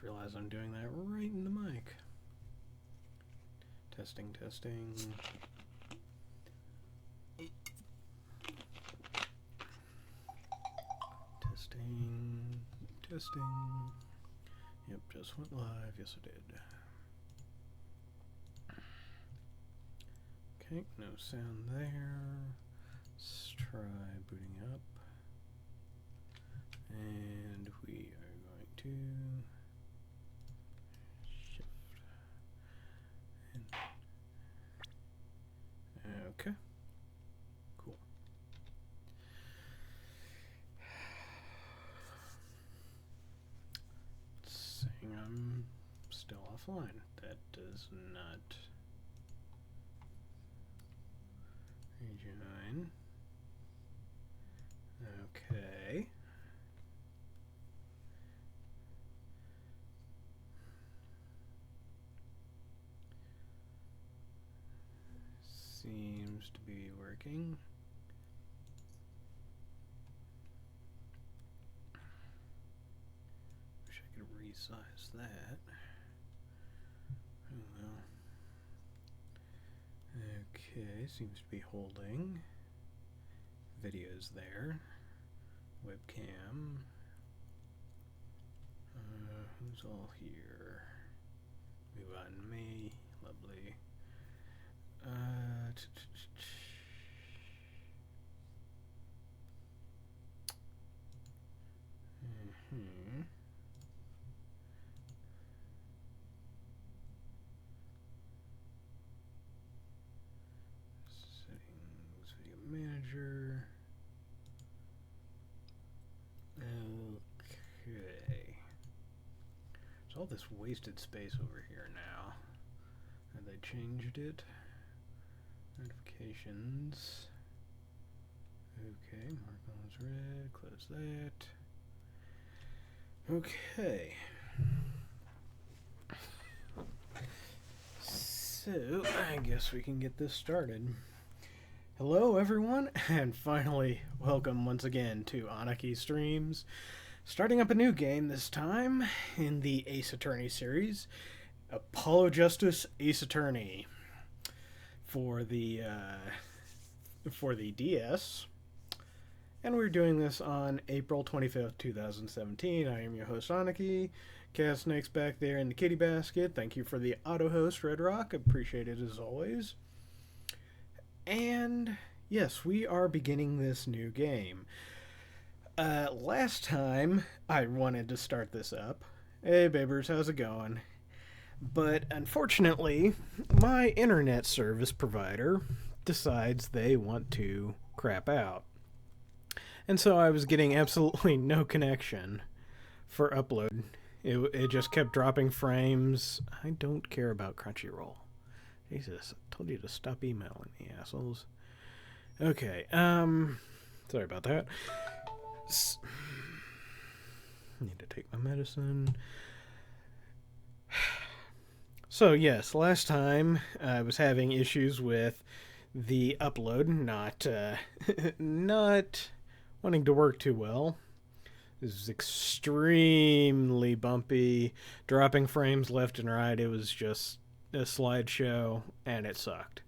just realized I'm doing that right in the mic. Testing, testing. Testing, testing. Yep, just went live. Yes, I did. Okay, no sound there. Let's try booting up. And we are going to shift. And okay. Cool. It's saying I'm still offline. That does not rejoin. Okay. Seems to be working. Wish I could resize that. Oh well. Okay, seems to be holding. Video's there. Webcam. Who's all here? Move on me. Lovely. Settings, video manager. Okay. There's all this wasted space over here now. Have they changed it? Notifications. Okay, mark on as red, close that. Okay. So, I guess we can get this started. Hello everyone, and finally, welcome once again to Aniki Streams. Starting up a new game this time in the Ace Attorney series, Apollo Justice Ace Attorney for the DS. And we're doing this on April 25th, 2017. I am your host, Aniki. Cat Snake's back there in the kitty basket. Thank you for the auto host, Red Rock. Appreciate it as always. And yes, we are beginning this new game. Last time I wanted to start this up. Hey, Babers, how's it going? But unfortunately, my internet service provider decides they want to crap out. And so I was getting absolutely no connection for upload. It just kept dropping frames. I don't care about Crunchyroll. Jesus, I told you to stop emailing me, assholes. Okay, sorry about that. Need to take my medicine. So yes, last time I was having issues with the upload, not wanting to work too well. This was extremely bumpy, dropping frames left and right. It was just a slideshow, and it sucked.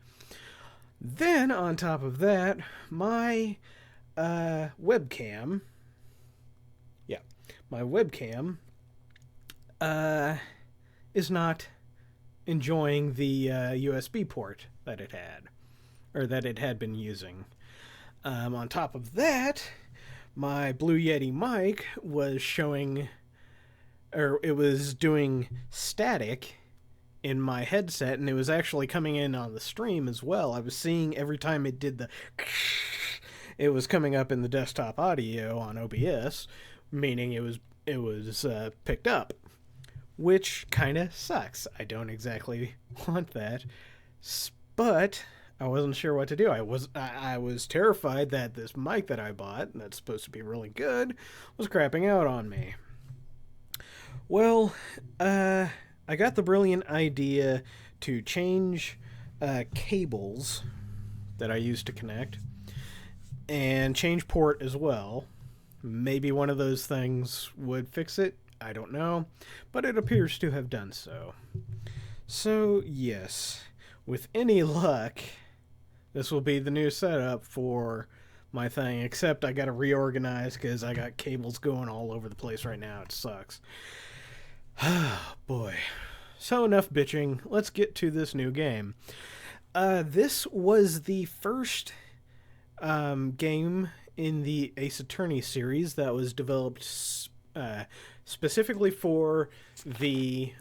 Then, on top of that, my webcam is not enjoying the USB port that it had, or that it had been using. On top of that, my Blue Yeti mic was showing, or it was doing static in my headset, and it was actually coming in on the stream as well. I was seeing every time it did it was coming up in the desktop audio on OBS, meaning it was picked up, which kind of sucks. I don't exactly want that, but I wasn't sure what to do. I was terrified that this mic that I bought, that's supposed to be really good, was crapping out on me. Well, I got the brilliant idea to change cables that I used to connect, and change port as well. Maybe one of those things would fix it. I don't know, but it appears to have done so. So, yes, with any luck, this will be the new setup for my thing, except I gotta reorganize because I got cables going all over the place right now. It sucks. Boy. So enough bitching. Let's get to this new game. This was the first game in the Ace Attorney series that was developed specifically for the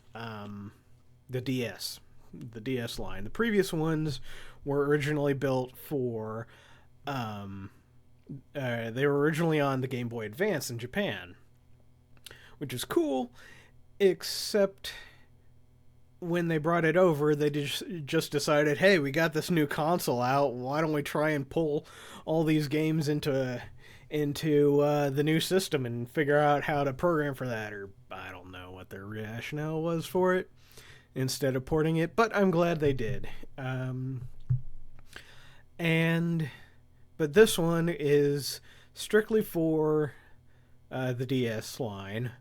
DS, the DS line. The previous ones were originally built for. They were originally on the Game Boy Advance in Japan, which is cool, except when they brought it over, they just decided, hey, we got this new console out. Why don't we try and pull all these games into the new system and figure out how to program for that? Or I don't know what their rationale was for it instead of porting it, but I'm glad they did. But this one is strictly for the DS line.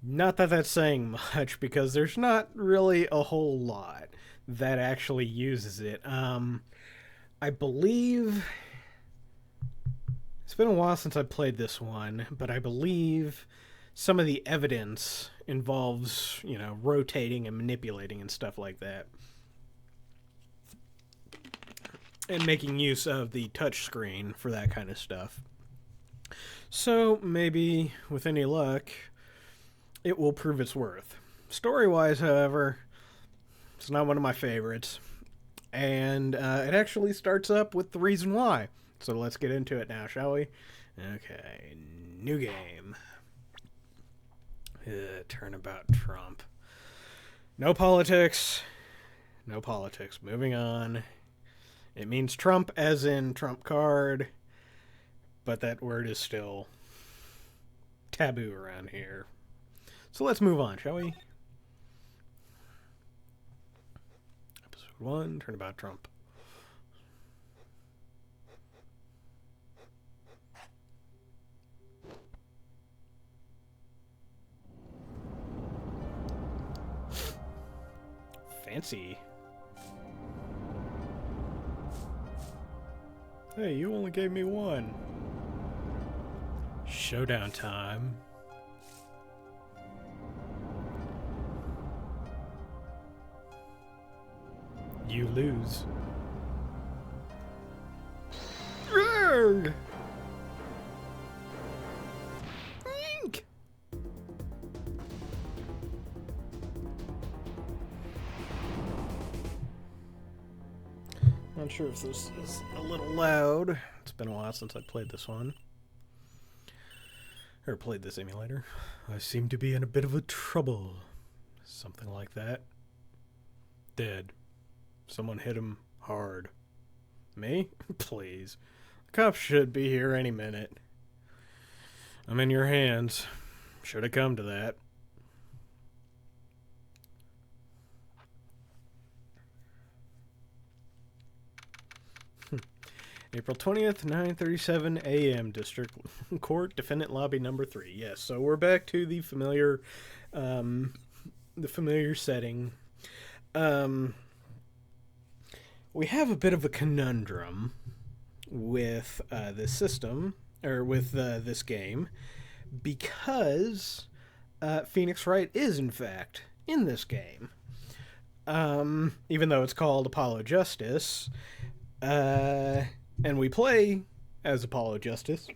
Not that that's saying much, because there's not really a whole lot that actually uses it. I believe it's been a while since I played this one, but I believe some of the evidence involves, rotating and manipulating and stuff like that. And making use of the touchscreen for that kind of stuff. So maybe, with any luck, it will prove its worth. Story-wise, however, it's not one of my favorites. And it actually starts up with the reason why. So let's get into it now, shall we? Okay, new game. Turnabout Trump. No politics. No politics. Moving on. It means Trump as in Trump card, but that word is still taboo around here. So let's move on, shall we? Episode 1, Turnabout Trump. Fancy. Hey, you only gave me one. Showdown time. You lose. Urgh! Ink! Not sure if this is a little loud. It's been a while since I played this one. Or played this emulator. I seem to be in a bit of a trouble. Something like that. Dead. Someone hit him hard. Me? Please. The cops should be here any minute. I'm in your hands. Should have come to that. April 20th, 9:37 a.m. District Court, Defendant Lobby number 3. Yes, so we're back to the familiar setting. We have a bit of a conundrum with this system, or with this game, because Phoenix Wright is, in fact, in this game. Even though it's called Apollo Justice, and we play as Apollo Justice.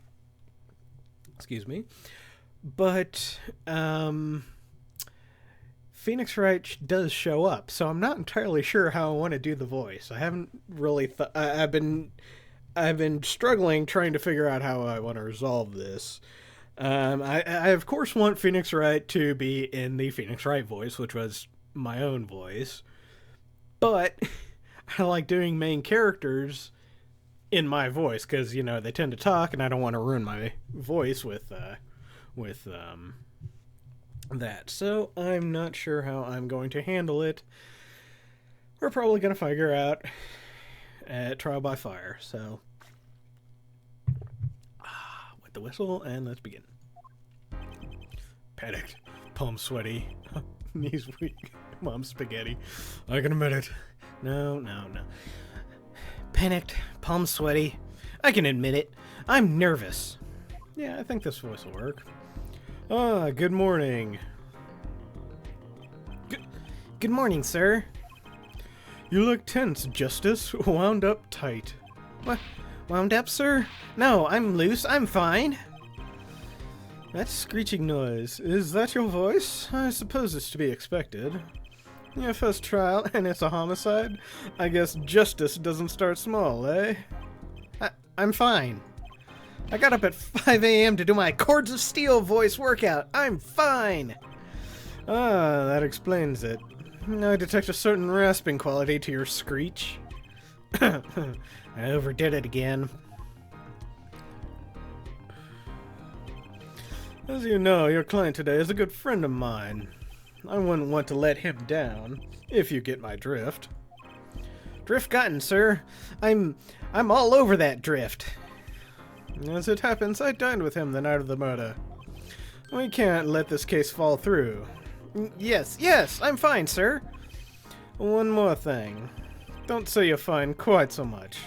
Excuse me. But Phoenix Wright does show up, so I'm not entirely sure how I want to do the voice. I haven't really I've been struggling trying to figure out how I want to resolve this. I of course want Phoenix Wright to be in the Phoenix Wright voice, which was my own voice. But I like doing main characters in my voice because, they tend to talk, and I don't want to ruin my voice with that. So I'm not sure how I'm going to handle it. We're probably going to figure out at trial by fire. So with the whistle, and let's begin. Panicked, palms sweaty, knees weak, mom's spaghetti. I can admit it. No. Panicked, palms sweaty. I can admit it. I'm nervous. Yeah, I think this voice will work. Good morning. Good morning, sir. You look tense, Justice. Wound up tight. What? Wound up, sir? No, I'm loose. I'm fine. That screeching noise. Is that your voice? I suppose it's to be expected. Your first trial, and it's a homicide? I guess justice doesn't start small, eh? I'm fine. I got up at 5 a.m. to do my Chords of Steel voice workout. I'm fine. That explains it. I detect a certain rasping quality to your screech. I overdid it again. As you know, your client today is a good friend of mine. I wouldn't want to let him down, if you get my drift. Drift gotten, sir. I'm all over that drift. As it happens, I dined with him the night of the murder. We can't let this case fall through. Yes, I'm fine, sir. One more thing. Don't say you're fine quite so much.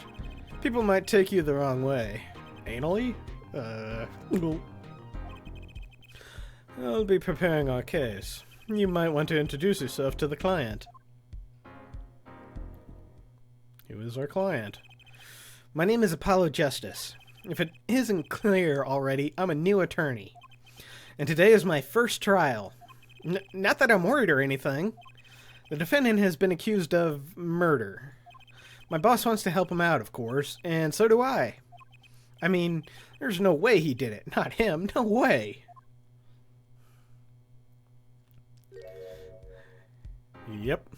People might take you the wrong way. Anally? I'll be preparing our case. You might want to introduce yourself to the client. Who is our client? My name is Apollo Justice. If it isn't clear already, I'm a new attorney. And today is my first trial. Not that I'm worried or anything. The defendant has been accused of murder. My boss wants to help him out, of course, and so do I. I mean, there's no way he did it. Not him. No way. Yep.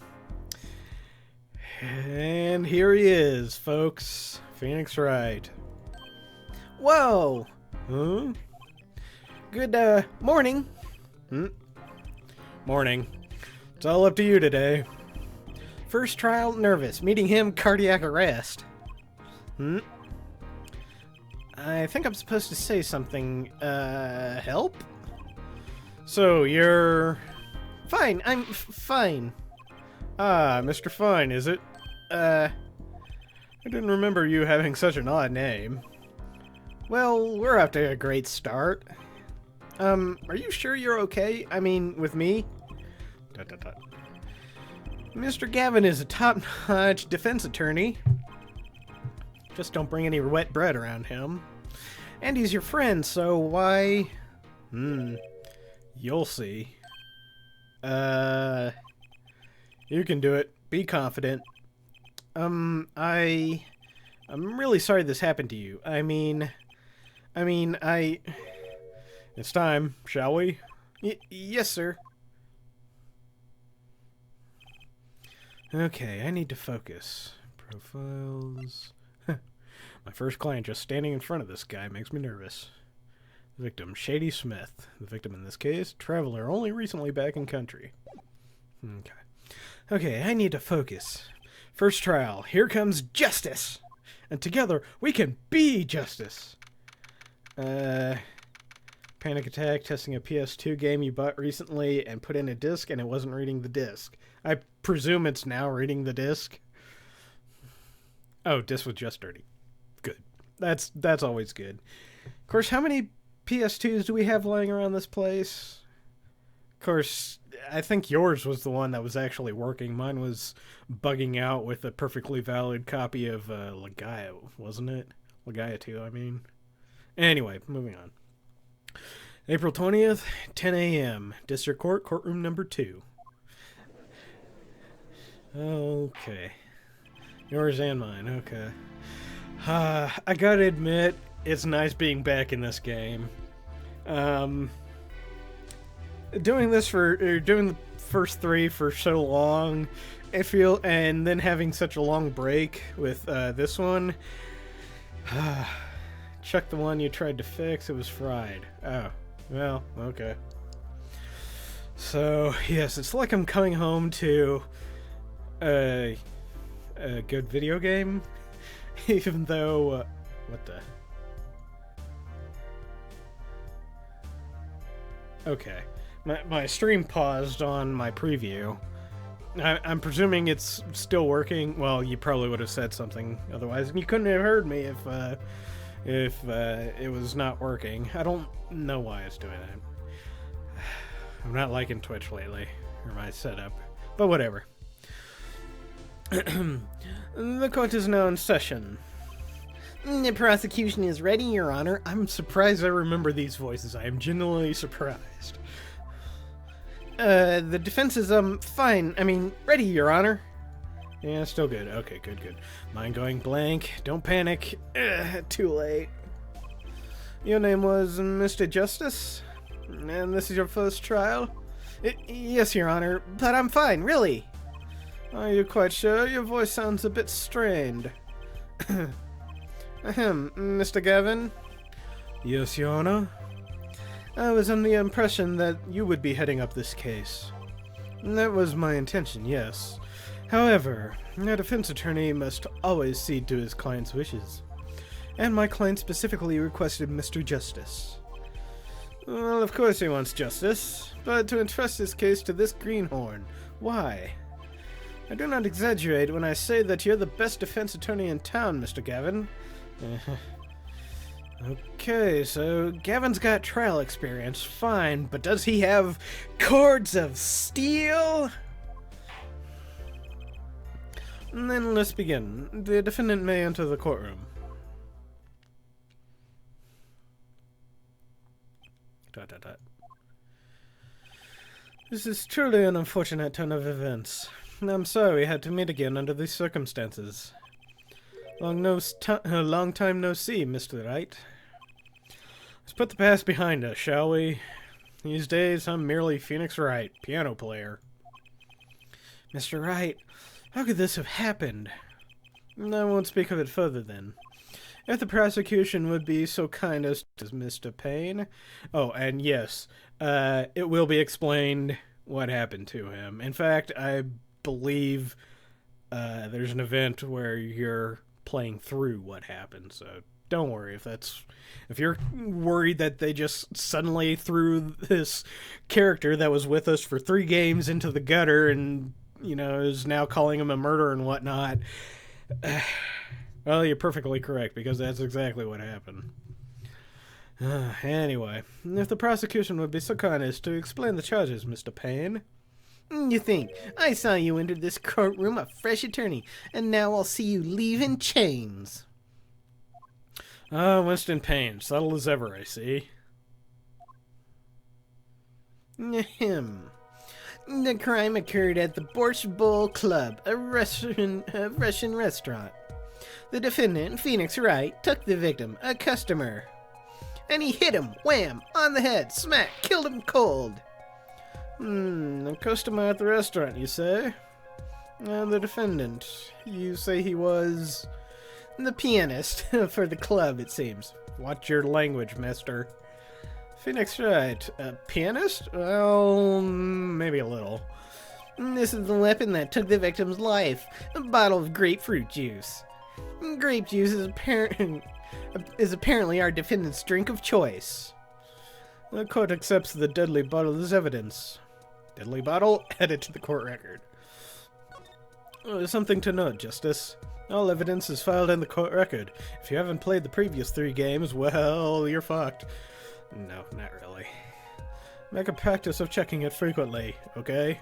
And here he is, folks. Phoenix Wright. Whoa! Huh? Good, morning. Morning. It's all up to you today. First trial, nervous. Meeting him, cardiac arrest. I think I'm supposed to say something. Help? So, you're... Fine, I'm fine. Ah, Mr. Fine, is it? I didn't remember you having such an odd name. Well, we're off to a great start. Are you sure you're okay? I mean, with me? Mr. Gavin is a top-notch defense attorney. Just don't bring any wet bread around him. And he's your friend, so why... You'll see. You can do it. Be confident. I'm really sorry this happened to you. I mean, It's time, shall we? Yes, sir. Okay, I need to focus. Profiles. My first client just standing in front of this guy makes me nervous. The victim, Shady Smith. The victim in this case, traveler only recently back in country. Okay, I need to focus. First trial, here comes justice! And together, we can be justice! Panic attack, testing a PS2 game you bought recently and put in a disc and it wasn't reading the disc. I presume it's now reading the disc. Oh, disc was just dirty. Good. That's always good. Of course, how many PS2s do we have lying around this place? Of course, I think yours was the one that was actually working. Mine was bugging out with a perfectly valid copy of Legaia, wasn't it? Legaia 2, I mean. Anyway, moving on. April 20th, 10 a.m. District Court, courtroom number 2. Okay. Yours and mine, okay. I gotta admit, it's nice being back in this game. Doing the first 3 for so long, and then having such a long break with this one. Check the one you tried to fix, it was fried. Oh, well, okay. So, yes, it's like I'm coming home to a good video game, even though, what the... Okay. My stream paused on my preview. I'm presuming it's still working. Well, you probably would have said something otherwise, and you couldn't have heard me if it was not working. I don't know why it's doing that. I'm not liking Twitch lately, or my setup, but whatever. The court is now in session. The prosecution is ready, Your Honor. I'm surprised I remember these voices. I am genuinely surprised. The defense is, fine. I mean, ready, Your Honor. Yeah, still good. Okay, good. Mind going blank. Don't panic. Too late. Your name was Mr. Justice? And this is your first trial? Yes, Your Honor, but I'm fine, really. Are you quite sure? Your voice sounds a bit strained. Ahem, Mr. Gavin? Yes, Your Honor? I was under the impression that you would be heading up this case. That was my intention, yes. However, a defense attorney must always cede to his client's wishes. And my client specifically requested Mr. Justice. Well, of course he wants justice, but to entrust this case to this greenhorn, why? I do not exaggerate when I say that you're the best defense attorney in town, Mr. Gavin. Okay, so Gavin's got trial experience, fine, but does he have cords of steel? And then let's begin. The defendant may enter the courtroom. This is truly an unfortunate turn of events. I'm sorry we had to meet again under these circumstances. Long time no see, Mr. Wright. Let's put the past behind us, shall we? These days, I'm merely Phoenix Wright, piano player. Mr. Wright, how could this have happened? I won't speak of it further, then. If the prosecution would be so kind as Mr. Payne... Oh, and yes, it will be explained what happened to him. In fact, I believe there's an event where you're playing through what happened, so don't worry if you're worried that they just suddenly threw this character that was with us for 3 games into the gutter and, you know, is now calling him a murderer and whatnot. Well, you're perfectly correct, because that's exactly what happened. Anyway, if the prosecution would be so kind as to explain the charges, Mr. Payne. You think, I saw you enter this courtroom a fresh attorney, and now I'll see you leave in chains. Winston Payne, subtle as ever, I see. Ahem. The crime occurred at the Borscht Bowl Club, a Russian restaurant. The defendant, Phoenix Wright, took the victim, a customer, and he hit him, wham, on the head, smack, killed him cold. A customer at the restaurant, you say? And the defendant, you say he was... the pianist for the club, it seems. Watch your language, mister. Phoenix Wright, a pianist? Well, maybe a little. This is the weapon that took the victim's life, a bottle of grapefruit juice. Grape juice is apparently our defendant's drink of choice. The court accepts the deadly bottle as evidence. Deadly bottle added to the court record. Something to note, Justice. All evidence is filed in the court record. If you haven't played the previous 3 games, well, you're fucked. No, not really. Make a practice of checking it frequently, okay?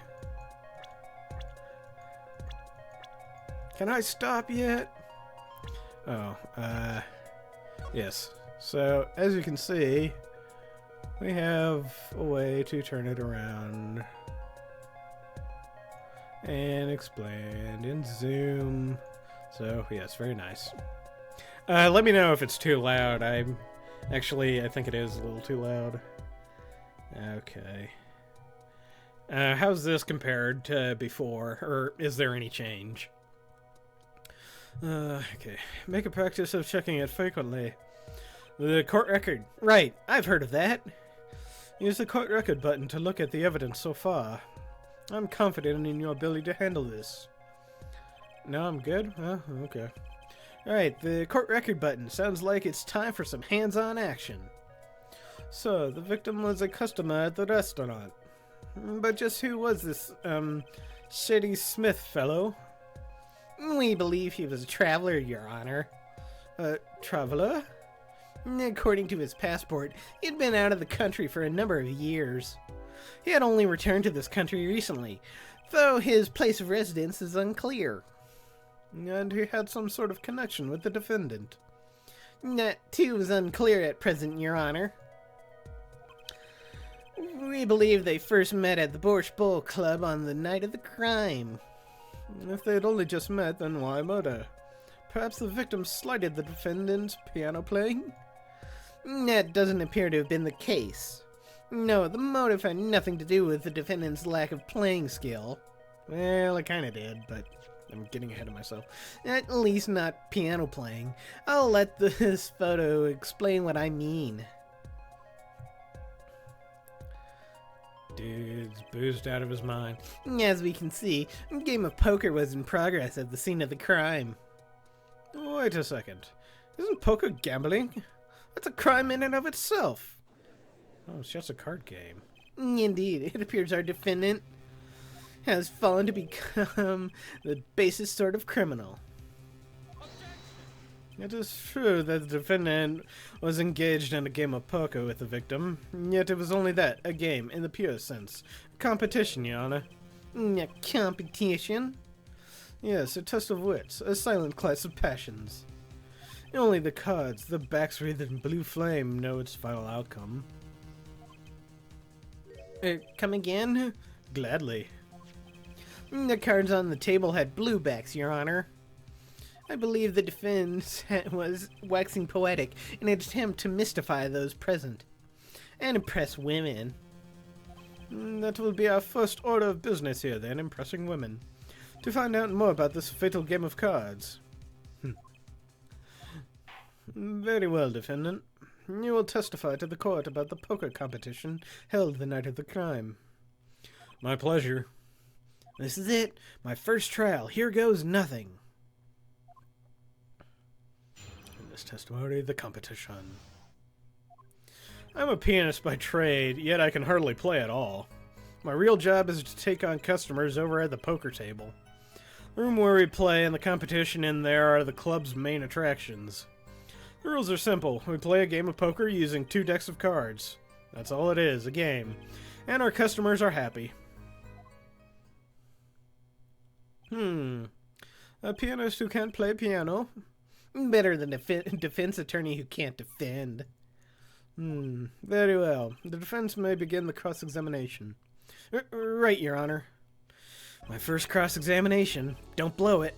Can I stop yet? Oh, yes. So, as you can see, we have a way to turn it around and expand and zoom. So, yes, very nice. Let me know if it's too loud. I think it is a little too loud. Okay. How's this compared to before, or is there any change? Okay. Make a practice of checking it frequently. The court record. Right, I've heard of that. Use the court record button to look at the evidence so far. I'm confident in your ability to handle this. No, I'm good? Oh, okay. Alright, the court record button. Sounds like it's time for some hands-on action. So, the victim was a customer at the restaurant. But just who was this, Shady Smith fellow? We believe he was a traveler, Your Honor. A traveler? According to his passport, he had been out of the country for a number of years. He had only returned to this country recently, though his place of residence is unclear. And he had some sort of connection with the defendant. That, too, is unclear at present, Your Honor. We believe they first met at the Borscht Bowl Club on the night of the crime. If they had only just met, then why murder? Perhaps the victim slighted the defendant's piano playing? That doesn't appear to have been the case. No, the motive had nothing to do with the defendant's lack of playing skill. Well, it kinda did, but I'm getting ahead of myself. At least not piano playing. I'll let this photo explain what I mean. Dude's boozed out of his mind. As we can see, a game of poker was in progress at the scene of the crime. Wait a second. Isn't poker gambling? That's a crime in and of itself. Oh, it's just a card game. Indeed, it appears our defendant has fallen to become the basest sort of criminal. It is true that the defendant was engaged in a game of poker with the victim, yet it was only that, a game, in the purest sense. Competition, Your Honor. A competition? Yes, a test of wits, a silent clash of passions. Only the cards, the backs wreathed in blue flame, know its final outcome. Come again? Gladly. The cards on the table had blue backs, Your Honor. I believe the defense was waxing poetic in an attempt to mystify those present and impress women. That will be our first order of business here, then, impressing women. To find out more about this fatal game of cards. Very well, defendant. You will testify to the court about the poker competition held the night of the crime. My pleasure. This is it. My first trial. Here goes nothing. In this testimony, the competition. I'm a pianist by trade, yet I can hardly play at all. My real job is to take on customers over at the poker table. The room where we play and the competition in there are the club's main attractions. The rules are simple. We play a game of poker using 2 decks of cards. That's all it is, a game. And our customers are happy. A pianist who can't play piano? Better than a defense attorney who can't defend. Very well. The defense may begin the cross-examination. Right, Your Honor. My first cross-examination. Don't blow it.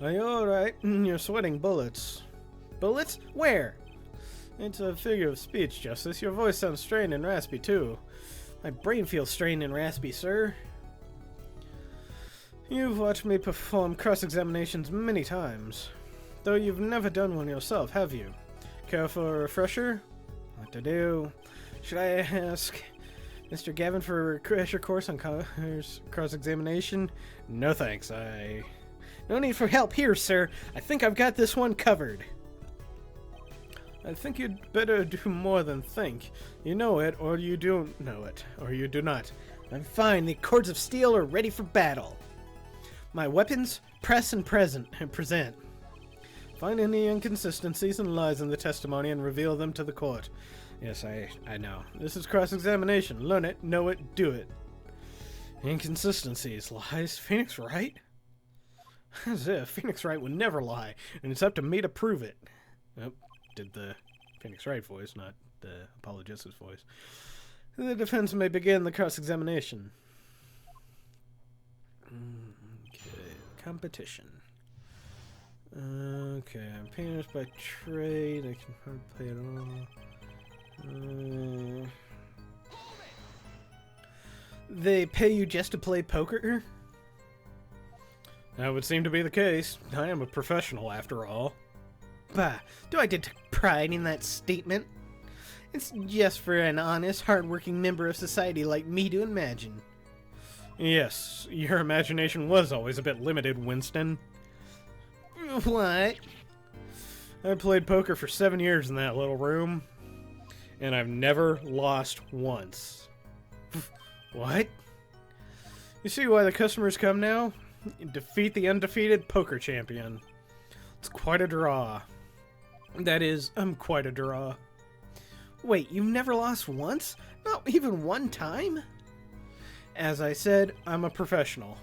Are you alright? You're sweating bullets. Bullets? Where? It's a figure of speech, Justice. Your voice sounds strained and raspy, too. My brain feels strained and raspy, sir. You've watched me perform cross-examinations many times. Though you've never done one yourself, have you? Care for a refresher? What to do? Should I ask Mr. Gavin for a refresher course on cross-examination? No thanks, No need for help here, sir. I think I've got this one covered. I think you'd better do more than think. You know it, or you don't know it, or you do not. I'm fine. The cords of steel are ready for battle. My weapons, press and present. Find any inconsistencies and lies in the testimony and reveal them to the court. Yes, I know. This is cross-examination. Learn it, know it, do it. Inconsistencies, lies. Phoenix Wright? As if Phoenix Wright would never lie, and it's up to me to prove it. Oh, did the Phoenix Wright voice, not the apologist's voice. The defense may begin the cross-examination. Okay, competition. Okay, I'm pianist by trade. I can hardly play at all. They pay you just to play poker? That would seem to be the case. I am a professional, after all. Bah, do I detect pride in that statement? It's just for an honest, hard-working member of society like me to imagine. Yes, your imagination was always a bit limited, Winston. What? I played poker for 7 years in that little room, and I've never lost once. What? You see why the customers come now? Defeat the undefeated poker champion. It's quite a draw. That is, quite a draw. Wait, you've never lost once? Not even one time? As I said, I'm a professional.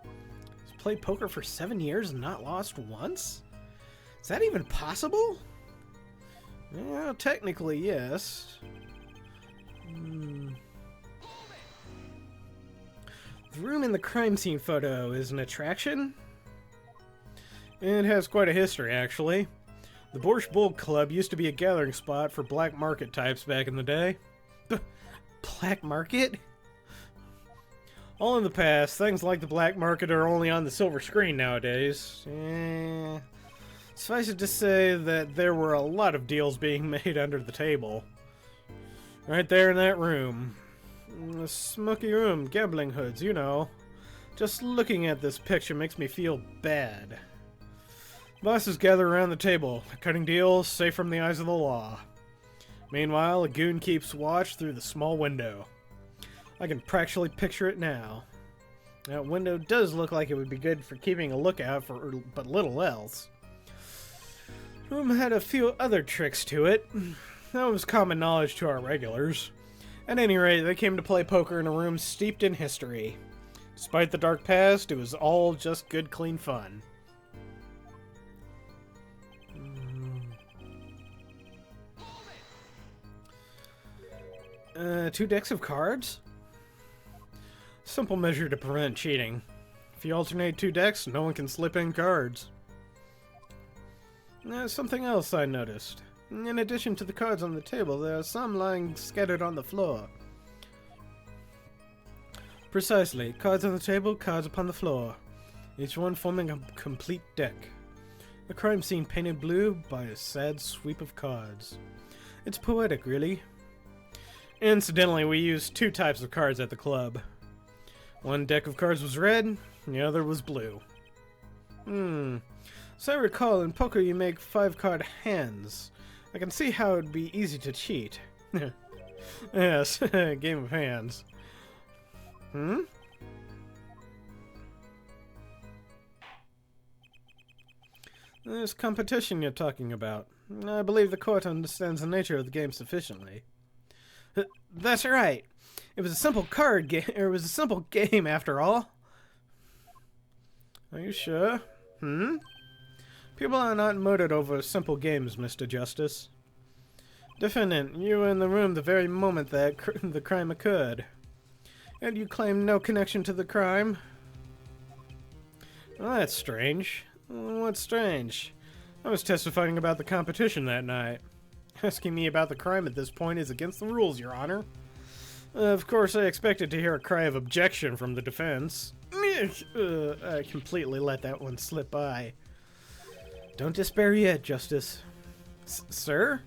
He's played poker for 7 years and not lost once? Is that even possible? Yeah, technically, yes. The room in the crime scene photo is an attraction? It has quite a history, actually. The Borscht Bull Club used to be a gathering spot for black market types back in the day. Black market? All in the past, things like the black market are only on the silver screen nowadays. Suffice it to say that there were a lot of deals being made under the table. Right there in that room. A smoky room, gambling hoods, you know. Just looking at this picture makes me feel bad. Bosses gather around the table, cutting deals safe from the eyes of the law. Meanwhile, a goon keeps watch through the small window. I can practically picture it now. That window does look like it would be good for keeping a lookout for but little else. The room had a few other tricks to it. That was common knowledge to our regulars. At any rate, they came to play poker in a room steeped in history. Despite the dark past, it was all just good, clean fun. 2 decks of cards? Simple measure to prevent cheating. If you alternate 2 decks, no one can slip in cards. Something else I noticed. In addition to the cards on the table, there are some lying scattered on the floor. Precisely. Cards on the table, cards upon the floor. Each one forming a complete deck. A crime scene painted blue by a sad sweep of cards. It's poetic, really. Incidentally, we used 2 types of cards at the club. One deck of cards was red, the other was blue. So I recall, in poker you make 5-card hands. I can see how it'd be easy to cheat. Yes, game of hands. This competition you're talking about. I believe the court understands the nature of the game sufficiently. That's right. It was a simple card game. It was a simple game after all. Are you sure? People are not murdered over simple games, Mr. Justice. Defendant, you were in the room the very moment that the crime occurred. And you claim no connection to the crime? Well, that's strange. What's strange? I was testifying about the competition that night. Asking me about the crime at this point is against the rules, Your Honor. Of course, I expected to hear a cry of objection from the defense. I completely let that one slip by. Don't despair yet, Justice. Sir?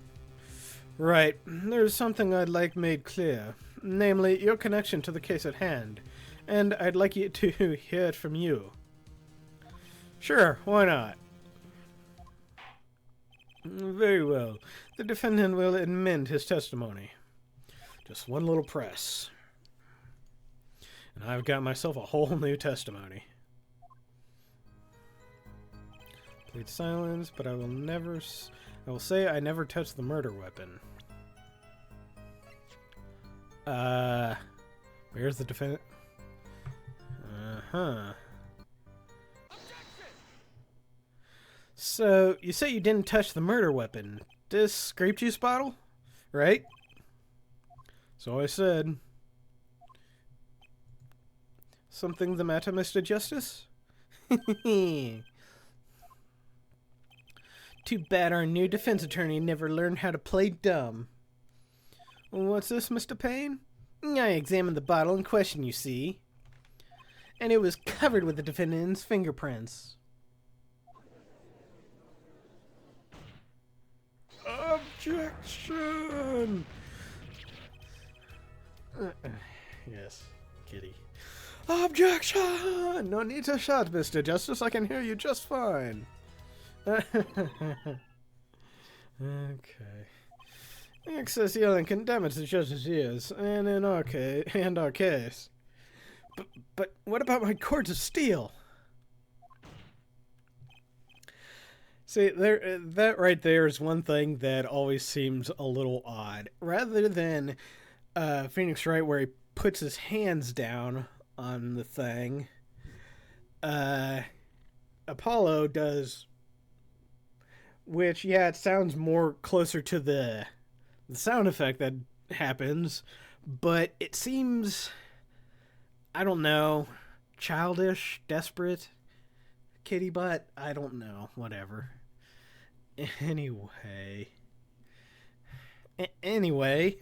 Right. There's something I'd like made clear. Namely, your connection to the case at hand. And I'd like you to hear it from you. Sure, why not? Very well. The defendant will amend his testimony. Just one little press. And I've got myself a whole new testimony. Plead silence, but I will say I never touched the murder weapon. Where's the defendant? So, you say you didn't touch the murder weapon. This grape juice bottle? Right? So I said. Something the matter, Mr. Justice? Too bad our new defense attorney never learned how to play dumb. What's this, Mr. Payne? I examined the bottle in question, you see. And it was covered with the defendant's fingerprints. Objection! Yes, kitty. Objection! No need to shout, Mr. Justice. I can hear you just fine. Okay. Excess yelling can damage the judge's ears, and in our case. But what about my cords of steel? See, that right there is one thing that always seems a little odd. Rather than Phoenix Wright, where he puts his hands down on the thing, Apollo does, which, yeah, it sounds more closer to the sound effect that happens, but it seems, I don't know, childish, desperate, kitty butt, I don't know, whatever. Anyway,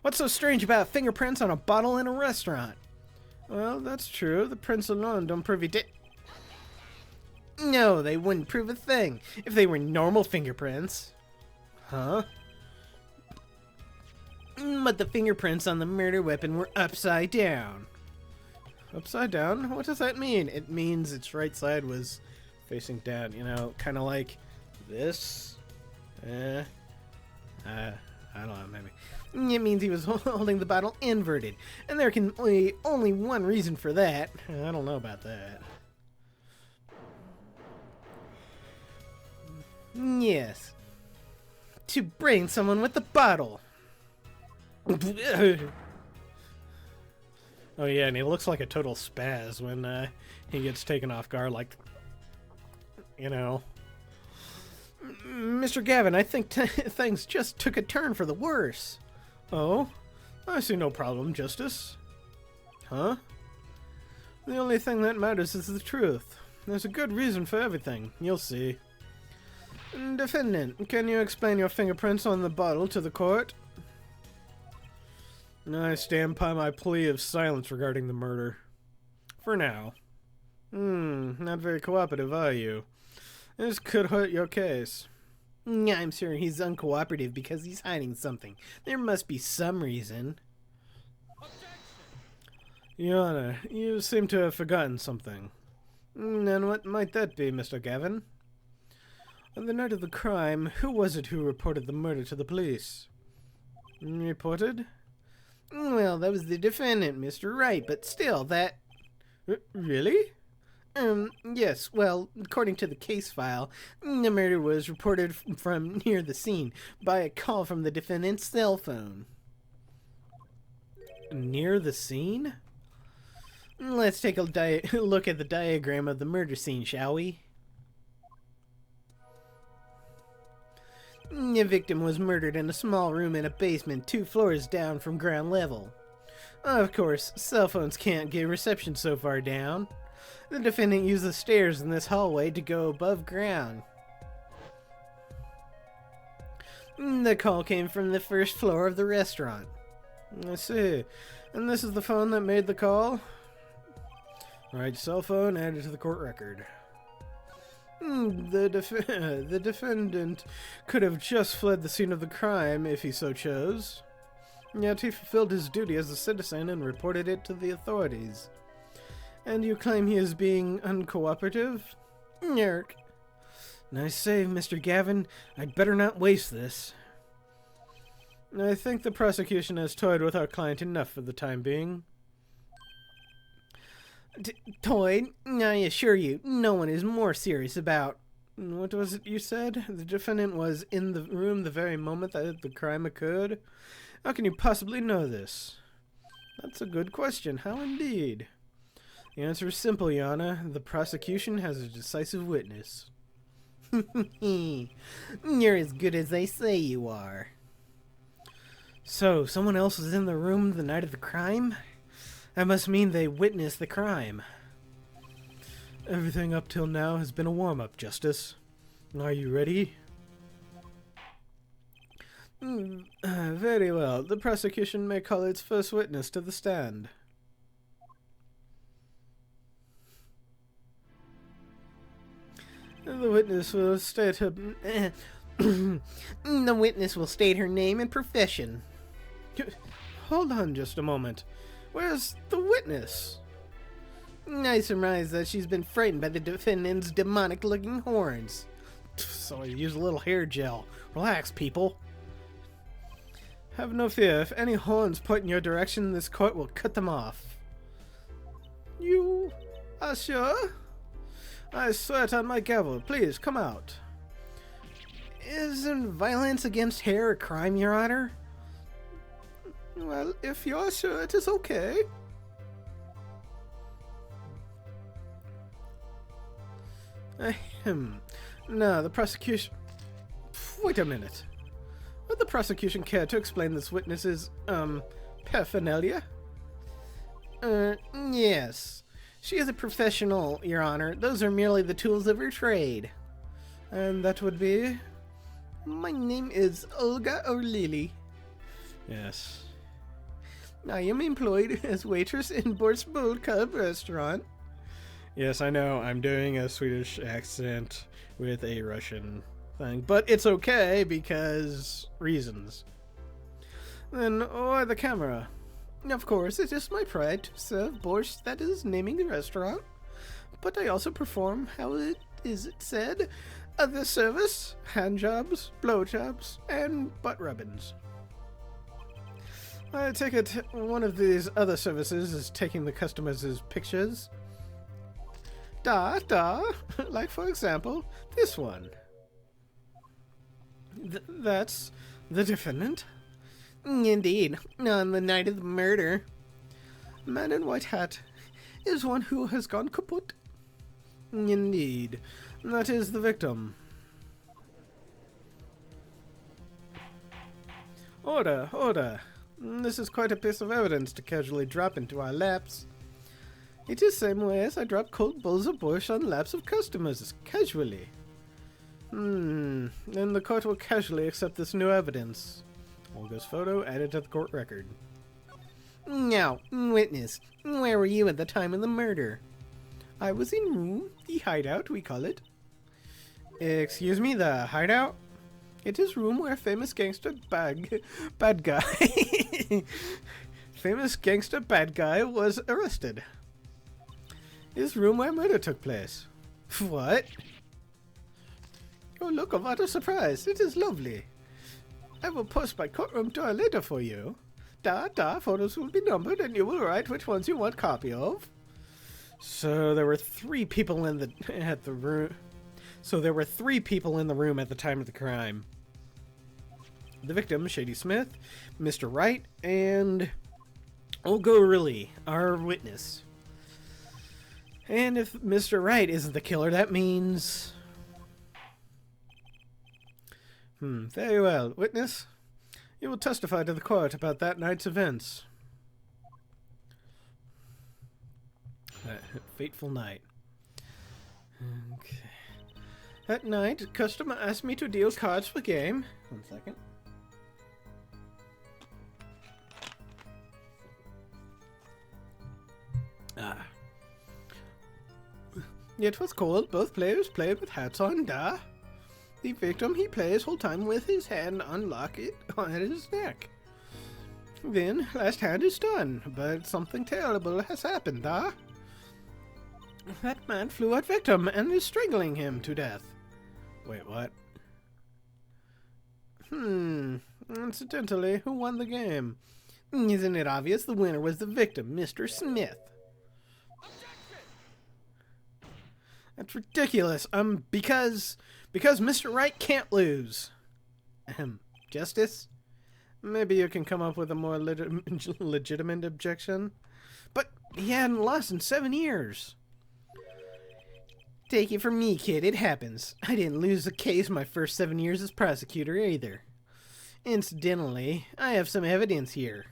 what's so strange about fingerprints on a bottle in a restaurant? Well, that's true. The prints alone don't prove he did. No, they wouldn't prove a thing if they were normal fingerprints. Huh? But the fingerprints on the murder weapon were upside down. Upside down? What does that mean? It means its right side was facing down, you know, kind of like this. I don't know, maybe. It means he was holding the bottle inverted, and there can be only one reason for that. I don't know about that. Yes. To brain someone with the bottle. Oh yeah, and he looks like a total spaz when he gets taken off guard, like, you know. Mr. Gavin, I think things just took a turn for the worse. Oh? I see no problem, Justice. Huh? The only thing that matters is the truth. There's a good reason for everything. You'll see. Defendant, can you explain your fingerprints on the bottle to the court? I stand by my plea of silence regarding the murder. For now. Not very cooperative, are you? This could hurt your case. I'm sure he's uncooperative because he's hiding something. There must be some reason. Your Honor, you seem to have forgotten something. And what might that be, Mr. Gavin? On the night of the crime, who was it who reported the murder to the police? Reported? Well, that was the defendant, Mr. Wright, but still, that... Really? Yes, well, according to the case file, the murder was reported from near the scene by a call from the defendant's cell phone. Near the scene? Let's take a look at the diagram of the murder scene, shall we? The victim was murdered in a small room in a basement 2 floors down from ground level. Of course, cell phones can't get reception so far down. The defendant used the stairs in this hallway to go above ground. The call came from the 1st floor of the restaurant. I see. And this is the phone that made the call? Right, cell phone added to the court record. The defendant could have just fled the scene of the crime if he so chose. Yet he fulfilled his duty as a citizen and reported it to the authorities. And you claim he is being uncooperative? Yerk. Nice save, Mr. Gavin. I'd better not waste this. I think the prosecution has toyed with our client enough for the time being. Toyed? I assure you, no one is more serious about... What was it you said? The defendant was in the room the very moment that the crime occurred? How can you possibly know this? That's a good question. How indeed? The answer is simple, Yana. The prosecution has a decisive witness. You're as good as they say you are. So, someone else was in the room the night of the crime? That must mean they witnessed the crime. Everything up till now has been a warm-up, Justice. Are you ready? Very well. The prosecution may call its first witness to the stand. The witness will state her... The witness will state her name and profession. Hold on just a moment. Where's the witness? I surmise that she's been frightened by the defendant's demonic-looking horns. So I use a little hair gel. Relax, people. Have no fear. If any horns point in your direction, this court will cut them off. You are sure? I swear it on my gavel. Please, come out. Isn't violence against hair a crime, Your Honor? Well, if you're sure, it is okay. Ahem. No, the prosecution... Wait a minute. Would the prosecution care to explain this witness's, paraphernalia? Yes. She is a professional, Your Honor. Those are merely the tools of her trade. And that would be... My name is Olga O'Lily. Yes. I am employed as waitress in Borsbold Cub restaurant. Yes, I know. I'm doing a Swedish accent with a Russian thing. But it's okay because... reasons. Then why the camera? Of course, it is my pride to serve borscht, that is naming the restaurant. But I also perform, how is it said, other service, hand jobs, blow jobs, and butt rubbings. I take it one of these other services is taking the customers' pictures. Like for example, this one. That's the defendant? Indeed, on the night of the murder. Man in white hat is one who has gone kaput. Indeed, that is the victim. Order, order. This is quite a piece of evidence to casually drop into our laps. It is the same way as I drop cold bowls of borscht on laps of customers, casually. Then the court will casually accept this new evidence. Olga's photo added to the court record. Now, witness, where were you at the time of the murder? I was in room, the hideout, we call it. Excuse me, the hideout? It is room where famous gangster bad guy famous gangster bad guy was arrested. It is room where murder took place. What? Oh, look of utter surprise. It is lovely. I will post my courtroom door later for you. Photos will be numbered and you will write which ones you want copy of. So there were 3 people in the room. So there were 3 people in the room at the time of the crime. The victim, Shady Smith, Mr. Wright, and Olga O'Reilly, our witness. And if Mr. Wright isn't the killer, that means... very well. Witness, you will testify to the court about that night's events. That fateful night. Okay. That night, a customer asked me to deal cards for game. 1 second. It was cold. Both players played with hats on. The victim, he plays whole time with his hand on locket on his neck. Then, last hand is done, but something terrible has happened, That man flew at victim and is strangling him to death. Wait, what? Incidentally, who won the game? Isn't it obvious the winner was the victim, Mr. Smith? That's ridiculous. Because Mr. Wright can't lose. Justice? Maybe you can come up with a more legitimate objection. But he hadn't lost in 7 years. Take it from me, kid. It happens. I didn't lose a case my first 7 years as prosecutor either. Incidentally, I have some evidence here.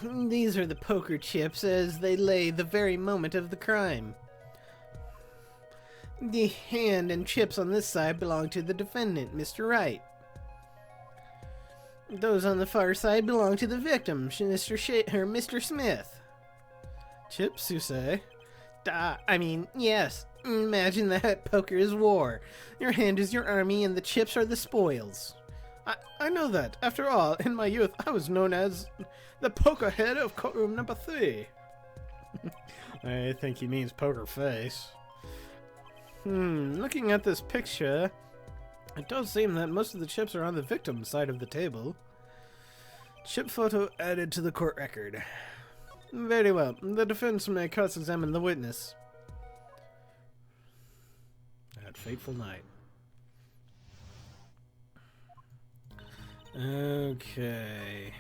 These are the poker chips as they lay the very moment of the crime. The hand and chips on this side belong to the defendant, Mr. Wright. Those on the far side belong to the victim, Mr. Smith. Chips, you say? Yes. Imagine that poker is war. Your hand is your army and the chips are the spoils. I know that. After all, in my youth, I was known as the poker head of courtroom number 3. I think he means poker face. Looking at this picture, It does seem that most of the chips are on the victim's side of the table. Chip photo added to the court record. Very well. The defense may cross-examine the witness. That fateful night. Okay.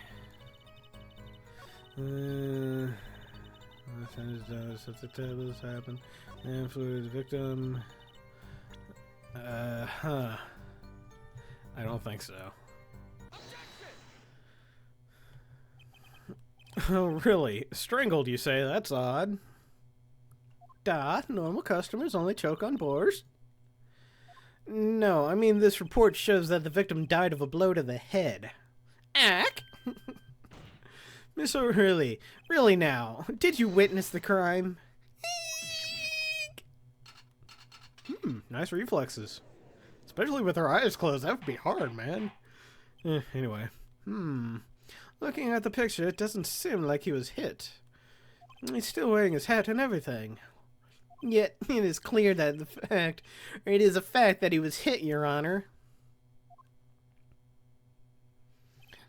Such the tables happen. And for the victim. I don't think so. Oh, really? Strangled, you say? That's odd. Duh, normal customers only choke on boars. No, I mean this report shows that the victim died of a blow to the head. Ack! Miss O'Hurley, really now, did you witness the crime? Nice reflexes. Especially with her eyes closed, that would be hard, man. Anyway. Looking at the picture, it doesn't seem like he was hit. He's still wearing his hat and everything. Yet, it is clear that it is a fact that he was hit, Your Honor.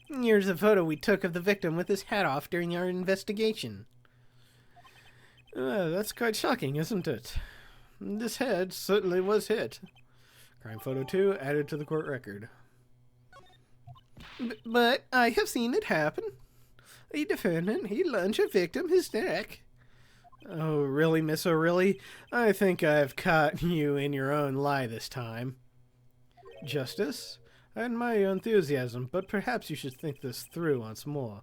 Here's a photo we took of the victim with his hat off during our investigation. That's quite shocking, isn't it? This head certainly was hit. Crime photo 2 added to the court record. But I have seen it happen. The defendant, he lunged a victim his neck. Oh, really, Miss O'Reilly? I think I've caught you in your own lie this time. Justice, I admire your enthusiasm, but perhaps you should think this through once more.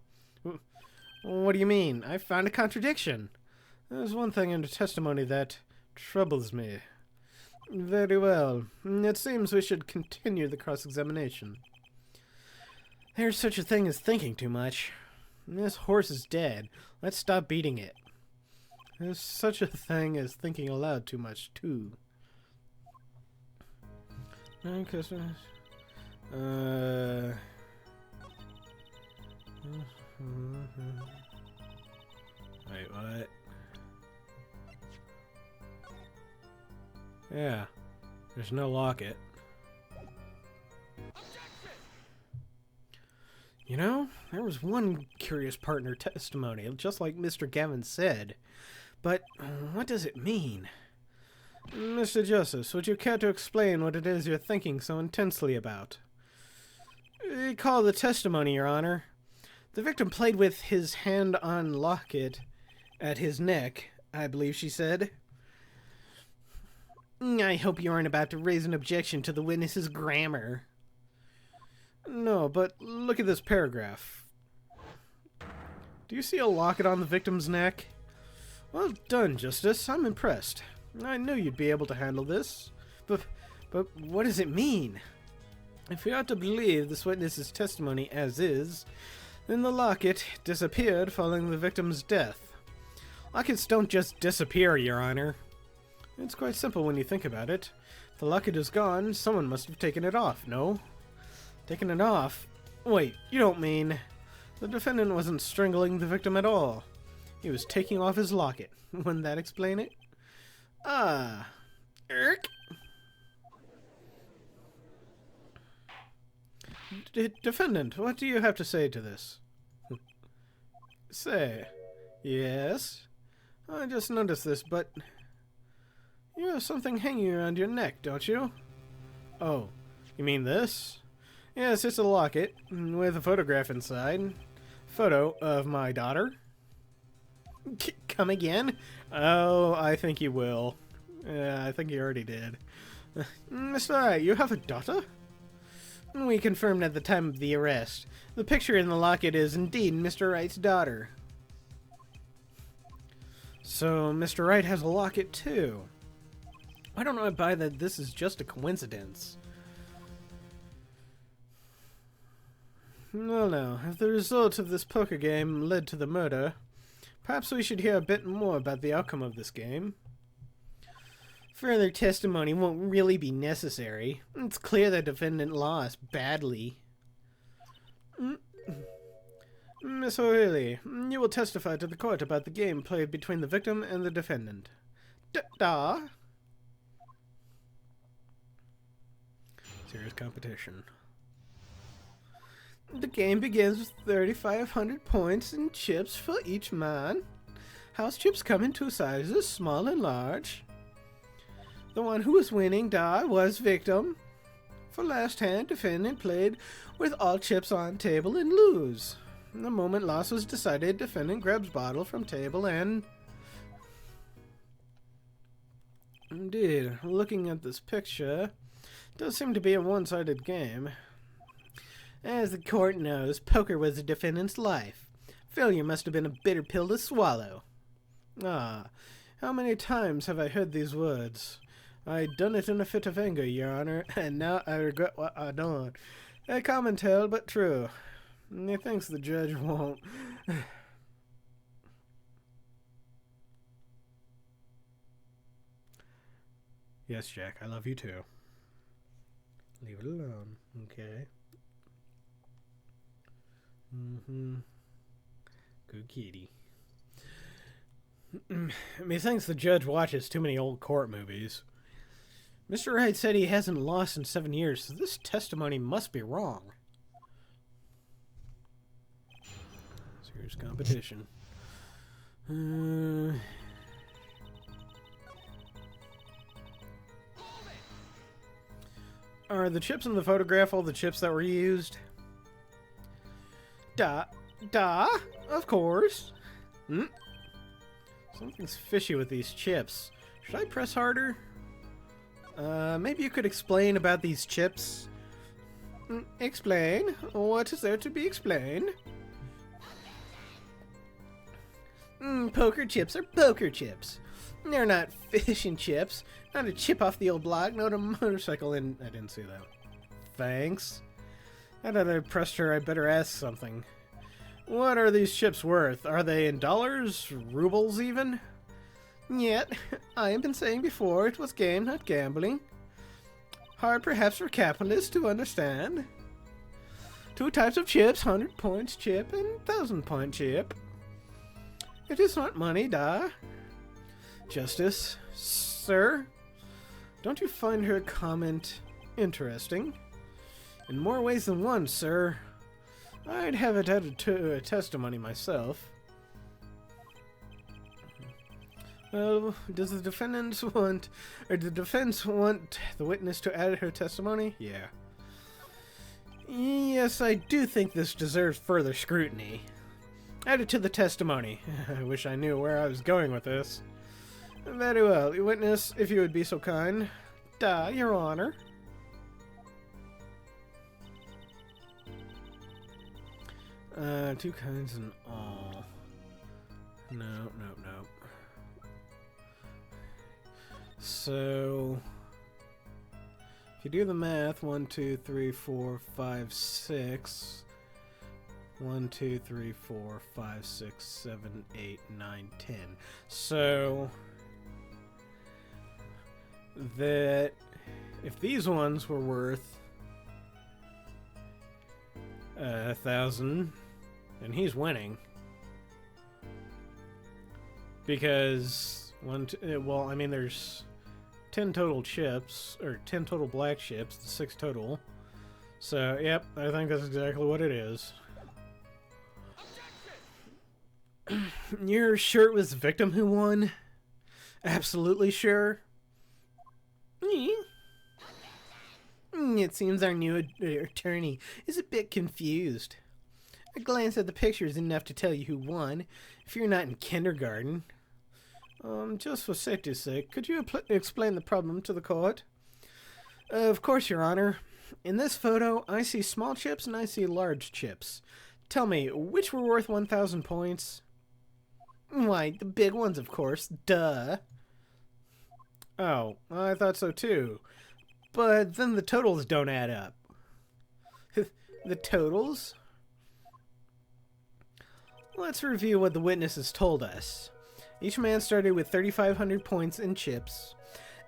What do you mean? I found a contradiction. There's one thing in the testimony that troubles me. Very well. It seems we should continue the cross-examination. There's such a thing as thinking too much. This horse is dead. Let's stop beating it. There's such a thing as thinking aloud too much, too. Wait, what? Yeah, there's no locket. You know, there was one curious part in her testimony, just like Mr. Gavin said. But what does it mean? Mr. Justice, would you care to explain what it is you're thinking so intensely about? Recall the testimony, Your Honor. The victim played with his hand-on locket at his neck, I believe she said. I hope you aren't about to raise an objection to the witness's grammar. No, but look at this paragraph. Do you see a locket on the victim's neck? Well done, Justice. I'm impressed. I knew you'd be able to handle this. But what does it mean? If we are to believe this witness's testimony as is, then the locket disappeared following the victim's death. Lockets don't just disappear, Your Honor. It's quite simple when you think about it. If the locket is gone, someone must have taken it off, no? Taken it off? Wait, you don't mean... The defendant wasn't strangling the victim at all. He was taking off his locket. Wouldn't that explain it? Ah. Erk. Defendant, what do you have to say to this? Say. Yes? I just noticed this, but... You have something hanging around your neck, don't you? Oh, you mean this? Yes, it's a locket with a photograph inside. Photo of my daughter. Come again? Oh, I think you will. Yeah, I think you already did. Mr. Wright, you have a daughter? We confirmed at the time of the arrest. The picture in the locket is indeed Mr. Wright's daughter. So, Mr. Wright has a locket too. Why don't I buy that this is just a coincidence? Well now, if the result of this poker game led to the murder, perhaps we should hear a bit more about the outcome of this game. Further testimony won't really be necessary. It's clear the defendant lost badly. Miss O'Reilly, you will testify to the court about the game played between the victim and the defendant. Serious competition. The game begins with 3,500 points and chips for each man. House chips come in two sizes, small and large. The one who was winning was victim. For last hand, defendant played with all chips on table and lose. The moment loss was decided, defendant grabs bottle from table and... Indeed, looking at this picture, it does seem to be a one-sided game. As the court knows, poker was the defendant's life. Failure must have been a bitter pill to swallow. Ah, how many times have I heard these words? I done it in a fit of anger, Your Honor, and now I regret what I done. A common tale, but true. Methinks the judge won't. Yes, Jack, I love you too. Leave it alone, okay? Good kitty. Methinks the judge watches too many old court movies. Mr. Wright said he hasn't lost in 7 years, so this testimony must be wrong. Serious competition. Are the chips in the photograph all the chips that were used? Of course. Something's fishy with these chips. Should I press harder? Maybe you could explain about these chips. Explain? What is there to be explained? Poker chips are poker chips. They're not fish and chips. Not a chip off the old block, not a motorcycle in... I didn't see that. Thanks. Now that I pressed her, I better ask something. What are these chips worth? Are they in dollars? Rubles even? Yet, I have been saying before, it was game, not gambling. Hard perhaps for capitalists to understand. 2 types of chips, 100 points chip and 1,000 point chip. It is not money, Justice, sir, don't you find her comment interesting? In more ways than one, sir. I'd have it added to a testimony myself. Well, does the defendant want, or the defense want the witness to add her testimony? Yeah. Yes, I do think this deserves further scrutiny. Add it to the testimony. I wish I knew where I was going with this. Very well, witness, if you would be so kind. Your Honor. Two kinds in all. No. So, if you do the math, 1, 2, 3, 4, 5, 6. 1, 2, 3, 4, 5, 6, 7, 8, 9, 10. So, that if these ones were worth 1,000, then he's winning. Because, well, I mean, there's 10 total chips, or 10 total black chips, 6 total. So, yep, I think that's exactly what it is. You're sure it was the victim who won? Absolutely sure? It seems our new attorney is a bit confused. A glance at the picture is enough to tell you who won, if you're not in kindergarten. Just for safety's sake, could you explain the problem to the court? Of course, Your Honor. In this photo, I see small chips and I see large chips. Tell me, which were worth 1,000 points? Why, the big ones, of course. Duh. Oh, I thought so too. But then the totals don't add up. The totals? Let's review what the witnesses told us. Each man started with 3,500 points in chips,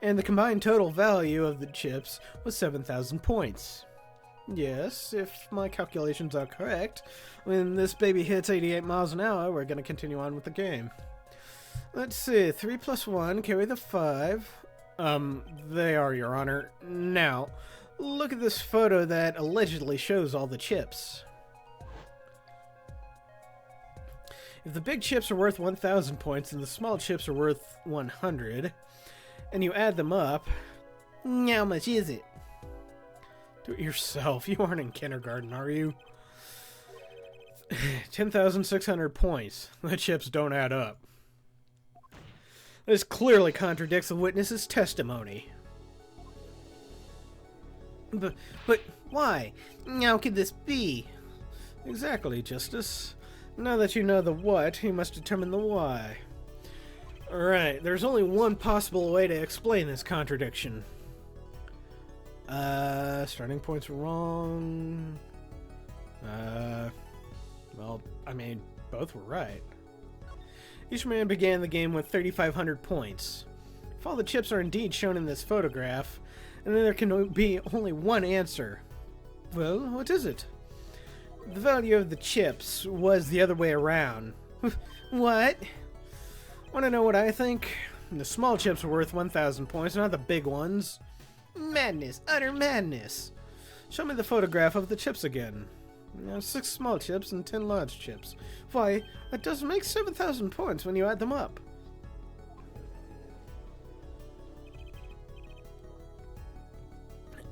and the combined total value of the chips was 7,000 points. Yes, if my calculations are correct, when this baby hits 88 miles an hour, we're going to continue on with the game. Let's see, 3 plus 1, carry the 5. They are, Your Honor. Now, Look at this photo that allegedly shows all the chips. If the big chips are worth 1,000 points and the small chips are worth 100, and you add them up, how much is it? Do it yourself. You aren't in kindergarten, are you? 10,600 points. The chips don't add up. This clearly contradicts the witness's testimony. But why? How could this be? Exactly, Justice. Now that you know the what, you must determine the why. Alright, there's only one possible way to explain this contradiction. Starting points were wrong. Well, I mean, both were right. Each man began the game with 3,500 points. If all the chips are indeed shown in this photograph, and then there can be only one answer. Well, what is it? The value of the chips was the other way around. What? Want to know what I think? The small chips are worth 1,000 points, not the big ones. Madness. Utter madness. Show me the photograph of the chips again. 6 small chips and 10 large chips. Why, that does make 7,000 points when you add them up.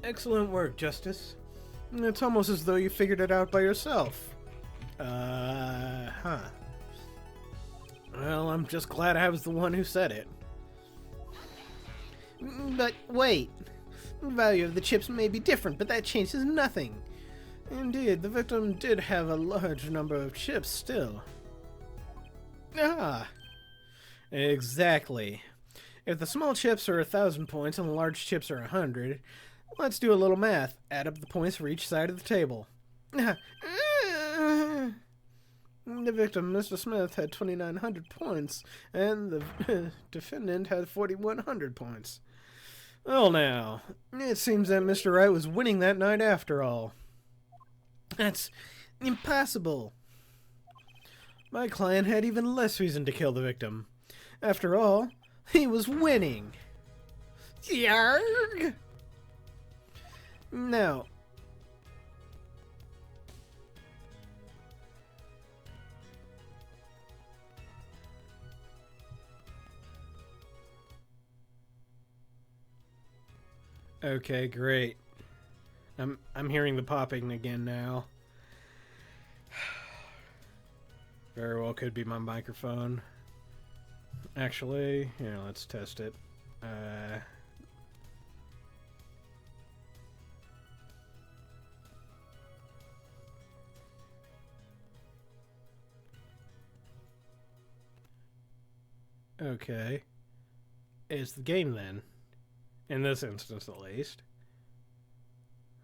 Excellent work, Justice. It's almost as though you figured it out by yourself. Huh. Well, I'm just glad I was the one who said it. But wait. The value of the chips may be different, but that changes nothing. Indeed, the victim did have a large number of chips still. Ah! Exactly. If the small chips are 1,000 points and the large chips are 100, let's do a little math. Add up the points for each side of the table. The victim, Mr. Smith, had 2,900 points, and the defendant had 4,100 points. Well now, it seems that Mr. Wright was winning that night after all. That's impossible. My client had even less reason to kill the victim. After all, he was winning. Yarg! Now, okay, great. I'm hearing the popping again now. Very well could be my microphone. Actually, yeah, let's test it. Okay. It's the game then. In this instance, at least.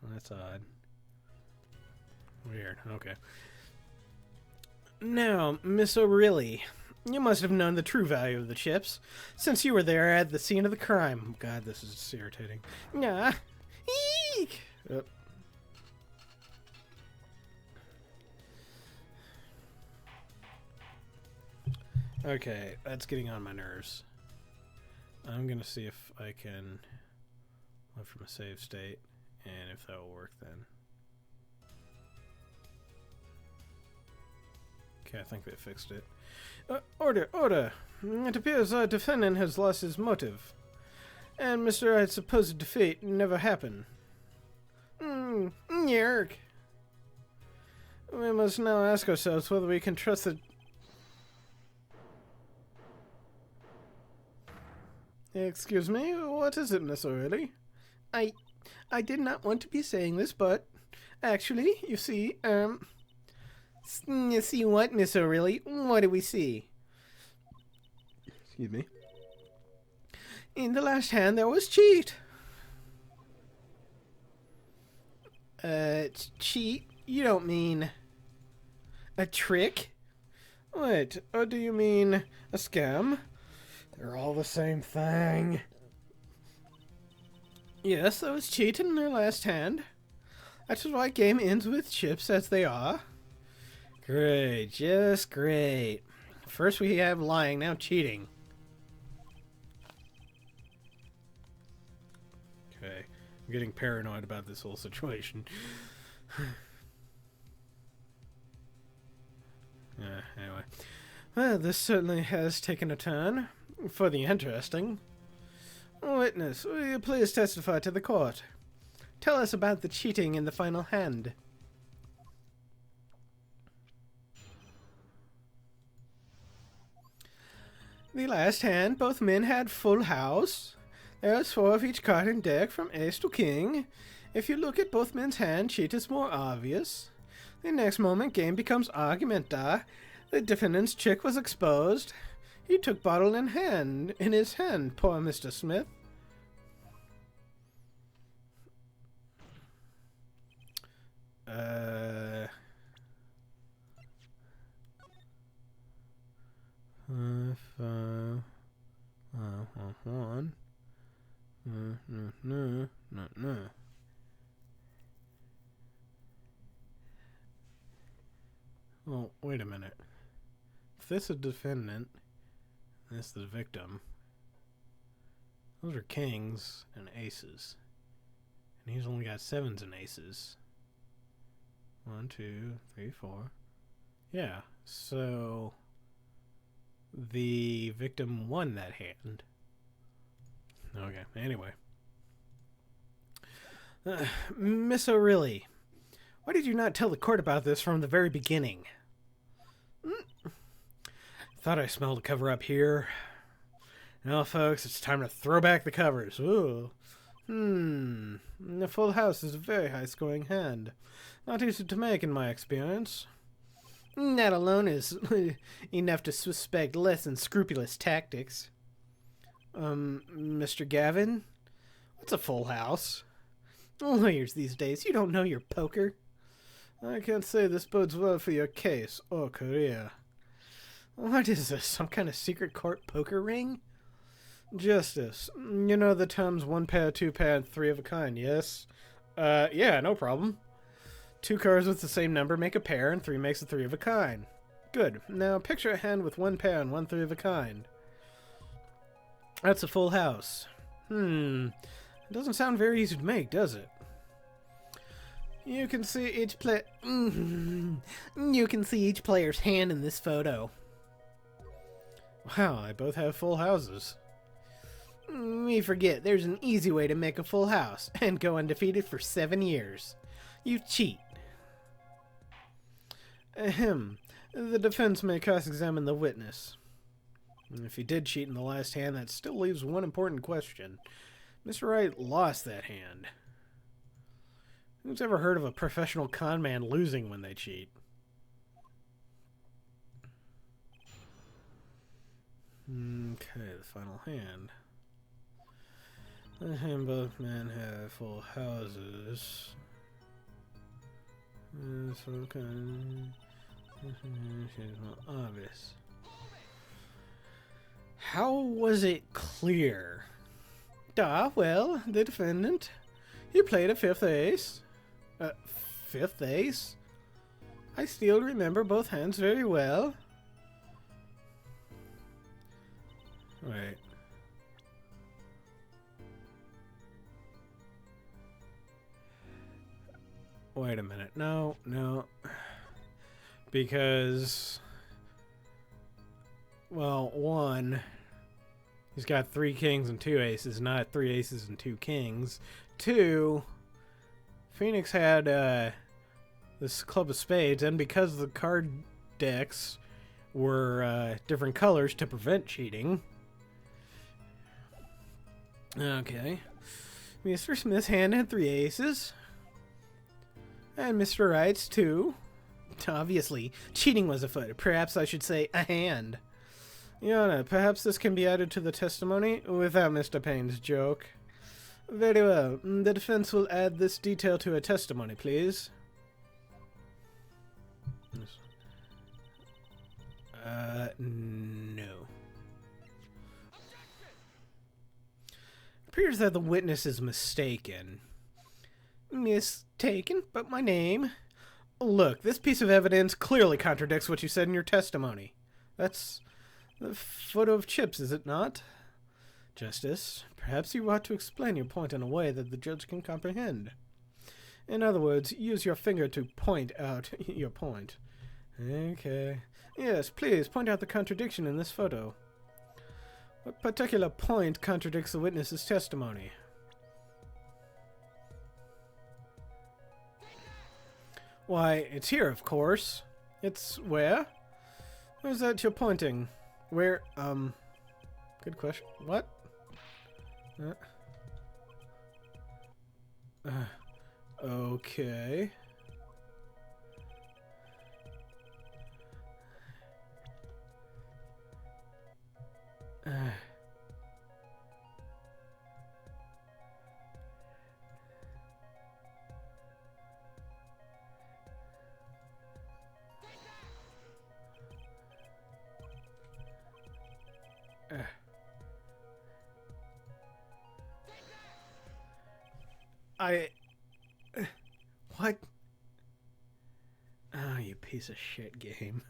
Well, that's odd. Weird. Okay. Now, Miss O'Reilly, you must have known the true value of the chips, since you were there at the scene of the crime. God, this is irritating. Nah. Eek! Oh. Okay, that's getting on my nerves. I'm gonna see if I can load from a save state, and if that will work then. Okay, I think they fixed it. Order! It appears our defendant has lost his motive, and Mr. Wright's supposed defeat never happened. Yerk! We must now ask ourselves whether we can trust the... Excuse me, what is it, Miss O'Reilly? I did not want to be saying this, but actually, you see, you see what, Miss O'Reilly? What do we see? Excuse me. In the last hand, there was cheat. Cheat? You don't mean a trick? What? Or do you mean a scam? They're all the same thing. Yes, there was cheat in their last hand. That's why game ends with chips as they are. Great, just great. First we have lying, now cheating. Okay, I'm getting paranoid about this whole situation. Anyway. Well, this certainly has taken a turn for the interesting. Witness, will you please testify to the court? Tell us about the cheating in the final hand. The last hand, both men had full house. There was 4 of each card in deck from ace to king. If you look at both men's hand, cheat is more obvious. The next moment, game becomes argumenta. The defendant's trick was exposed. He took bottle in his hand, poor Mr. Smith. One. No. Well, wait a minute. If this is a defendant, and this is the victim, those are kings and aces. And he's only got 7s and aces. 1, 2, 3, 4. Yeah, so the victim won that hand. Okay, anyway. Miss O'Reilly, why did you not tell the court about this from the very beginning? Thought I smelled a cover up here. Now, folks, it's time to throw back the covers. Ooh. The full house is a very high-scoring hand. Not easy to make in my experience. That alone is enough to suspect less than scrupulous tactics. Mr. Gavin? What's a full house? Lawyers these days, you don't know your poker. I can't say this bodes well for your case or career. What is this, some kind of secret court poker ring? Justice, you know the terms 1 pair, 2 pair, and 3 of a kind, yes? Yeah, no problem. 2 cards with the same number make a pair, and 3 makes a 3 of a kind. Good. Now picture a hand with 1 pair and 1 3 of a kind. That's a full house. It doesn't sound very easy to make, does it? You can see each You can see each player's hand in this photo. Wow, they both have full houses. We forget there's an easy way to make a full house and go undefeated for 7 years. You cheat. Ahem. The defense may cross-examine the witness. If he did cheat in the last hand, that still leaves one important question. Mr. Wright lost that hand. Who's ever heard of a professional con man losing when they cheat? Okay, the final hand. And both men have full houses. So kind of obvious. How was it clear? Well, the defendant. He played a 5th ace. 5th ace? I still remember both hands very well. Wait. Wait a minute. No. Because, well, 1, he's got 3 kings and 2 aces, not 3 aces and 2 kings. 2, Phoenix had this club of spades, and because the card decks were different colors to prevent cheating. Okay. Mr. Smith's hand had 3 aces. And Mr. Wright's 2. Obviously, cheating was afoot. Perhaps I should say a hand. Your Honor, perhaps this can be added to the testimony without Mr. Payne's joke. Very well. The defense will add this detail to a testimony, please. No. It appears that the witness is mistaken. Mistaken? But my name? Look, this piece of evidence clearly contradicts what you said in your testimony. That's the photo of Chips, is it not? Justice, perhaps you ought to explain your point in a way that the judge can comprehend. In other words, use your finger to point out your point. Okay. Yes, please, point out the contradiction in this photo. What particular point contradicts the witness's testimony? Why, it's here, of course. It's where? Where's that you're pointing? Where, good question. What? Okay. What? Oh, you piece of shit game.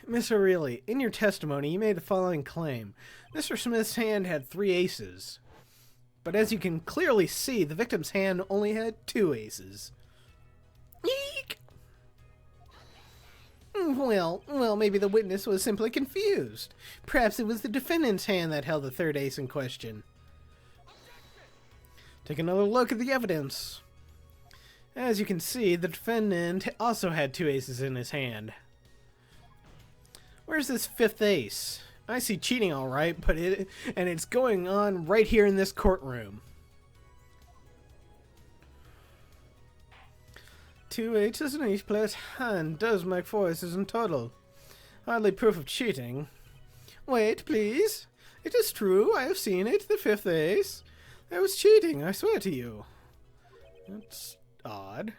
Miss O'Reilly, in your testimony, you made the following claim. Mr. Smith's hand had 3 aces. But as you can clearly see, the victim's hand only had 2 aces. Eek! Well, maybe the witness was simply confused. Perhaps it was the defendant's hand that held the 3rd ace in question. Take another look at the evidence. As you can see, the defendant also had 2 aces in his hand. Where's this 5th ace? I see cheating all right, but it's going on right here in this courtroom. 2 aces in each player's hand does make 4 aces in total. Hardly proof of cheating. Wait, please. It is true, I have seen it, the 5th ace. That was cheating, I swear to you. That's odd.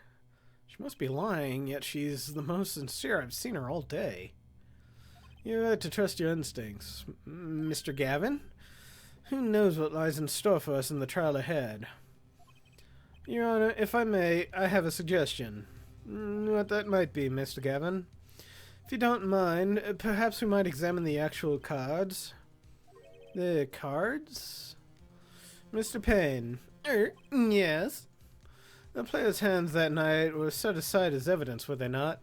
She must be lying, yet she's the most sincere I've seen her all day. You had to trust your instincts. Mr. Gavin? Who knows what lies in store for us in the trial ahead? Your Honor, if I may, I have a suggestion. What that might be, Mr. Gavin. If you don't mind, perhaps we might examine the actual cards. The cards? Mr. Payne. Yes? The players' hands that night were set aside as evidence, were they not?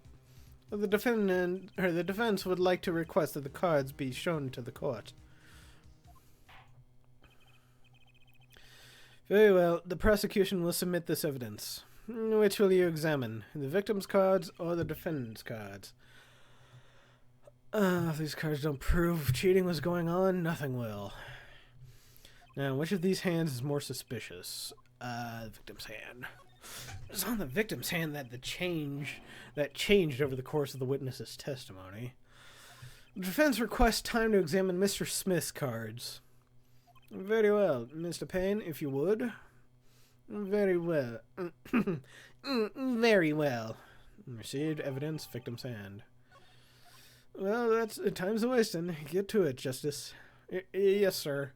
The defense would like to request that the cards be shown to the court. Very well, the prosecution will submit this evidence. Which will you examine, the victim's cards or the defendant's cards? If these cards don't prove cheating was going on, nothing will. Now, which of these hands is more suspicious? The victim's hand. It was on the victim's hand that changed over the course of the witness's testimony. The defense requests time to examine Mr. Smith's cards. Very well, Mr. Payne, if you would. Very well. Very well. Received evidence, victim's hand. Well, that's time's a wasting. Get to it, Justice. Yes, sir.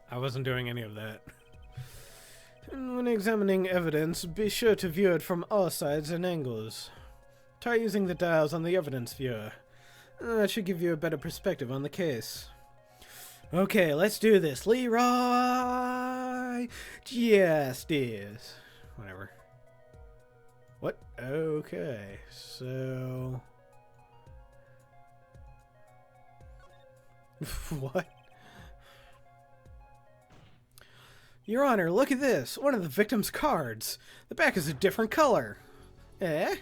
I wasn't doing any of that. And when examining evidence, be sure to view it from all sides and angles. Try using the dials on the evidence viewer. That should give you a better perspective on the case. Okay, let's do this. Leroy Justice. Whatever. What? Okay, so... What? Your Honor, look at this. One of the victim's cards. The back is a different color. Eh?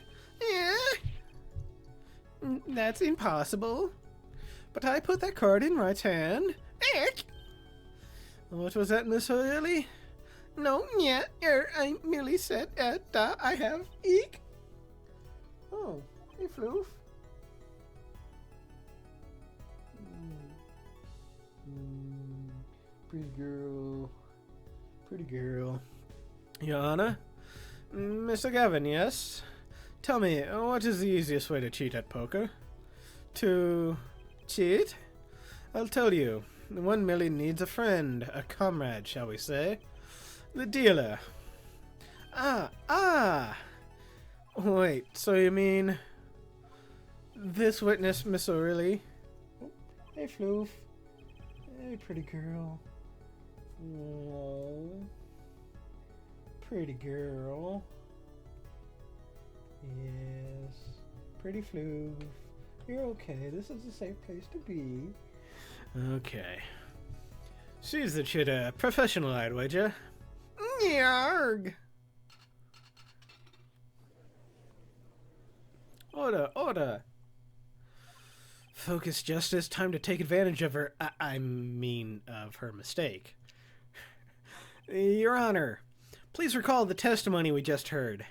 That's impossible. But I put that card in right hand. What was that, Miss O'Reilly? No, yeah, I merely said, I have eek. Oh, hey, Floof. Pretty girl. Pretty girl. Your Honor? Mr. Gavin, yes? Tell me, what is the easiest way to cheat at poker? To cheat? I'll tell you. One merely needs a friend, a comrade, shall we say. The dealer. Ah! Wait, so you mean... This witness, Miss O'Reilly. Oh, hey, Floof. Hey, pretty girl. Oh, pretty girl. Yes, pretty Floof. You're okay. This is a safe place to be. Okay. She's the chit professional, I'd wager. Yarg! Order. Focus justice. Time to take advantage of her. I mean, of her mistake. Your Honor, please recall the testimony we just heard.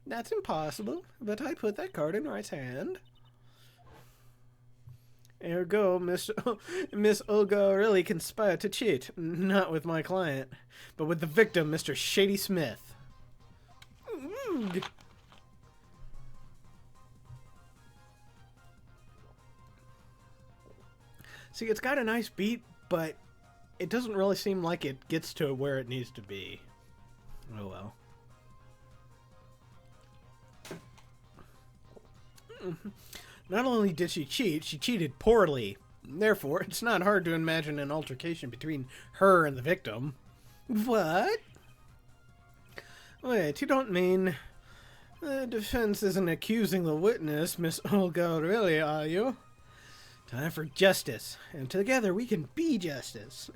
That's impossible, but I put that card in Wright's hand. Ergo, Miss Olga really conspired to cheat. Not with my client, but with the victim, Mr. Shady Smith. See, it's got a nice beat, but it doesn't really seem like it gets to where it needs to be. Oh well. Not only did she cheat, she cheated poorly. Therefore, it's not hard to imagine an altercation between her and the victim. What? Wait, you don't mean... The defense isn't accusing the witness, Miss Olga, really, are you? Time for justice, and together we can be justice.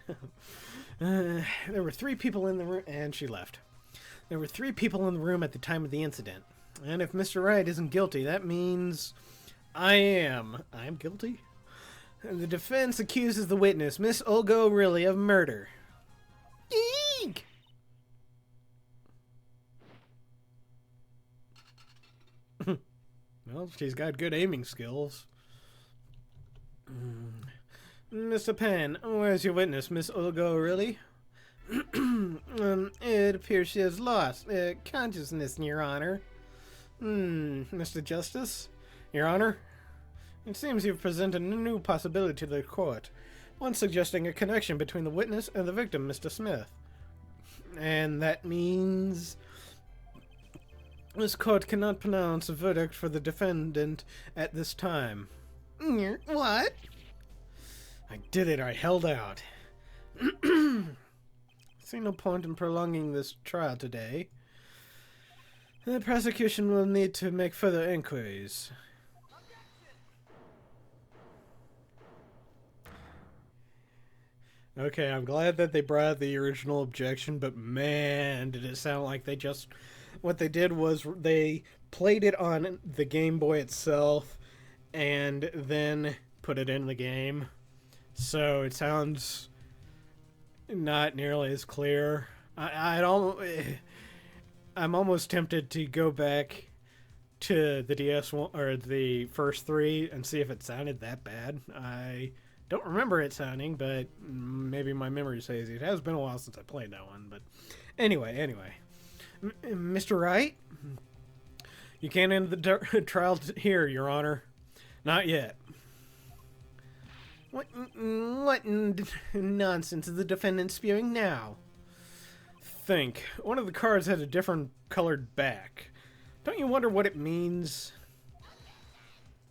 There were 3 people in the room, and she left. There were 3 people in the room at the time of the incident. And if Mr. Wright isn't guilty, that means I am. I'm guilty? And the defense accuses the witness, Miss Olga O'Reilly, of murder. Eek! Well, she's got good aiming skills. Mr. Penn, where's your witness, Miss Olga O'Reilly? It appears she has lost consciousness, Your Honor. Mr. Justice? Your Honor? It seems you've presented a new possibility to the court, one suggesting a connection between the witness and the victim, Mr. Smith. And that means... This court cannot pronounce a verdict for the defendant at this time. What? I did it. I held out. See no point in prolonging this trial today. The prosecution will need to make further inquiries. Okay, I'm glad that they brought the original objection, but man, did it sound like they just... What they did was they played it on the Game Boy itself and then put it in the game. So it sounds not nearly as clear. I'm almost tempted to go back to the DS one, or the first 3 and see if it sounded that bad. I don't remember it sounding, but maybe my memory says it has been a while since I played that one. But anyway. Mr. Wright? You can't end the trial here, Your Honor. Not yet. What nonsense is the defendant spewing now? Think. One of the cards has a different colored back. Don't you wonder what it means?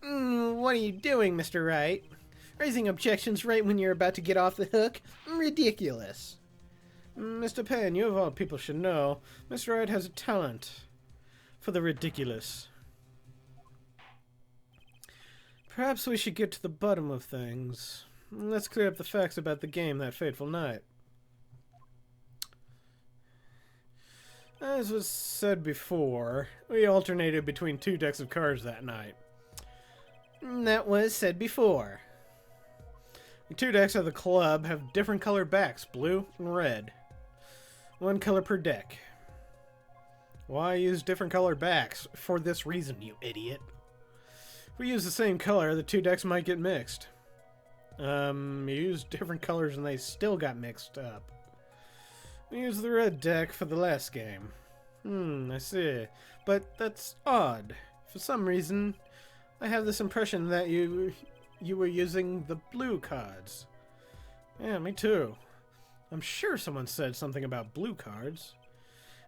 What are you doing, Mr. Wright? Raising objections right when you're about to get off the hook? Ridiculous. Mr. Penn, you of all people should know, Mr. Wright has a talent for the ridiculous. Perhaps we should get to the bottom of things. Let's clear up the facts about the game that fateful night. As was said before, we alternated between 2 decks of cards that night. That was said before. The 2 decks of the club have different colored backs, blue and red. 1 color per deck. Why use different colored backs? For this reason, you idiot. If we use the same color, the 2 decks might get mixed. You used different colors and they still got mixed up. We used the red deck for the last game. I see. But that's odd. For some reason, I have this impression that you were using the blue cards. Yeah, me too. I'm sure someone said something about blue cards.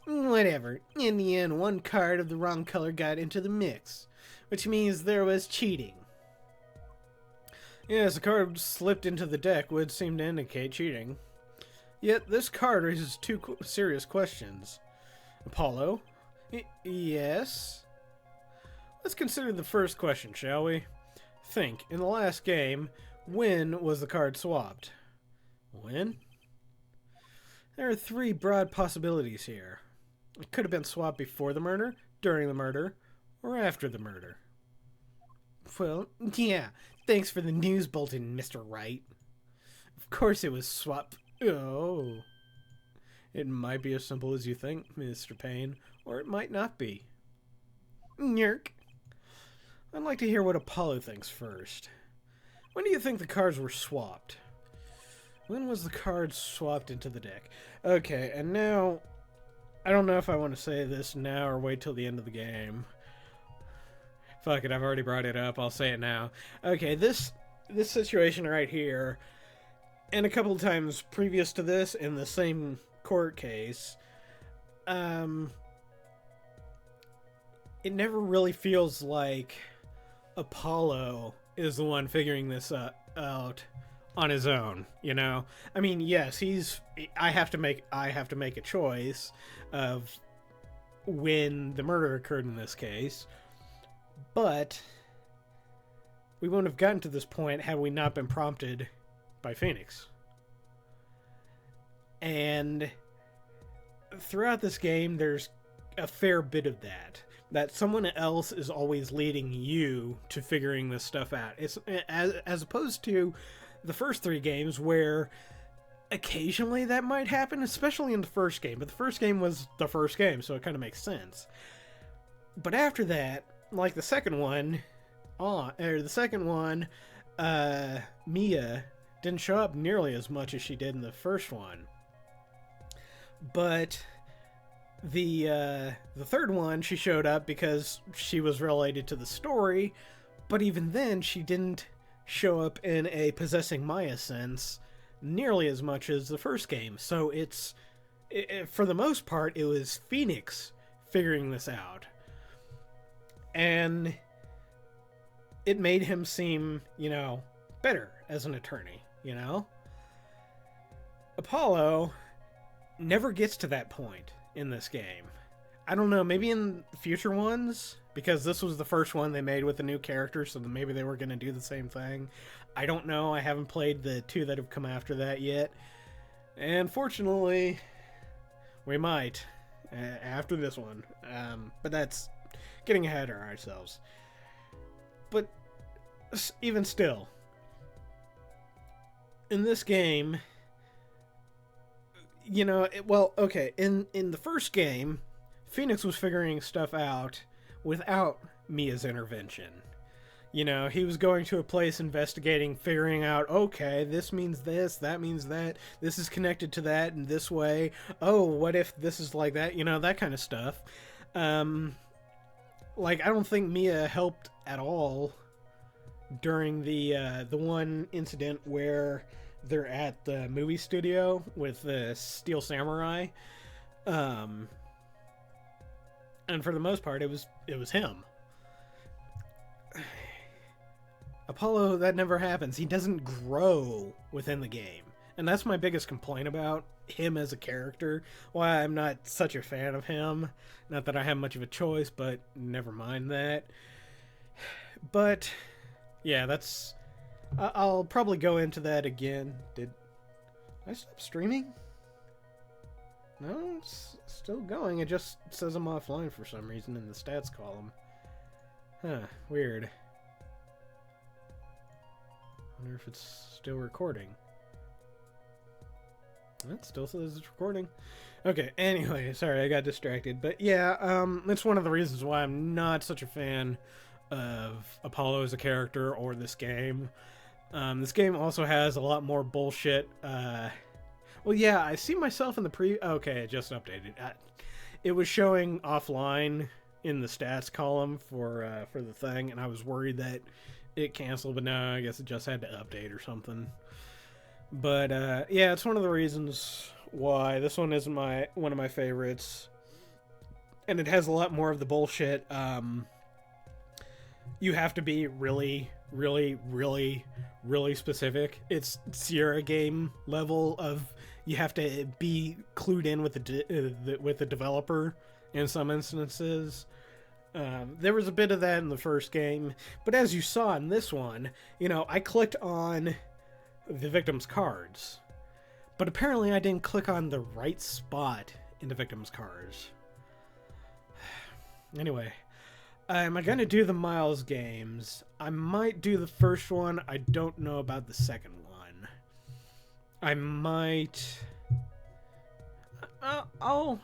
Whatever. In the end, 1 card of the wrong color got into the mix. which means there was cheating. Yes, a card slipped into the deck would seem to indicate cheating. Yet this card raises two serious questions. Apollo? Yes? Let's consider the first question, shall we? Think, in the last game, when was the card swapped? When? There are three broad possibilities here. It could have been swapped before the murder, during the murder, or after the murder. Well, yeah, thanks for the news bulletin, Mr. Wright. Of course it was swapped. Oh. It might be as simple as you think, Mr. Payne, or it might not be. Yerk. I'd like to hear what Apollo thinks first. When do you think the cards were swapped? When was the card swapped into the deck? Okay, and now... I don't know if I want to say this now or wait till the end of the game. Fuck it, I've already brought it up. I'll say it now. Okay, this situation right here, and a couple of times previous to this in the same court case, it never really feels like Apollo is the one figuring this out on his own, you know? I mean, yes, I have to make a choice of when the murder occurred in this case, but we wouldn't have gotten to this point had we not been prompted by Phoenix. And throughout this game, there's a fair bit of that someone else is always leading you to figuring this stuff out. It's as opposed to the first three games where occasionally that might happen, especially in the first game. But the first game was the first game, so it kind of makes sense. But after that, like the second one, Mia didn't show up nearly as much as she did in the first one. But the third one, she showed up because she was related to the story, but even then, she didn't show up in a possessing Maya sense nearly as much as the first game. So for the most part, it was Phoenix figuring this out. And it made him seem, better as an attorney, Apollo never gets to that point in this game. I don't know, maybe in future ones, because this was the first one they made with a new character, so maybe they were going to do the same thing. I don't know, I haven't played the two that have come after that yet. And fortunately, we might, after this one. But that's getting ahead of ourselves. But even still, in this game, in the first game, Phoenix was figuring stuff out without Mia's intervention. He was going to a place, investigating, figuring out, okay, this means this, that means that, this is connected to that in this way, oh, what if this is like that, that kind of stuff. I don't think Mia helped at all during the one incident where they're at the movie studio with the Steel Samurai. And for the most part, it was him. Apollo, that never happens. He doesn't grow within the game. And that's my biggest complaint about him as a character. Why I'm not such a fan of him. Not that I have much of a choice, but never mind that. But, yeah, that's... I'll probably go into that again. Did I stop streaming? No, it's still going. It just says I'm offline for some reason in the stats column. Huh, weird. Wonder if it's still recording. It still says it's recording. Okay, anyway, sorry, I got distracted. But yeah, it's one of the reasons why I'm not such a fan of Apollo as a character or this game. This game also has a lot more bullshit. Well, yeah, I see myself in the Okay, it just updated. It was showing offline in the stats column for the thing, and I was worried that it canceled, but no, I guess it just had to update or something. But yeah, it's one of the reasons why this one isn't one of my favorites, and it has a lot more of the bullshit you have to be really, really, really, really specific. It's Sierra game level of you have to be clued in with with the developer in some instances. There was a bit of that in the first game, but as you saw in this one, I clicked on the victim's cards, but apparently I didn't click on the right spot in the victim's cards. Anyway, am I going to do the Miles games? I might do the first one. I don't know about the second one. I might... I'll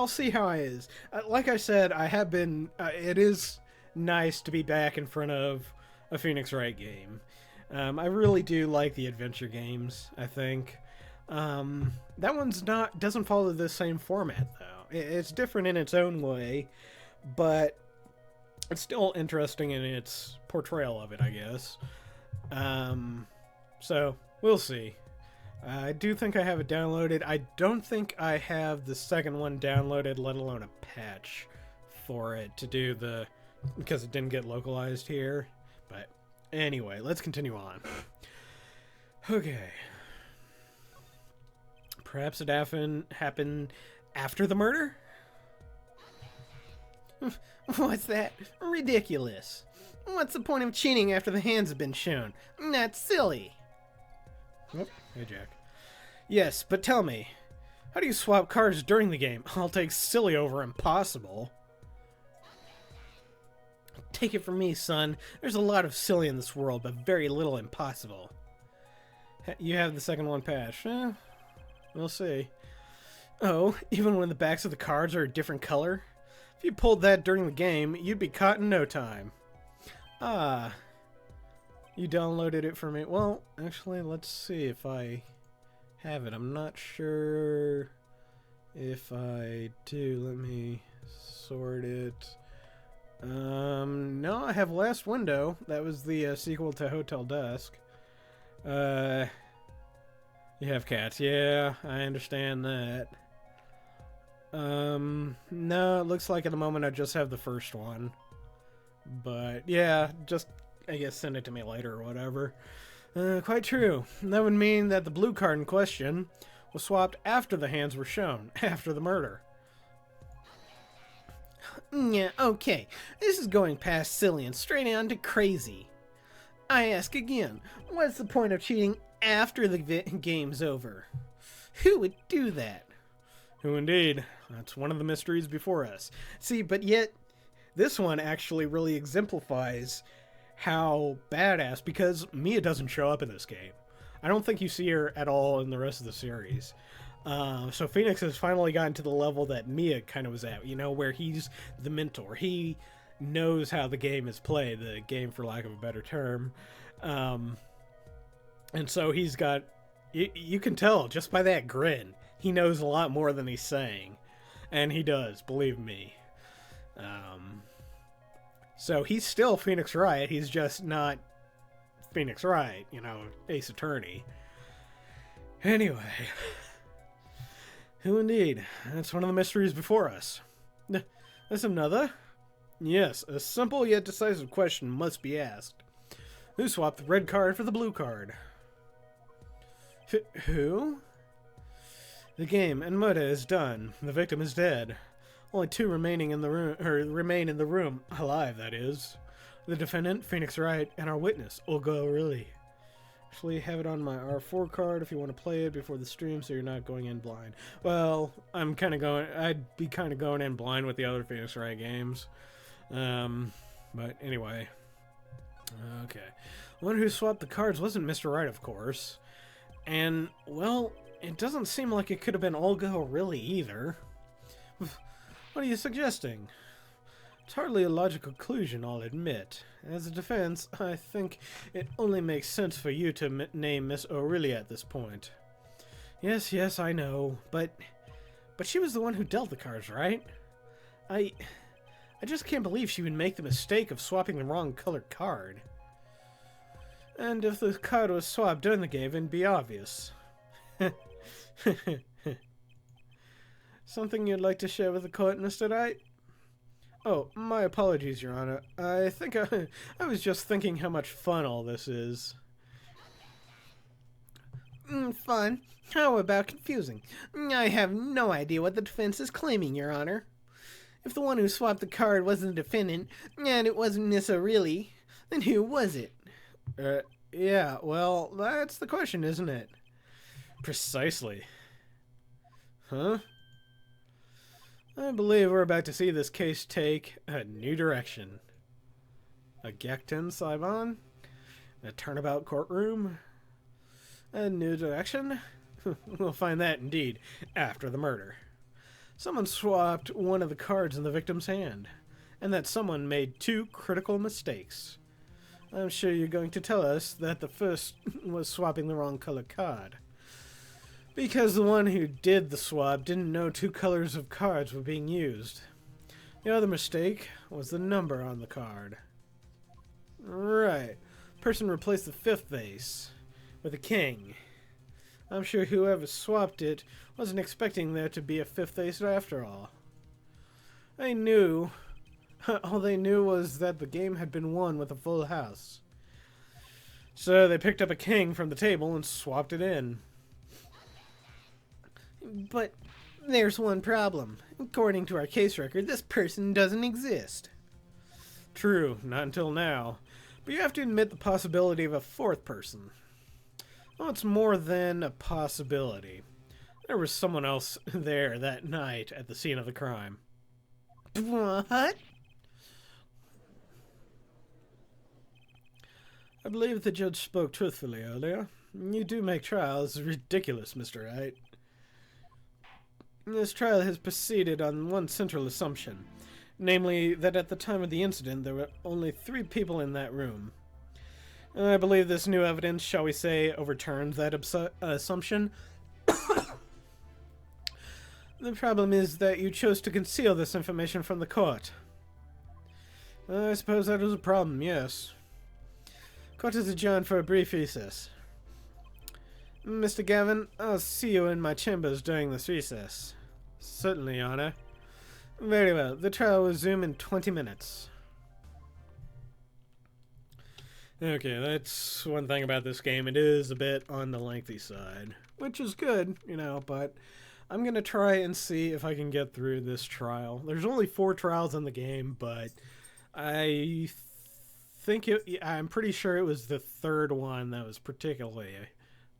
see how it is. Like I said, I have been... it is nice to be back in front of a Phoenix Wright game. I really do like the adventure games, I think. That one's doesn't follow the same format, though. It's different in its own way, but it's still interesting in its portrayal of it, I guess. So, we'll see. I do think I have it downloaded. I don't think I have the second one downloaded, let alone a patch for it to do because it didn't get localized here. But anyway, let's continue on. Okay. Perhaps it happened after the murder? What's that? Ridiculous. What's the point of cheating after the hands have been shown? That's silly. Oh, hey, Jack. Yes, but tell me, how do you swap cards during the game? I'll take silly over impossible. Take it from me, son. There's a lot of silly in this world, but very little impossible. You have the second one patched. We'll see. Oh, even when the backs of the cards are a different color? If you pulled that during the game, you'd be caught in no time. Ah. You downloaded it for me. Well, actually, let's see if I have it. I'm not sure if I do. Let me sort it. No, I have Last Window. That was the sequel to Hotel Dusk. You have cats. Yeah, I understand that. No, it looks like at the moment I just have the first one. But, yeah, just, I guess, send it to me later or whatever. Quite true. That would mean that the blue card in question was swapped after the hands were shown, after the murder. Yeah, okay. This is going past silly and straight on to crazy. I ask again, what's the point of cheating after the game's over? Who would do that? Who indeed? That's one of the mysteries before us. See, but yet, this one actually really exemplifies how badass, because Mia doesn't show up in this game. I don't think you see her at all in the rest of the series. So Phoenix has finally gotten to the level that Mia kind of was at, where he's the mentor. He knows how the game is played, the game for lack of a better term. And so he's got, you can tell just by that grin, he knows a lot more than he's saying. And he does, believe me. So he's still Phoenix Wright, he's just not Phoenix Wright, Ace Attorney. Anyway, who indeed? That's one of the mysteries before us. That's another? Yes, a simple yet decisive question must be asked. Who swapped the red card for the blue card? Who? The game and murder is done. The victim is dead. Only two remaining in the room, remain in the room, alive, that is. The defendant, Phoenix Wright, and our witness, Olga O'Reilly. Actually, have it on my R4 card if you want to play it before the stream, so you're not going in blind. Well, I'd be kind of going in blind with the other Phoenix Wright games. But anyway. Okay. The one who swapped the cards wasn't Mr. Wright, of course. And, well, it doesn't seem like it could have been Olga O'Reilly either. What are you suggesting? It's hardly a logical conclusion, I'll admit. As a defense, I think it only makes sense for you to name Miss O'Reilly at this point. Yes, I know, but she was the one who dealt the cards, right? I just can't believe she would make the mistake of swapping the wrong colored card. And if the card was swapped during the game, it'd be obvious. Something you'd like to share with the court, Mr. Wright? Oh, my apologies, Your Honor. I think I was just thinking how much fun all this is. Fun? How about confusing? I have no idea what the defense is claiming, Your Honor. If the one who swapped the card wasn't the defendant, and it wasn't Nissa really, then who was it? Yeah, well, that's the question, isn't it? Precisely. Huh? I believe we're about to see this case take a new direction. A Gekten Saiban? A turnabout courtroom? A new direction? We'll find that, indeed, after the murder. Someone swapped one of the cards in the victim's hand, and that someone made two critical mistakes. I'm sure you're going to tell us that the first was swapping the wrong color card. Because the one who did the swap didn't know two colors of cards were being used. The other mistake was the number on the card. Right. Person replaced the fifth ace with a king. I'm sure whoever swapped it wasn't expecting there to be a fifth ace after all. They knew. All they knew was that the game had been won with a full house. So they picked up a king from the table and swapped it in. But there's one problem. According to our case record, this person doesn't exist. True, not until now. But you have to admit the possibility of a fourth person. Well, it's more than a possibility. There was someone else there that night at the scene of the crime. What? I believe the judge spoke truthfully earlier. You do make trials ridiculous, Mr. Wright. This trial has proceeded on one central assumption, namely that at the time of the incident there were only 3 people in that room. And I believe this new evidence, shall we say, overturns that assumption. The problem is that you chose to conceal this information from the court. I suppose that was a problem, yes. Court is adjourned for a brief recess. Mr. Gavin, I'll see you in my chambers during this recess. Certainly, Your Honor. Very well. The trial will resume in 20 minutes. Okay, that's one thing about this game. It is a bit on the lengthy side, which is good, you know, but I'm going to try and see if I can get through this trial. There's only 4 trials in the game, but I'm pretty sure it was the 3rd one that was particularly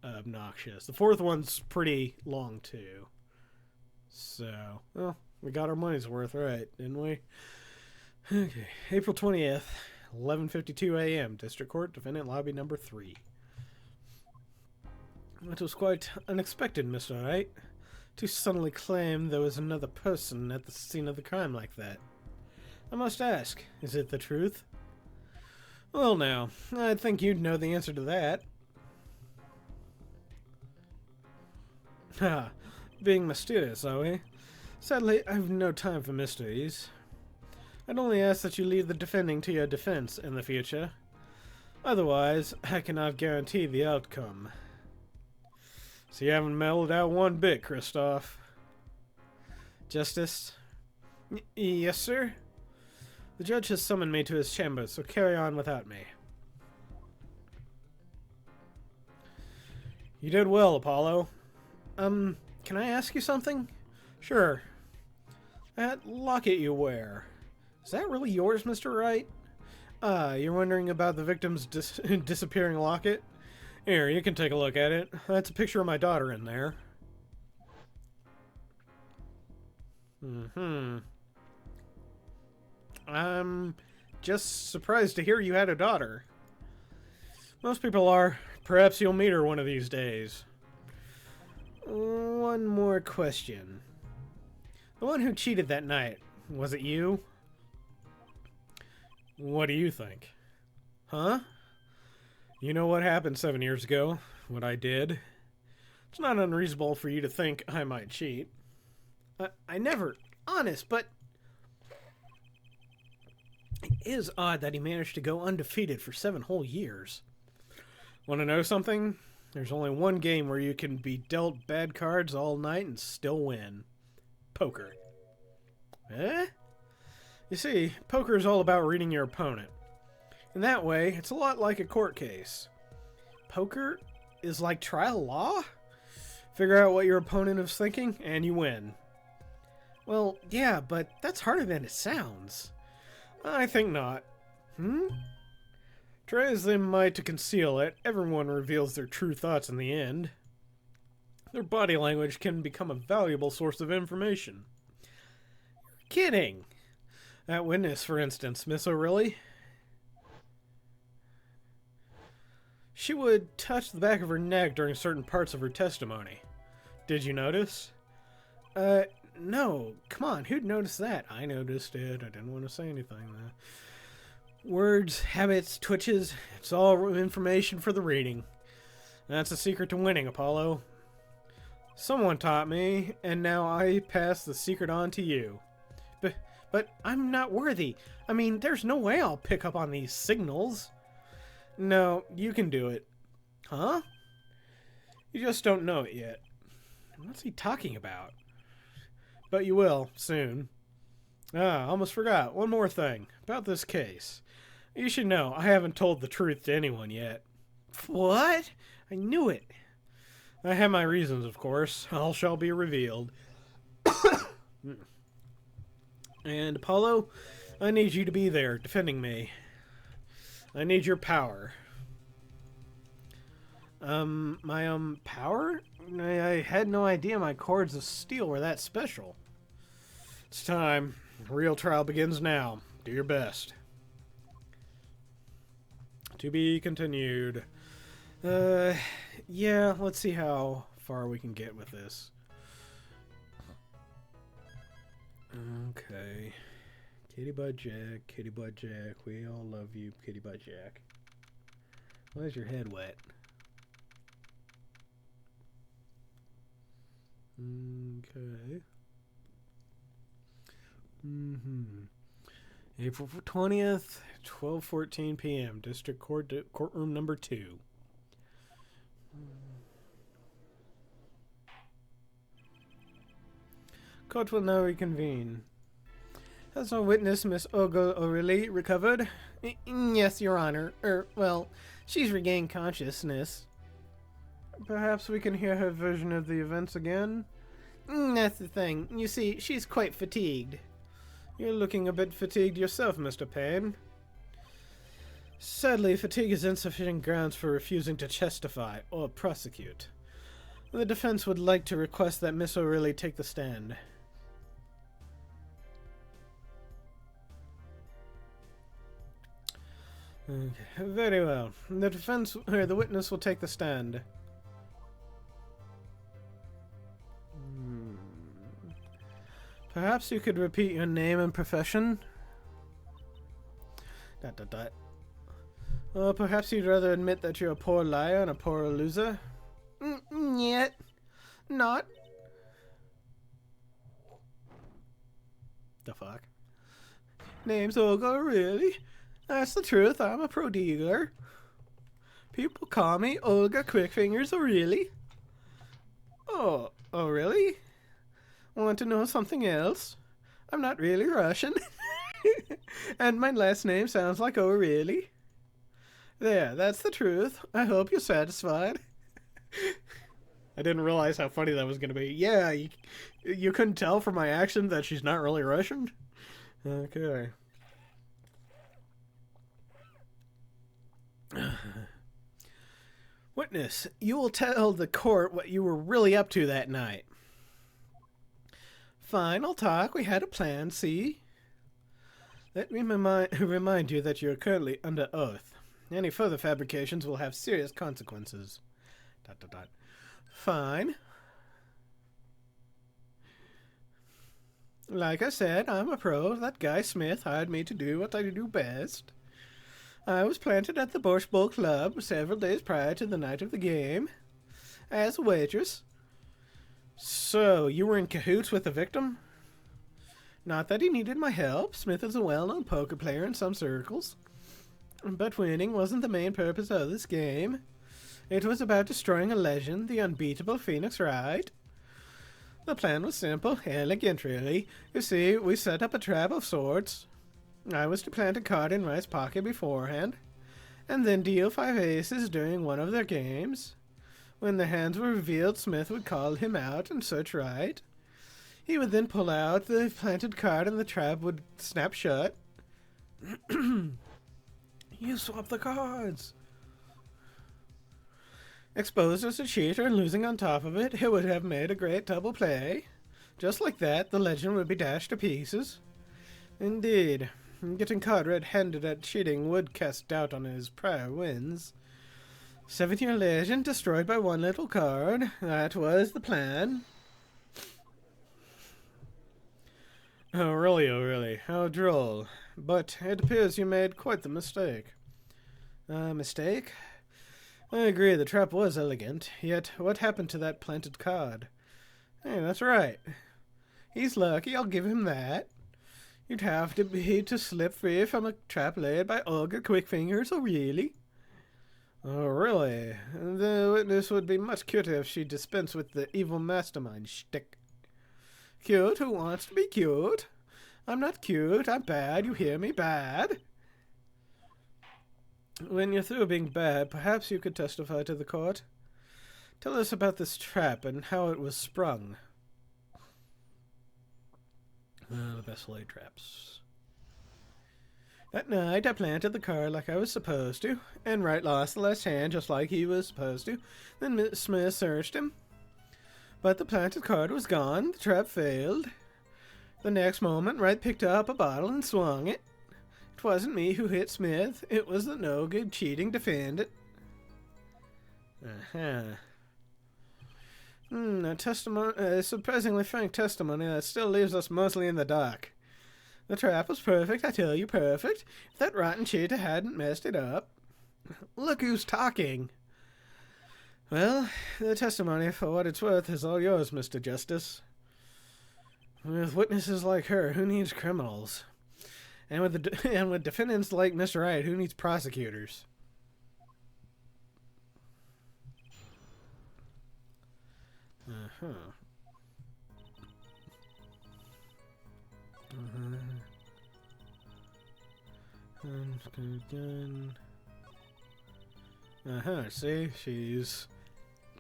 obnoxious. The 4th one's pretty long too. So, well, we got our money's worth, right, didn't we? Okay, April 20th, 11:52 a.m. District Court, Defendant Lobby Number 3. It was quite unexpected, Mr. Wright, to suddenly claim there was another person at the scene of the crime like that. I must ask, is it the truth? Well, now, I think you'd know the answer to that. Ha, being mysterious, are we? Sadly, I have no time for mysteries. I'd only ask that you leave the defending to your defense in the future. Otherwise, I cannot guarantee the outcome. So you haven't mellowed out one bit, Christoph. Justice? Yes, sir? The judge has summoned me to his chamber, so carry on without me. You did well, Apollo. Can I ask you something? Sure. That locket you wear, is that really yours, Mr. Wright? You're wondering about the victim's disappearing locket? Here, you can take a look at it. That's a picture of my daughter in there. I'm just surprised to hear you had a daughter. Most people are. Perhaps you'll meet her one of these days. One more question. The one who cheated that night, was it you? What do you think? Huh? You know what happened 7 years ago? What I did? It's not unreasonable for you to think I might cheat. I never... Honest, but... It is odd that he managed to go undefeated for 7 whole years. Want to know something? There's only one game where you can be dealt bad cards all night and still win. Poker. Eh? You see, poker is all about reading your opponent. In that way, it's a lot like a court case. Poker is like trial law? Figure out what your opponent is thinking, and you win. Well, yeah, but that's harder than it sounds. I think not. Try as they might to conceal it, everyone reveals their true thoughts in the end. Their body language can become a valuable source of information. You're kidding! That witness, for instance, Miss O'Reilly. She would touch the back of her neck during certain parts of her testimony. Did you notice? No. Come on, who'd notice that? I noticed it. I didn't want to say anything, though. Words, habits, twitches, it's all information for the reading. That's the secret to winning, Apollo. Someone taught me, and now I pass the secret on to you. But I'm not worthy. I mean, there's no way I'll pick up on these signals. No, you can do it. Huh? You just don't know it yet. What's he talking about? But you will, soon. Almost forgot. One more thing. About this case. You should know, I haven't told the truth to anyone yet. What? I knew it. I have my reasons, of course. All shall be revealed. And, Apollo, I need you to be there, defending me. I need your power. My power? I had no idea my cords of steel were that special. It's time. The real trial begins now. Do your best. To be continued. Yeah, let's see how far we can get with this. Okay. Kitty Butt Jack, we all love you, Kitty Butt Jack. Why is your head wet? Okay. April 20th, 12:14 p.m. District Courtroom number 2. Court will now reconvene. Has our witness, Miss Olga O'Reilly, recovered? Yes, Your Honor. Well, she's regained consciousness. Perhaps we can hear her version of the events again? That's the thing. You see, she's quite fatigued. You're looking a bit fatigued yourself, Mr. Payne. Sadly, fatigue is insufficient grounds for refusing to testify or prosecute. The defense would like to request that Miss O'Reilly take the stand. Okay, very well. The witness will take the stand. Perhaps you could repeat your name and profession? ... Or perhaps you'd rather admit that you're a poor liar and a poor loser? Yet. Not. The fuck? Name's Olga, really? That's the truth, I'm a pro dealer. People call me Olga Quickfingers O'Reilly. Oh, really? Want to know something else? I'm not really Russian. And my last name sounds like O'Reilly. There, that's the truth. I hope you're satisfied. I didn't realize how funny that was going to be. Yeah, you couldn't tell from my accent that she's not really Russian? Okay. Witness, you will tell the court what you were really up to that night. Fine, I'll talk. We had a plan, see? Let me remind you that you are currently under oath. Any further fabrications will have serious consequences. ... Fine. Like I said, I'm a pro. That guy Smith hired me to do what I do best. I was planted at the Bush Bowl Club several days prior to the night of the game as a waitress. So, you were in cahoots with the victim? Not that he needed my help. Smith is a well-known poker player in some circles. But winning wasn't the main purpose of this game. It was about destroying a legend, the unbeatable Phoenix Wright. The plan was simple, elegant really. You see, we set up a trap of sorts. I was to plant a card in Wright's pocket beforehand, and then deal 5 aces during one of their games. When the hands were revealed, Smith would call him out and search Wright. He would then pull out the planted card and the trap would snap shut. You swapped the cards. Exposed as a cheater and losing on top of it, it would have made a great double play. Just like that, the legend would be dashed to pieces. Indeed, getting caught red-handed at cheating would cast doubt on his prior wins. 7-year legend destroyed by one little card. That was the plan. Oh, really, oh, really. How droll. But it appears you made quite the mistake. Mistake? I agree, the trap was elegant. Yet, what happened to that planted card? Hey, that's right. He's lucky, I'll give him that. You'd have to be to slip free from a trap laid by Olga Quickfingers, oh really? Oh, really? The witness would be much cuter if she dispensed with the evil mastermind shtick. Cute? Who wants to be cute? I'm not cute. I'm bad. You hear me? Bad. When you're through being bad, perhaps you could testify to the court. Tell us about this trap and how it was sprung. The best laid traps. That night, I planted the card like I was supposed to, and Wright lost the last hand just like he was supposed to. Then Smith searched him. But the planted card was gone. The trap failed. The next moment, Wright picked up a bottle and swung it. It wasn't me who hit Smith. It was the no-good cheating defendant. A surprisingly frank testimony that still leaves us mostly in the dark. The trap was perfect, I tell you, perfect. If that rotten cheater hadn't messed it up. Look who's talking. Well, the testimony, for what it's worth, is all yours, Mr. Justice. With witnesses like her, who needs criminals? And with defendants like Mr. Wright, who needs prosecutors? See, she's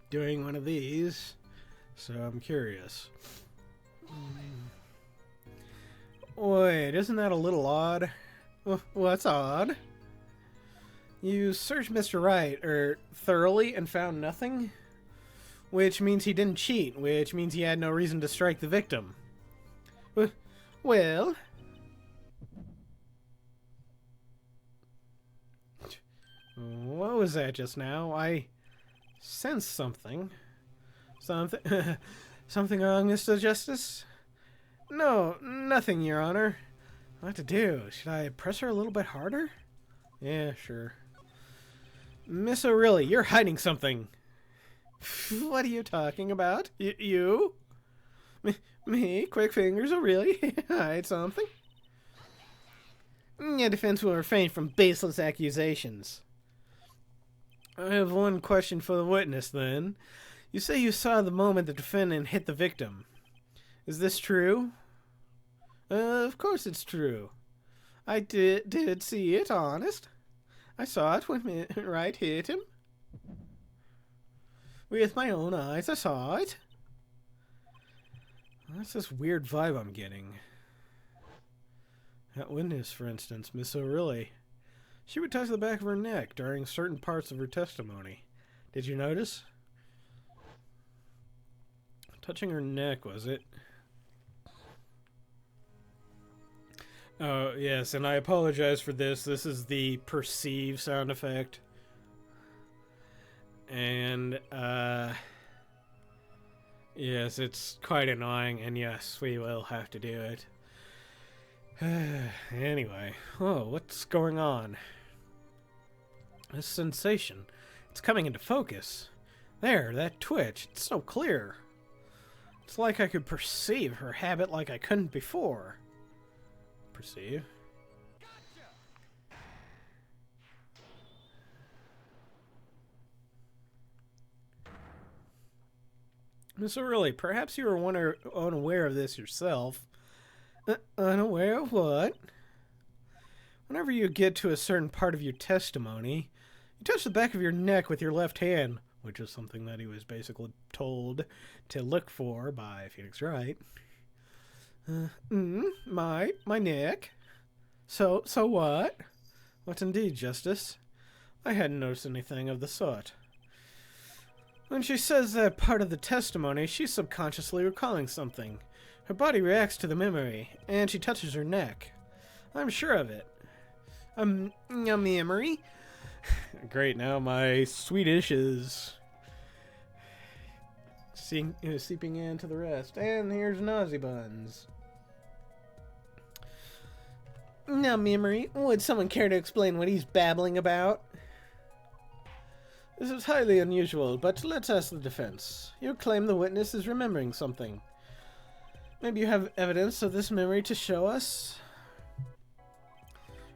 doing one of these, so I'm curious. Wait, isn't that a little odd? What's odd? You searched Mr. Wright, thoroughly and found nothing? Which means he didn't cheat, which means he had no reason to strike the victim. Well... What was that just now? I sensed something. Something wrong, Mr. Justice? No, nothing, Your Honor. What to do? Should I press her a little bit harder? Yeah, sure. Miss O'Reilly, you're hiding something. What are you talking about? You? Me? Quick fingers O'Reilly? Hide something? Your defense will refrain from baseless accusations. I have one question for the witness, then. You say you saw the moment the defendant hit the victim. Is this true? Of course it's true. I did see it, honest. I saw it when Wright hit him. With my own eyes, I saw it. What's this weird vibe I'm getting? That witness, for instance, Miss O'Reilly. She would touch the back of her neck during certain parts of her testimony. Did you notice? Touching her neck, was it? Oh, yes, and I apologize for this. This is the perceive sound effect. And, yes, it's quite annoying, and yes, we will have to do it. Anyway, what's going on? This sensation. It's coming into focus. There, that twitch. It's so clear. It's like I could perceive her habit like I couldn't before. Perceive? Miss O'Reilly, perhaps you are unaware of this yourself. Unaware of what? Whenever you get to a certain part of your testimony, you touch the back of your neck with your left hand, which is something that he was basically told to look for by Phoenix Wright. My neck. So what? What indeed, Justice? I hadn't noticed anything of the sort. When she says that part of the testimony, she's subconsciously recalling something. Her body reacts to the memory, and she touches her neck. I'm sure of it. A memory? Great, now my Swedish is seeping into the rest. And here's Nazi Buns. Now, memory, would someone care to explain what he's babbling about? This is highly unusual, but let's ask the defense. You claim the witness is remembering something. Maybe you have evidence of this memory to show us?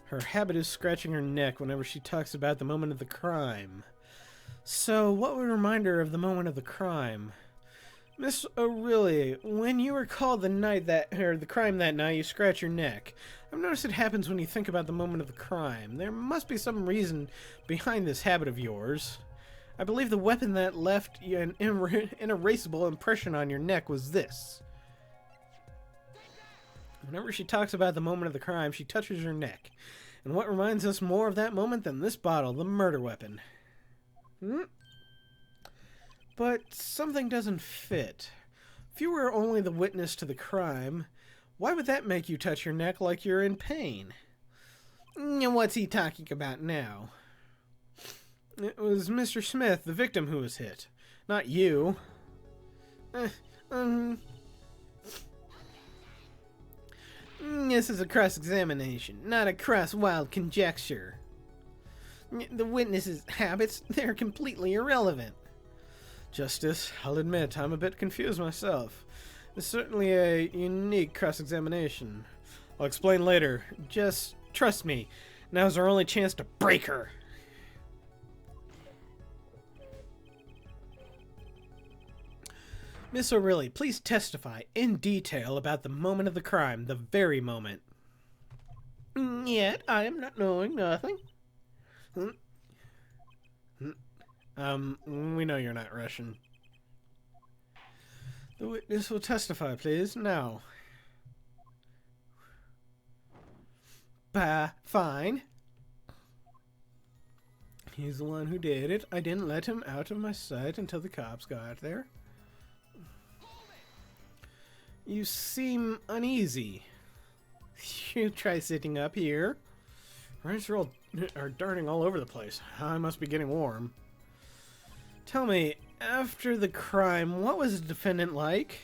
Her habit is scratching her neck whenever she talks about the moment of the crime. So, what would remind her of the moment of the crime? Miss O'Reilly, when you recall the crime that night, you scratch your neck. I've noticed it happens when you think about the moment of the crime. There must be some reason behind this habit of yours. I believe the weapon that left an inerasable impression on your neck was this. Whenever she talks about the moment of the crime, she touches her neck. And what reminds us more of that moment than this bottle, the murder weapon? But something doesn't fit. If you were only the witness to the crime, why would that make you touch your neck like you're in pain? What's he talking about now? It was Mr. Smith, the victim, who was hit. Not you. This is a cross-examination, not a cross-wild conjecture. The witness's habits, they're completely irrelevant. Justice, I'll admit, I'm a bit confused myself. It's certainly a unique cross-examination. I'll explain later. Just trust me. Now's our only chance to break her. Miss O'Reilly, please testify in detail about the moment of the crime, the very moment. Yet, I am not knowing nothing. We know you're not Russian. The witness will testify, please, now. Fine. He's the one who did it. I didn't let him out of my sight until the cops got there. You seem uneasy. You try sitting up here. Rats are darting all over the place. I must be getting warm. Tell me, after the crime, what was the defendant like?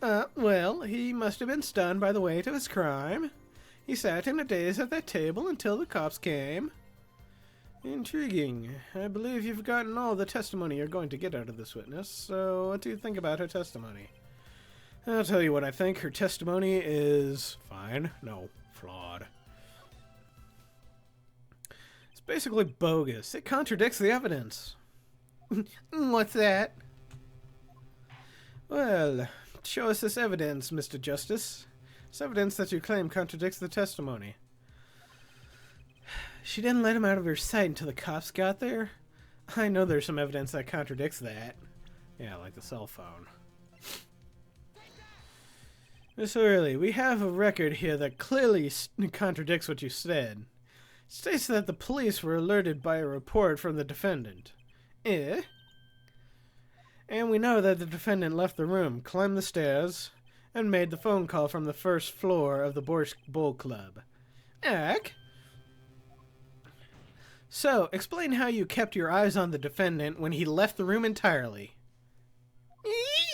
Well, he must have been stunned by the weight of his crime. He sat in a daze at that table until the cops came. Intriguing. I believe you've gotten all the testimony you're going to get out of this witness, so what do you think about her testimony? I'll tell you what I think. Her testimony is fine. No, flawed. It's basically bogus. It contradicts the evidence. What's that? Well, show us this evidence, Mr. Justice. This evidence that you claim contradicts the testimony. She didn't let him out of her sight until the cops got there? I know there's some evidence that contradicts that. Yeah, like the cell phone. Miss O'Reilly, we have a record here that clearly contradicts what you said. It states that the police were alerted by a report from the defendant. And we know that the defendant left the room, climbed the stairs, and made the phone call from the first floor of the Borscht Bowl Club. Ack? So, explain how you kept your eyes on the defendant when he left the room entirely.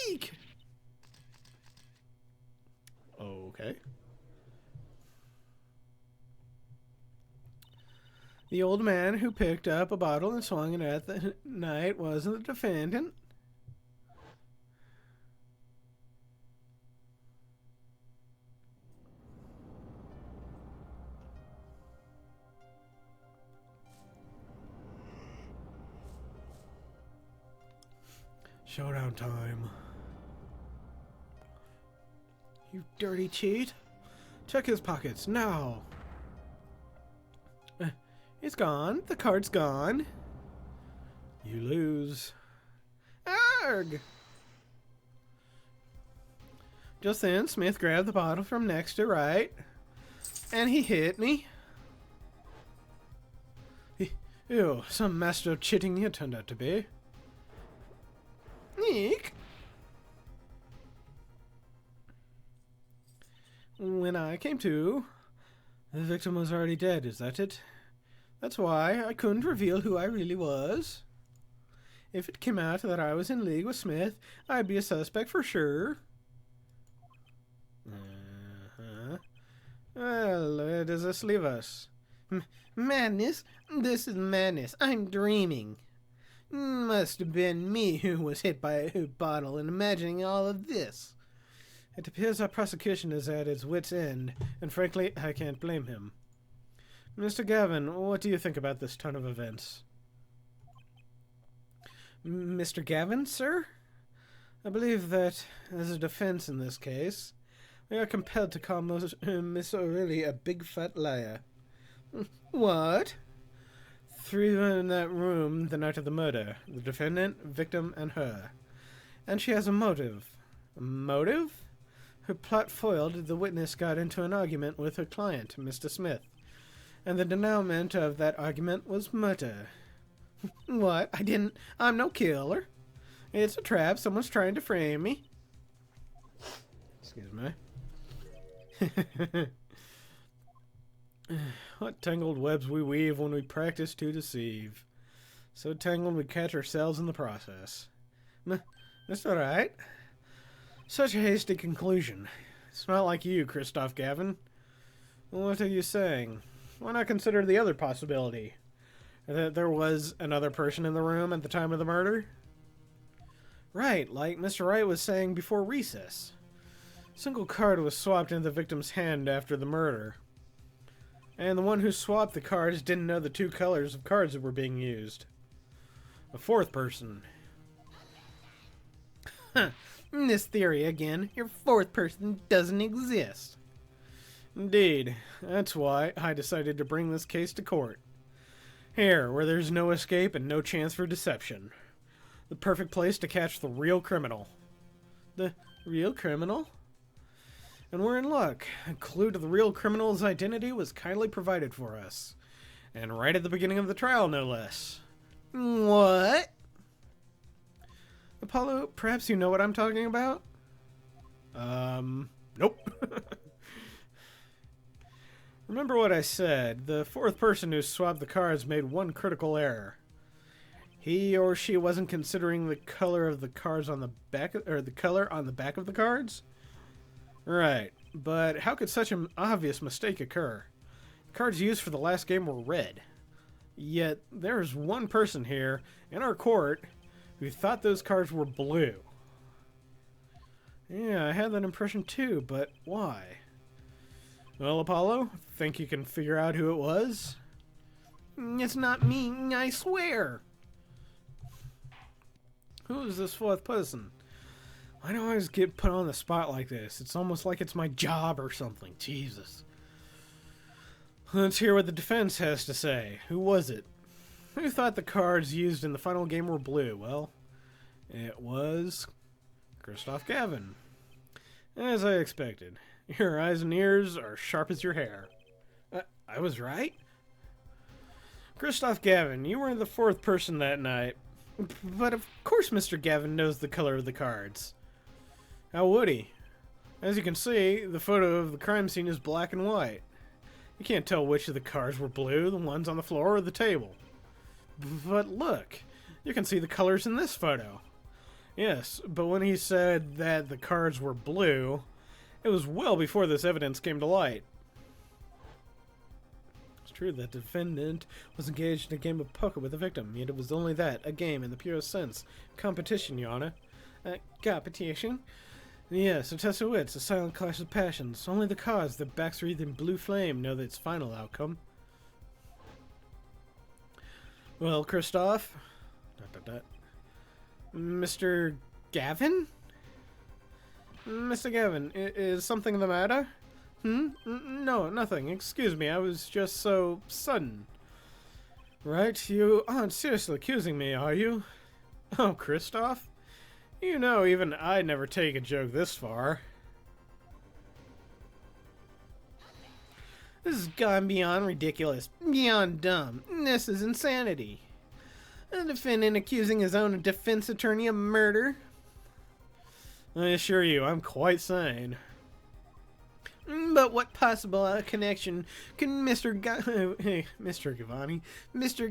Eek! Okay. The old man who picked up a bottle and swung it at the night wasn't the defendant. Showdown time. You dirty cheat! Check his pockets, now! It's gone. The card's gone. You lose. Arg! Just then, Smith grabbed the bottle from next to right, and he hit me. Ew, some master of cheating you turned out to be. Eek! When I came to, the victim was already dead, is that it? That's why I couldn't reveal who I really was. If it came out that I was in league with Smith, I'd be a suspect for sure. Well, where does this leave us? Madness? This is madness. I'm dreaming. Must have been me who was hit by a hoop bottle and imagining all of this. It appears our prosecution is at its wit's end, and frankly, I can't blame him. Mr. Gavin, what do you think about this turn of events? Mr. Gavin, sir? I believe that, as a defense in this case, we are compelled to call Miss O'Reilly a big fat liar. What? Three were in that room the night of the murder. The defendant, victim, and her. And she has a motive. A motive? Her plot foiled, the witness got into an argument with her client, Mr. Smith. And the denouement of that argument was murder. What? I'm no killer. It's a trap. Someone's trying to frame me. Excuse me. What tangled webs we weave when we practice to deceive. So tangled we catch ourselves in the process. That's alright. Such a hasty conclusion. It's not like you, Christoph Gavin. What are you saying? Why not consider the other possibility? That there was another person in the room at the time of the murder? Right, like Mr. Wright was saying before recess. A single card was swapped into the victim's hand after the murder. And the one who swapped the cards didn't know the two colors of cards that were being used. A fourth person. This theory again. Your fourth person doesn't exist. Indeed. That's why I decided to bring this case to court. Here, where there's no escape and no chance for deception. The perfect place to catch the real criminal. The real criminal? And we're in luck. A clue to the real criminal's identity was kindly provided for us. And right at the beginning of the trial, no less. What? Apollo, perhaps you know what I'm talking about? Nope. Remember what I said. The fourth person who swapped the cards made one critical error. He or she wasn't considering the color of the cards on the back, or the color on the back of the cards? Right, but how could such an obvious mistake occur? The cards used for the last game were red. Yet, there's one person here, in our court, who thought those cards were blue. Yeah, I had that impression too, but why? Well, Apollo, think you can figure out who it was? It's not me, I swear! Who is this fourth person? Why do I always get put on the spot like this? It's almost like it's my job or something. Jesus. Let's hear what the defense has to say. Who was it? Who thought the cards used in the final game were blue? Well, it was Christoph Gavin. As I expected. Your eyes and ears are sharp as your hair. I was right? Christoph Gavin, you were the fourth person that night. But of course Mr. Gavin knows the color of the cards. How would he? As you can see, the photo of the crime scene is black and white. You can't tell which of the cards were blue, the ones on the floor or the table. But look, you can see the colors in this photo. Yes, but when he said that the cards were blue, it was well before this evidence came to light. It's true that the defendant was engaged in a game of poker with the victim, yet it was only that, a game in the purest sense. Competition, Your Honor. Competition? Yes, a test of wits, a silent clash of passions. Only the cards that backs wreathed in blue flame know its final outcome. Well, Christoph? Mr. Gavin? Mr. Gavin, is something the matter? No, nothing. Excuse me, I was just so sudden. Right? You aren't seriously accusing me, are you? Oh, Kristoff? You know, even I'd never take a joke this far. This has gone beyond ridiculous, beyond dumb. This is insanity. A defendant accusing his own defense attorney of murder? I assure you, I'm quite sane. But what possible connection can Mr.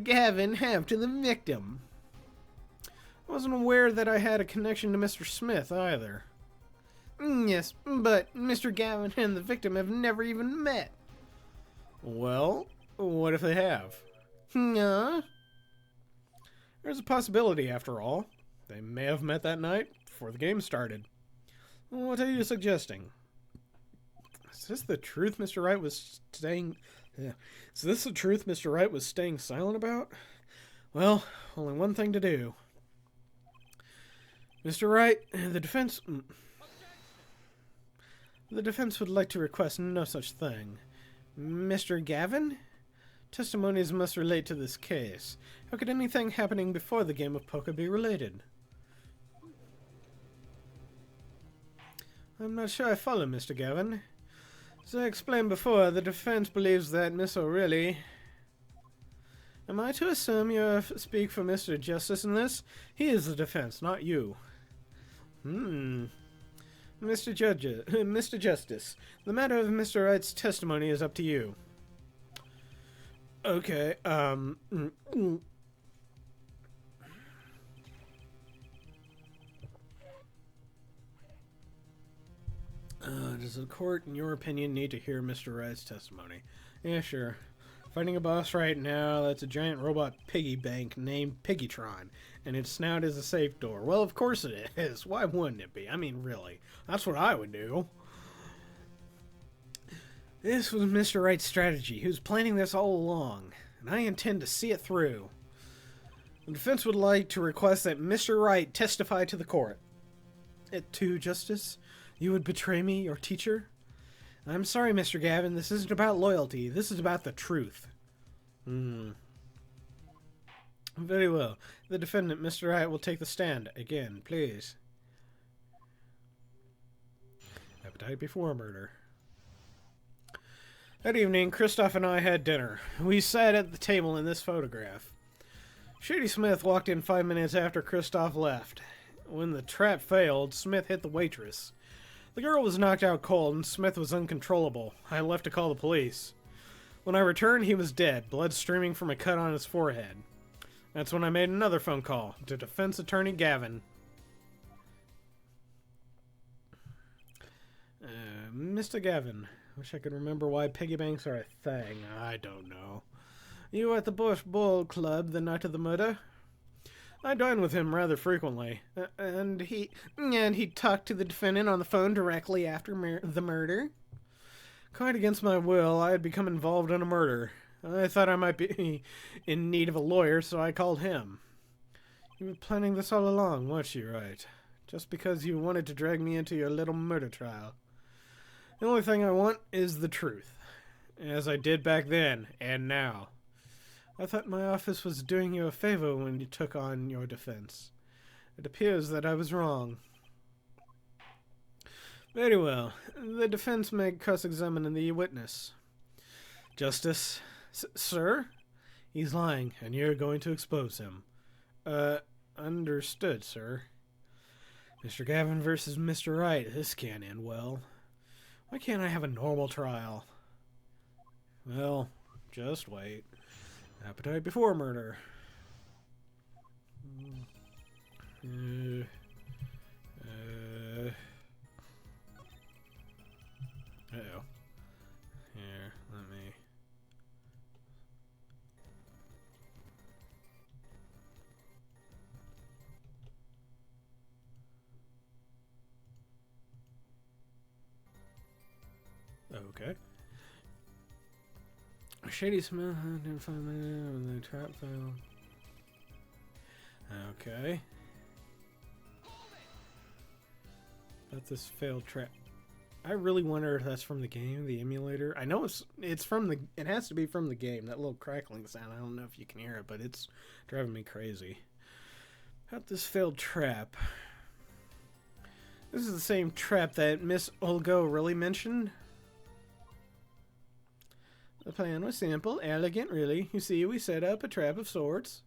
Gavin have to the victim? I wasn't aware that I had a connection to Mr. Smith either. Yes, but Mr. Gavin and the victim have never even met. Well, what if they have? There's a possibility, after all. They may have met that night before the game started. What are you suggesting? Is this the truth Mr. Wright was staying... Is this the truth Mr. Wright was staying silent about? Well, only one thing to do. Mr. Wright, the defense... The defense would like to request no such thing. Mr. Gavin? Testimonies must relate to this case. How could anything happening before the game of poker be related? I'm not sure I follow, Mr. Gavin. As I explained before, the defense believes that Miss O'Reilly... Am I to assume you speak for Mr. Justice in this? He is the defense, not you. Mr. Justice, the matter of Mr. Wright's testimony is up to you. Okay, does the court, in your opinion, need to hear Mr. Wright's testimony? Yeah, sure. Fighting a boss right now that's a giant robot piggy bank named Piggytron, and its snout is a safe door. Well, of course it is. Why wouldn't it be? I mean, really. That's what I would do. This was Mr. Wright's strategy. He was planning this all along, and I intend to see it through. The defense would like to request that Mr. Wright testify to the court. To Justice? You would betray me, your teacher? I'm sorry, Mr. Gavin. This isn't about loyalty. This is about the truth. Very well. The defendant, Mr. Wright, will take the stand. Again, please. Appetite before murder. That evening, Kristoff and I had dinner. We sat at the table in this photograph. Shady Smith walked in 5 minutes after Kristoff left. When the trap failed, Smith hit the waitress. The girl was knocked out cold, and Smith was uncontrollable. I left to call the police. When I returned, he was dead, blood streaming from a cut on his forehead. That's when I made another phone call to defense attorney Gavin. Mr. Gavin, wish I could remember why piggy banks are a thing. I don't know. You were at the Bush Bowl Club the night of the murder? I dine with him rather frequently, and he talked to the defendant on the phone directly after the murder. Quite against my will, I had become involved in a murder. I thought I might be in need of a lawyer, so I called him. You were planning this all along, weren't you, Wright? Just because you wanted to drag me into your little murder trial. The only thing I want is the truth, as I did back then, and now. I thought my office was doing you a favor when you took on your defense. It appears that I was wrong. Very well. The defense may cross-examine the witness. Justice. Sir? He's lying, and you're going to expose him. Understood, sir. Mr. Gavin versus Mr. Wright. This can't end well. Why can't I have a normal trial? Well, just wait. Appetite before murder. Uh-oh. Here, let me... Okay. Shady Smith didn't find me when the trap failed. Okay. About this failed trap. I really wonder if that's from the game, the emulator. I know it's from the. It has to be from the game. That little crackling sound. I don't know if you can hear it, but it's driving me crazy. About this failed trap. This is the same trap that Miss Olgo really mentioned. The plan was simple, elegant, really. You see, we set up a trap of sorts.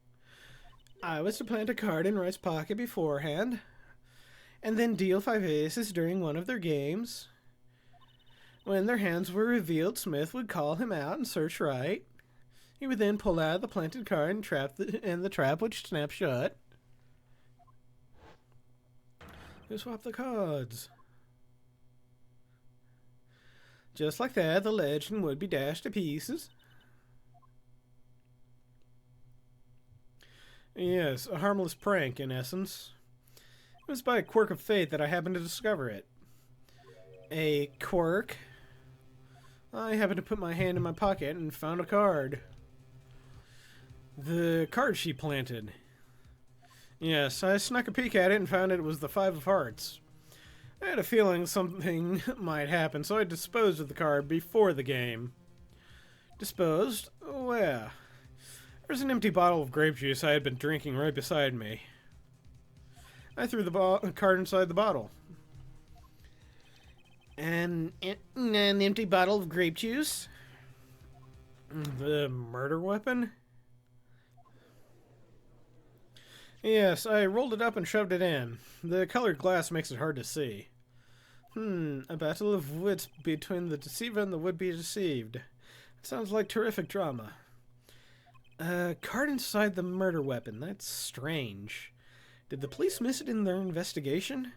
I was to plant a card in Rice's pocket beforehand, and then deal 5 aces during one of their games. When their hands were revealed, Smith would call him out and search right. He would then pull out the planted card and the trap would snap shut. You swap the cards. Just like that, the legend would be dashed to pieces. Yes, a harmless prank, in essence. It was by a quirk of fate that I happened to discover it. A quirk? I happened to put my hand in my pocket and found a card. The card she planted. Yes, I snuck a peek at it and found it was the 5 of hearts. I had a feeling something might happen, so I disposed of the card before the game. Disposed? Where? There's an empty bottle of grape juice I had been drinking right beside me. I threw the card inside the bottle. An empty bottle of grape juice? The murder weapon? Yes, I rolled it up and shoved it in. The colored glass makes it hard to see. A battle of wits between the deceiver and the would-be deceived. It sounds like terrific drama. Card inside the murder weapon. That's strange. Did the police miss it in their investigation?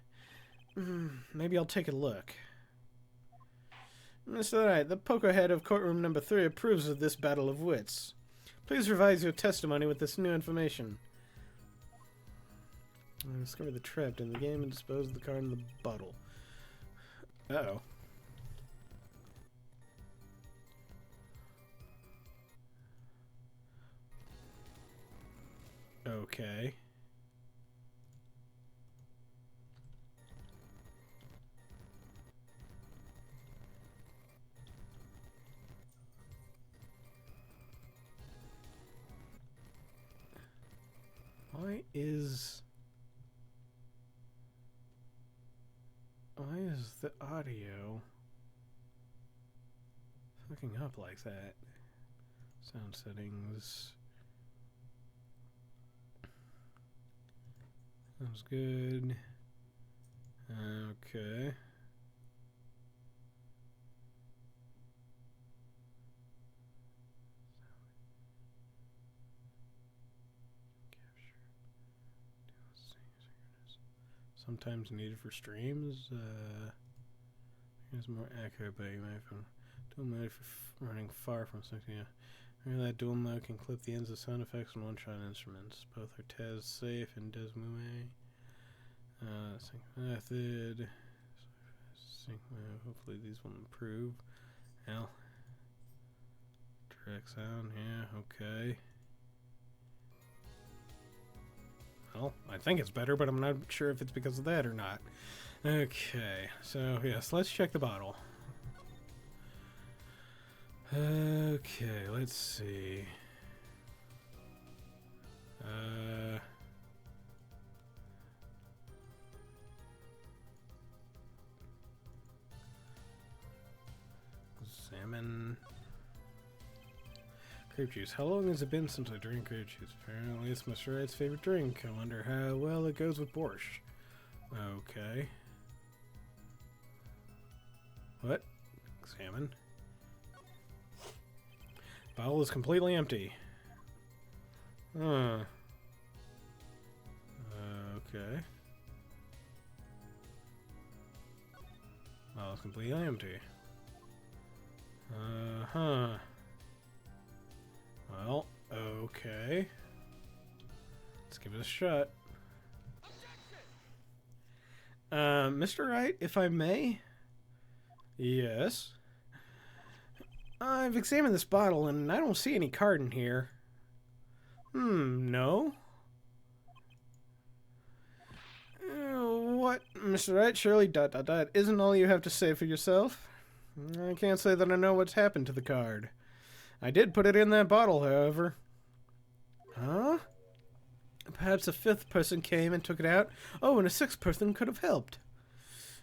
Maybe I'll take a look. That's alright. The poker head of courtroom number 3 approves of this battle of wits. Please revise your testimony with this new information. I discovered the trap in the game and disposed of the card in the bottle. Uh-oh. Okay. Why is the audio fucking up like that? Sound settings. Sounds good. Okay. Sometimes needed for streams. Here's more accurate, but you might have dual mode for running far from something. Remember that dual mode can clip the ends of sound effects and one-shot instruments. Both are Tez safe and Desmue. Sync method. Sync mode. Hopefully these will improve. Hell. Direct sound. Yeah. Okay. Well, I think it's better, but I'm not sure if it's because of that or not. Okay, so yes, let's check the bottle. Okay, let's see. Salmon. Grape juice. How long has it been since I drank grape juice? Apparently it's Mr. Wright's favorite drink. I wonder how well it goes with borscht. Okay. What? Salmon. Bottle is completely empty. Huh. Okay. Bottle is completely empty. Huh. Well, okay. Let's give it a shot. Mr. Wright, if I may? Yes. I've examined this bottle and I don't see any card in here. No? What Mr. Wright, surely ... isn't all you have to say for yourself? I can't say that I know what's happened to the card. I did put it in that bottle, however. Huh? Perhaps a fifth person came and took it out. Oh, and a sixth person could have helped.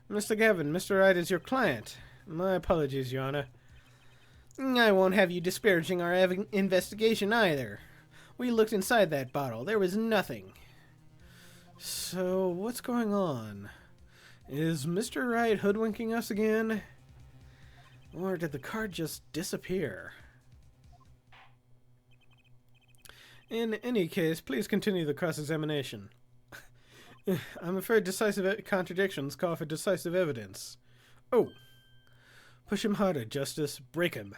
Mr. Gavin, Mr. Wright is your client. My apologies, Your Honor. I won't have you disparaging our investigation either. We looked inside that bottle. There was nothing. So, what's going on? Is Mr. Wright hoodwinking us again? Or did the card just disappear? In any case, please continue the cross-examination. I'm afraid decisive contradictions call for decisive evidence. Oh. Push him harder, Justice. Break him.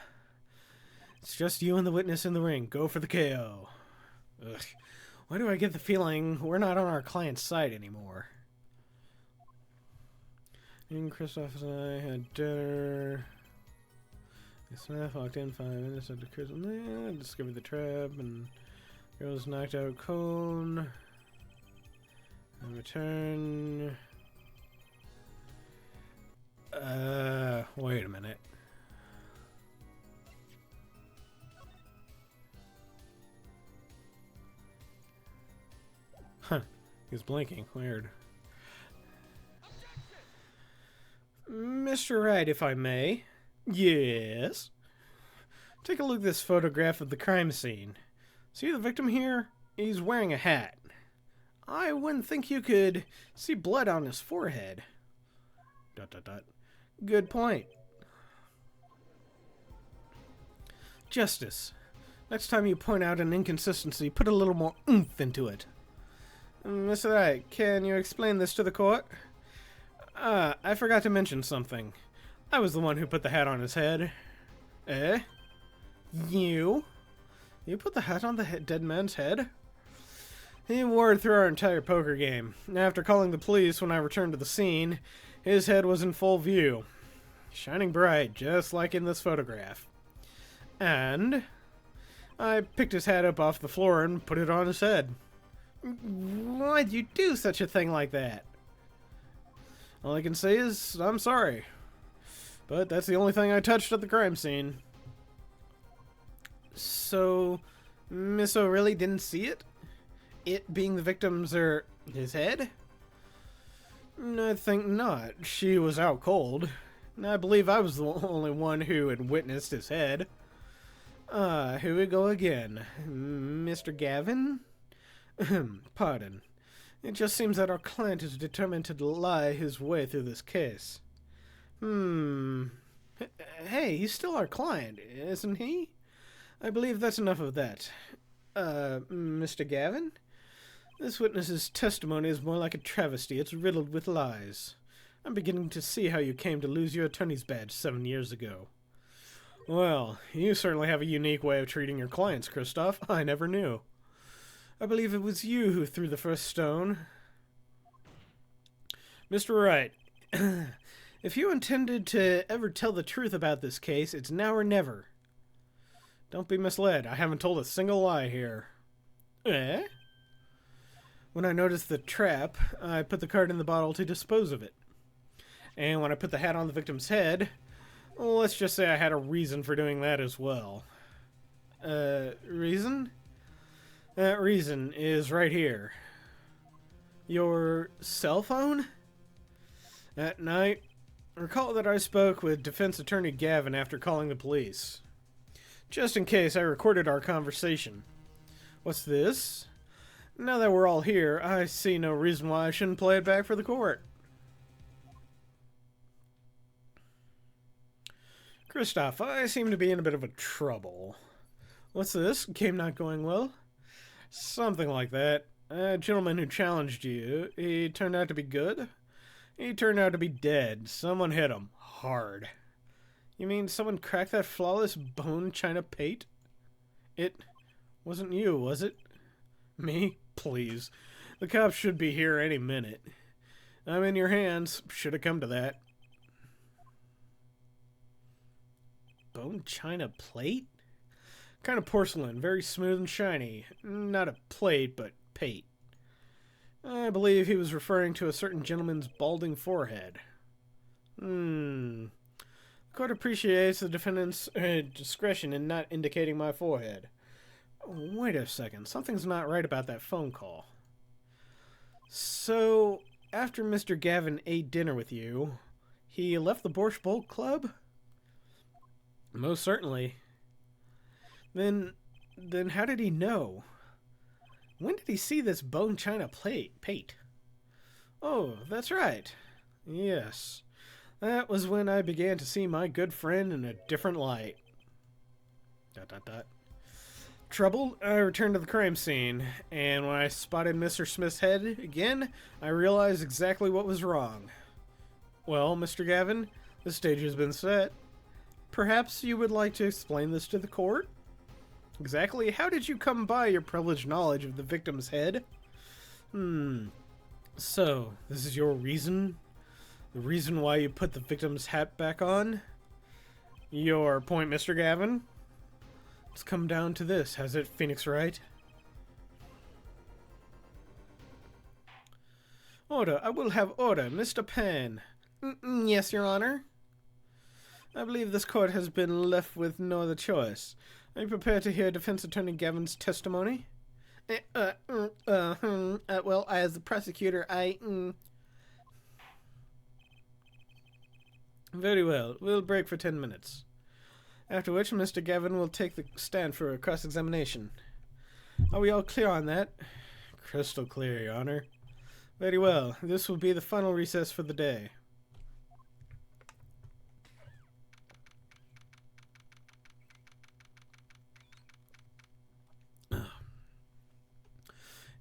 It's just you and the witness in the ring. Go for the KO. Ugh. Why do I get the feeling we're not on our client's side anymore? And Christoph and I had dinner. Smith walked in 5 minutes after Chris discovered the trap, and girls knocked out Cone. And return. Wait a minute. Huh. He's blinking. Weird. Mr. Wright, if I may. Yes? Take a look at this photograph of the crime scene. See the victim here? He's wearing a hat. I wouldn't think you could see blood on his forehead. ... Good point. Justice. Next time you point out an inconsistency, put a little more oomph into it. Mr. Wright, can you explain this to the court? I forgot to mention something. I was the one who put the hat on his head. Eh? You? You put the hat on the dead man's head? He wore it through our entire poker game. After calling the police when I returned to the scene, his head was in full view. Shining bright, just like in this photograph. And I picked his hat up off the floor and put it on his head. Why'd you do such a thing like that? All I can say is, I'm sorry. But that's the only thing I touched at the crime scene. So, Miss O really didn't see it? It being the victim's, his head? I think not. She was out cold. I believe I was the only one who had witnessed his head. Here we go again. Mr. Gavin? Pardon. It just seems that our client is determined to lie his way through this case. Hey, he's still our client, isn't he? I believe that's enough of that. Mr. Gavin? This witness's testimony is more like a travesty. It's riddled with lies. I'm beginning to see how you came to lose your attorney's badge 7 years ago. Well, you certainly have a unique way of treating your clients, Christoph. I never knew. I believe it was you who threw the first stone. Mr. Wright, if you intended to ever tell the truth about this case, it's now or never. Don't be misled. I haven't told a single lie here. Eh? When I noticed the trap, I put the card in the bottle to dispose of it. And when I put the hat on the victim's head, well, let's just say I had a reason for doing that as well. Reason? That reason is right here. Your cell phone? That night, recall that I spoke with defense attorney Gavin after calling the police. Just in case, I recorded our conversation. What's this? Now that we're all here, I see no reason why I shouldn't play it back for the court. Christoph, I seem to be in a bit of a trouble. What's this? Game not going well? Something like that. A gentleman who challenged you, he turned out to be good? He turned out to be dead. Someone hit him. Hard. You mean someone cracked that flawless bone china pate? It wasn't you, was it? Me? Please. The cops should be here any minute. I'm in your hands. Should have come to that. Bone china plate? Kind of porcelain, very smooth and shiny. Not a plate, but pate. I believe he was referring to a certain gentleman's balding forehead. The court appreciates the defendant's discretion in not indicating my forehead. Wait a second. Something's not right about that phone call. So, after Mr. Gavin ate dinner with you, he left the Borscht Bolt Club? Most certainly. Then how did he know? When did he see this bone china pate? Oh, that's right. Yes. That was when I began to see my good friend in a different light. ... Troubled, I returned to the crime scene, and when I spotted Mr. Smith's head again, I realized exactly what was wrong. Well, Mr. Gavin, the stage has been set. Perhaps you would like to explain this to the court? Exactly how did you come by your privileged knowledge of the victim's head? So, this is your reason? The reason why you put the victim's hat back on? Your point, Mr. Gavin? It's come down to this, has it, Phoenix Wright? Order, I will have order, Mr. Penn. Yes, Your Honor. I believe this court has been left with no other choice. Are you prepared to hear Defense Attorney Gavin's testimony? Well, as the prosecutor, Very well. We'll break for 10 minutes. After which, Mr. Gavin will take the stand for a cross-examination. Are we all clear on that? Crystal clear, Your Honor. Very well. This will be the final recess for the day.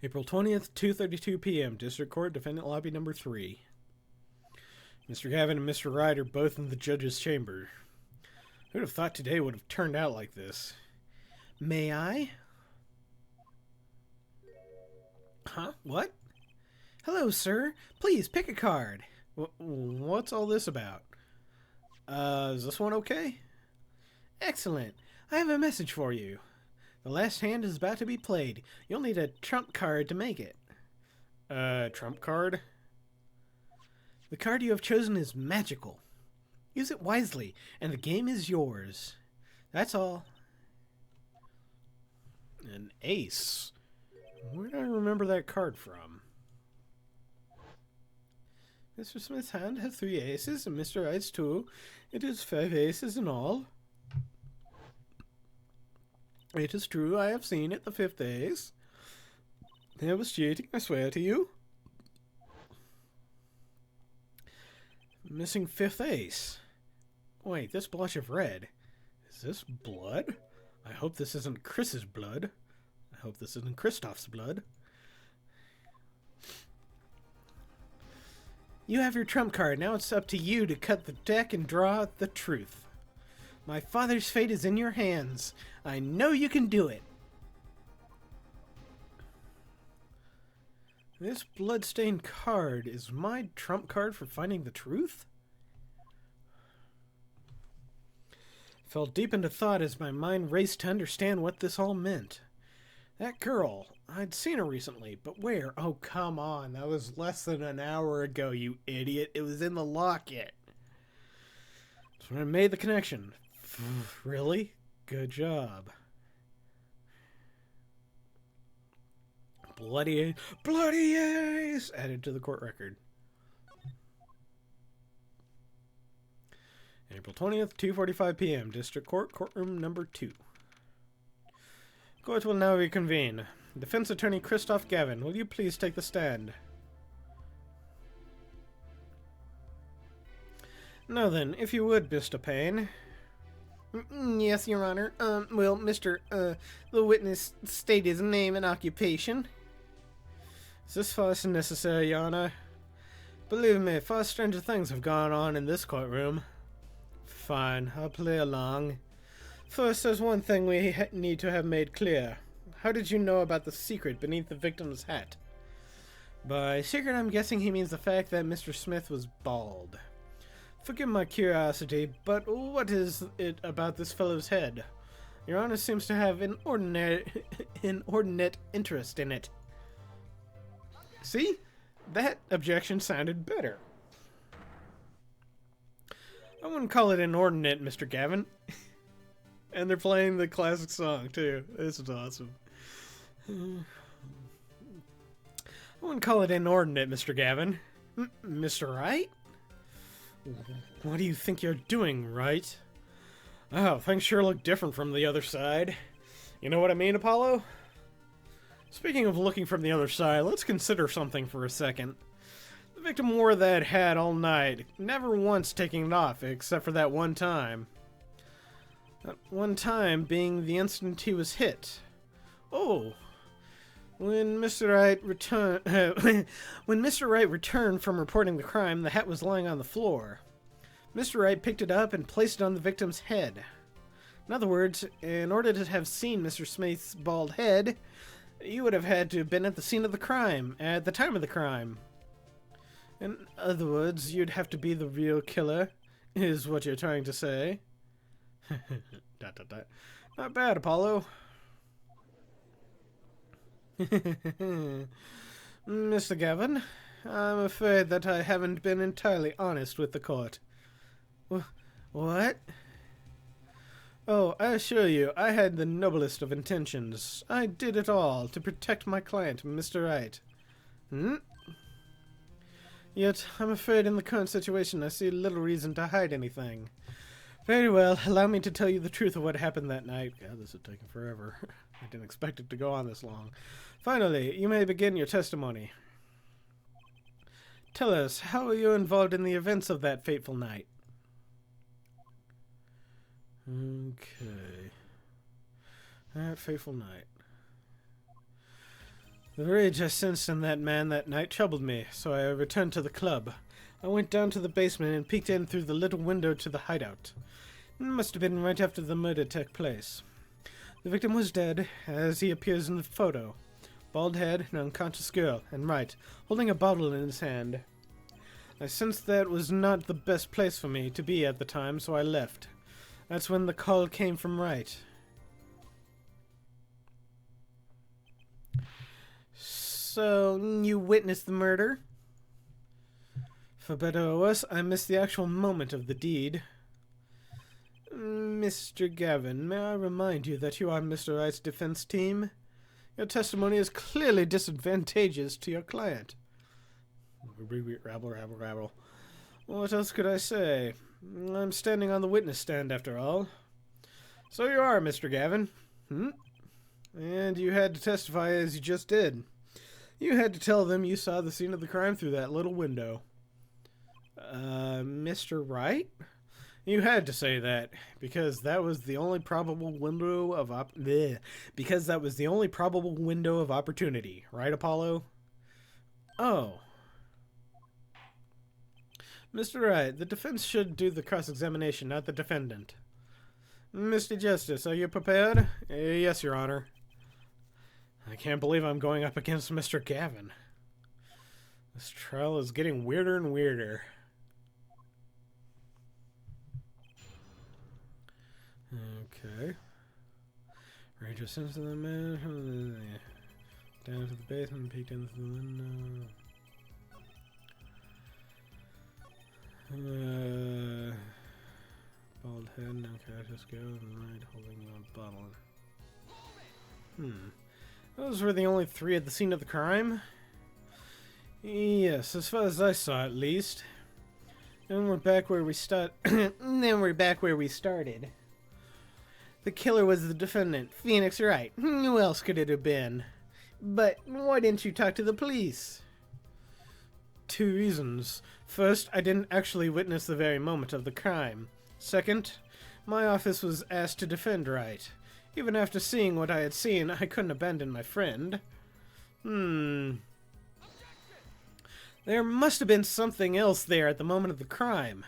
April 20th, 2:32 p.m. District Court, Defendant Lobby Number 3. Mr. Gavin and Mr. Wright are both in the judge's chamber. Who'd have thought today would have turned out like this? May I? Huh? What? Hello, sir. Please, pick a card. What's all this about? Is this one okay? Excellent. I have a message for you. The last hand is about to be played. You'll need a trump card to make it. Trump card? The card you have chosen is magical. Use it wisely, and the game is yours. That's all. An ace. Where do I remember that card from? Mr. Smith's hand has 3 aces, and Mr. Wright's 2. It is 5 aces in all. It is true, I have seen it, the 5th ace. There was cheating, I swear to you. Missing 5th ace. Wait, this blush of red. Is this blood? I hope this isn't Chris's blood. I hope this isn't Kristoff's blood. You have your trump card. Now it's up to you to cut the deck and draw the truth. My father's fate is in your hands. I know you can do it. This blood-stained card is my trump card for finding the truth? Fell deep into thought as my mind raced to understand what this all meant. That girl, I'd seen her recently, but where? Oh, come on. That was less than an hour ago, you idiot. It was in the locket. That's when I made the connection. Really? Good job. Bloody ace! Added to the court record. April 20th, 2:45 p.m. District Court, Courtroom Number 2. Court will now reconvene. Defense Attorney Christoph Gavin, will you please take the stand? Now then, if you would, Mr. Payne. Yes, Your Honor. Will the witness state his name and occupation? Is this farce necessary, Your Honor? Believe me, far stranger things have gone on in this courtroom. Fine, I'll play along. First, there's one thing we need to have made clear. How did you know about the secret beneath the victim's hat? By secret, I'm guessing he means the fact that Mr. Smith was bald. Forgive my curiosity, but what is it about this fellow's head? Your Honor seems to have an inordinate interest in it. See? That objection sounded better. I wouldn't call it inordinate, Mr. Gavin. And they're playing the classic song, too. This is awesome. I wouldn't call it inordinate, Mr. Gavin. Mr. Wright? What do you think you're doing, Wright? Oh, things sure look different from the other side. You know what I mean, Apollo? Speaking of looking from the other side, let's consider something for a second. The victim wore that hat all night, never once taking it off, except for that one time. That one time being the instant he was hit. Oh. When Mr. Wright returned from reporting the crime, the hat was lying on the floor. Mr. Wright picked it up and placed it on the victim's head. In other words, in order to have seen Mr. Smith's bald head, you would have had to have been at the scene of the crime, at the time of the crime. In other words, you'd have to be the real killer, is what you're trying to say. Not bad, Apollo. Mr. Gavin, I'm afraid that I haven't been entirely honest with the court. What? Oh, I assure you, I had the noblest of intentions. I did it all to protect my client, Mr. Wright. Yet, I'm afraid in the current situation I see little reason to hide anything. Very well, allow me to tell you the truth of what happened that night. God, this is taking forever. I didn't expect it to go on this long. Finally, you may begin your testimony. Tell us, how were you involved in the events of that fateful night? Okay. That fateful night. The rage I sensed in that man that night troubled me, so I returned to the club. I went down to the basement and peeked in through the little window to the hideout. It must have been right after the murder took place. The victim was dead, as he appears in the photo. Bald head, an unconscious girl, and Wright, holding a bottle in his hand. I sensed that was not the best place for me to be at the time, so I left. That's when the call came from Wright. So, you witnessed the murder? For better or worse, I missed the actual moment of the deed. Mr. Gavin, may I remind you that you are Mr. Wright's defense team? Your testimony is clearly disadvantageous to your client. Rabble, rabble, rabble. What else could I say? I'm standing on the witness stand, after all. So you are, Mr. Gavin. And you had to testify as you just did. You had to tell them you saw the scene of the crime through that little window. Mr. Wright? You had to say that, because that was the only probable window of opportunity, right, Apollo? Oh. Mr. Wright, the defense should do the cross-examination, not the defendant. Mr. Justice, are you prepared? Yes, Your Honor. I can't believe I'm going up against Mr. Gavin. This trial is getting weirder and weirder. Okay. Ranger sends to the man down to the basement, peeked in through the window. Bald head, no cautious girl, and Wright holding a bottle. Those were the only three at the scene of the crime? Yes, as far as I saw, at least. And we're back where we started. The killer was the defendant, Phoenix Wright. Who else could it have been? But why didn't you talk to the police? 2 reasons. First, I didn't actually witness the very moment of the crime. Second, my office was asked to defend Wright. Even after seeing what I had seen, I couldn't abandon my friend. There must have been something else there at the moment of the crime.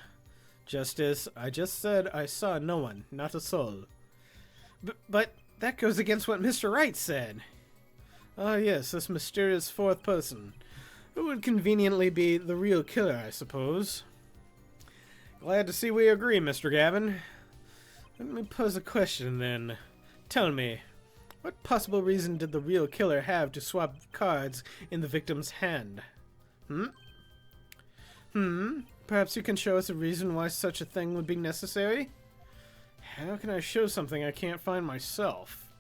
Justice, I just said I saw no one, not a soul. But that goes against what Mr. Wright said. Ah, yes, this mysterious fourth person. Who would conveniently be the real killer, I suppose. Glad to see we agree, Mr. Gavin. Let me pose a question, then. Tell me, What possible reason did the real killer have to swap cards in the victim's hand? Perhaps you can show us a reason why such a thing would be necessary? How can I show something I can't find myself?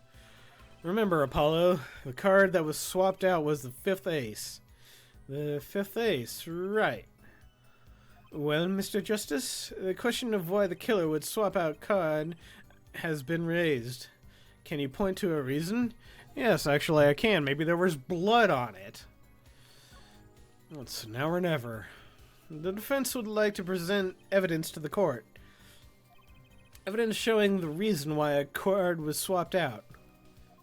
Remember, Apollo, the card that was swapped out was the 5th ace. The 5th ace, right. Well, Mr. Justice, the question of why the killer would swap out card has been raised. Can you point to a reason? Yes, actually I can. Maybe there was blood on it. It's now or never. The defense would like to present evidence to the court. Evidence showing the reason why a card was swapped out.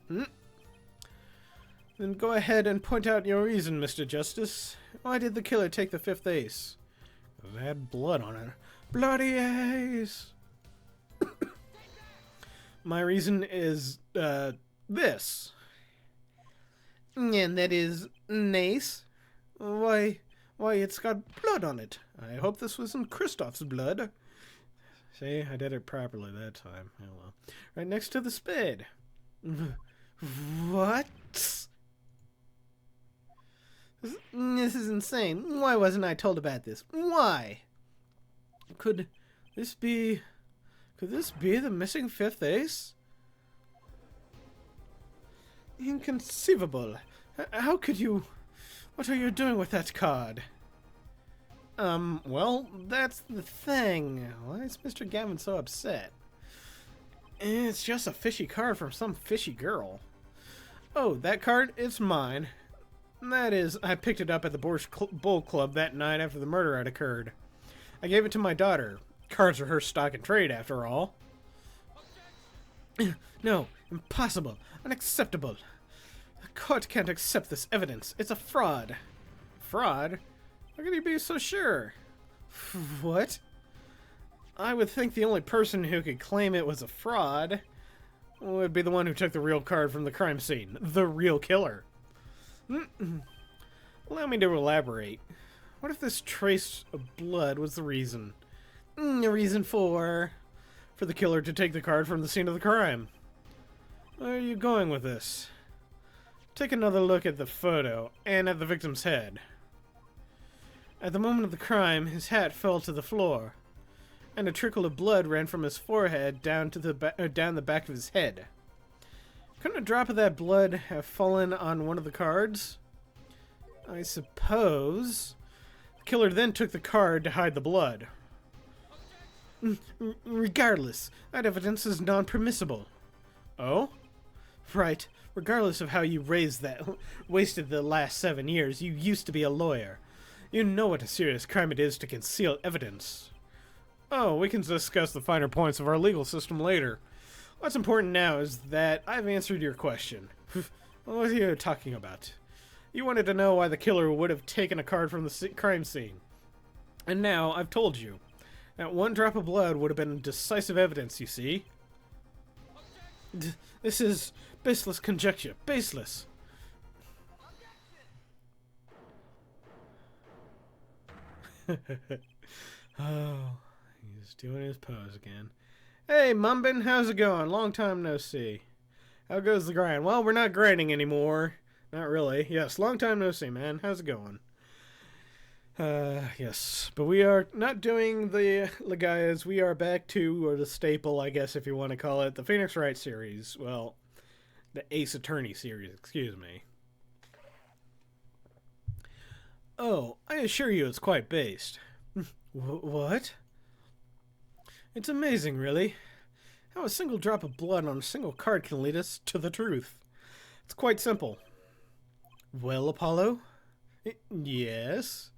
Then go ahead and point out your reason, Mr. Justice. Why did the killer take the 5th ace? It had blood on it. Bloody ace! My reason is, this. And that is an ace. Why, it's got blood on it. I hope this wasn't Kristoff's blood. See, I did it properly that time. Oh well. Right next to the spade. What? This is insane. Why wasn't I told about this? Why? Could this be the missing 5th ace? Inconceivable. How could you... What are you doing with that card? Well, that's the thing. Why is Mr. Gavin so upset? It's just a fishy card from some fishy girl. Oh, that card? It's mine. That is, I picked it up at the Bowl Club that night after the murder had occurred. I gave it to my daughter. Cards are her stock in trade, after all. No, impossible. Unacceptable. The court can't accept this evidence. It's a fraud. Fraud? How can you be so sure? What? I would think the only person who could claim it was a fraud would be the one who took the real card from the crime scene. The real killer. Allow me to elaborate. What if this trace of blood was the reason? The reason for the killer to take the card from the scene of the crime. Where are you going with this? Take another look at the photo and at the victim's head. At the moment of the crime, his hat fell to the floor, and a trickle of blood ran from his forehead down to down the back of his head. Couldn't a drop of that blood have fallen on one of the cards? I suppose. The killer then took the card to hide the blood. Regardless, that evidence is non-permissible. Oh? Right. Regardless of how you wasted the last 7 years, you used to be a lawyer. You know what a serious crime it is to conceal evidence. Oh, we can discuss the finer points of our legal system later. What's important now is that I've answered your question. What are you talking about? You wanted to know why the killer would have taken a card from the crime scene. And now, I've told you. That one drop of blood would have been decisive evidence, you see. This is baseless conjecture. Baseless. Oh, he's doing his pose again. Hey, Mumbin, how's it going? Long time no see. How goes the grind? Well, we're not grinding anymore. Not really. Yes, long time no see, man. How's it going? Yes. But we are not doing the Legaias. We are back to, or the staple, I guess, if you want to call it, the Phoenix Wright series. Well, the Ace Attorney series, excuse me. Oh, I assure you it's quite based. What? It's amazing, really, how a single drop of blood on a single card can lead us to the truth. It's quite simple. Well, Apollo? Yes?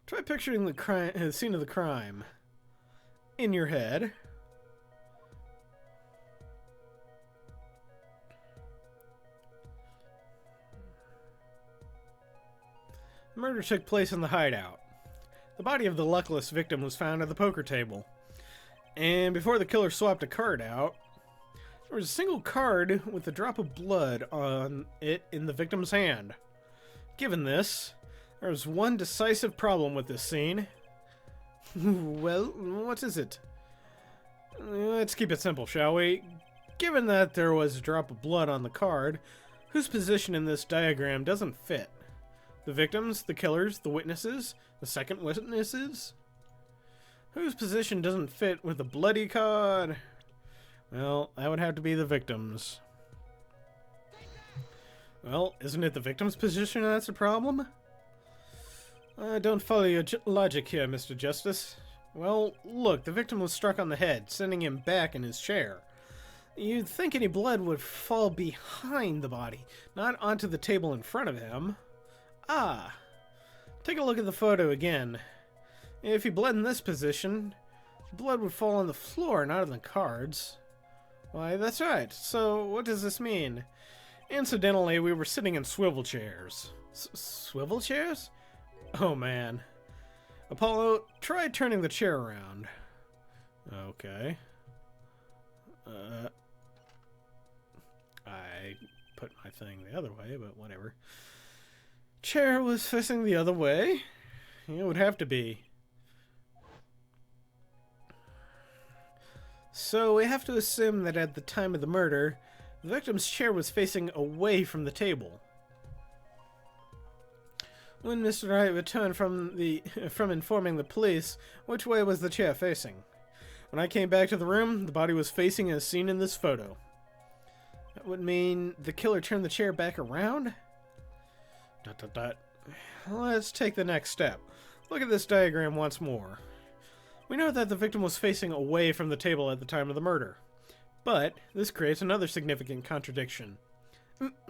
Try picturing the scene of the crime in your head. The murder took place in the hideout. The body of the luckless victim was found at the poker table. And before the killer swapped a card out, there was a single card with a drop of blood on it in the victim's hand. Given this, there was one decisive problem with this scene. Well, what is it? Let's keep it simple, shall we? Given that there was a drop of blood on the card, whose position in this diagram doesn't fit? The victims, the killers, the witnesses, the second witnesses? Whose position doesn't fit with the bloody card? Well, that would have to be the victims. Well, isn't it the victim's position that's a problem? I don't follow your logic here, Mr. Justice. Well, look, the victim was struck on the head, sending him back in his chair. You'd think any blood would fall behind the body, not onto the table in front of him. Ah, take a look at the photo again. If he bled in this position, blood would fall on the floor, not on the cards. Why, that's right. So, what does this mean? Incidentally, we were sitting in swivel chairs. Swivel chairs? Oh, man. Apollo, try turning the chair around. Okay. I put my thing the other way, but whatever. Chair was facing the other way. It would have to be. So we have to assume that at the time of the murder, the victim's chair was facing away from the table. When Mr. Wright returned from informing the police, which way was the chair facing? When I came back to the room, the body was facing as seen in this photo. That would mean the killer turned the chair back around? ... Let's take the next step. Look at this diagram once more. We know that the victim was facing away from the table at the time of the murder. But this creates another significant contradiction.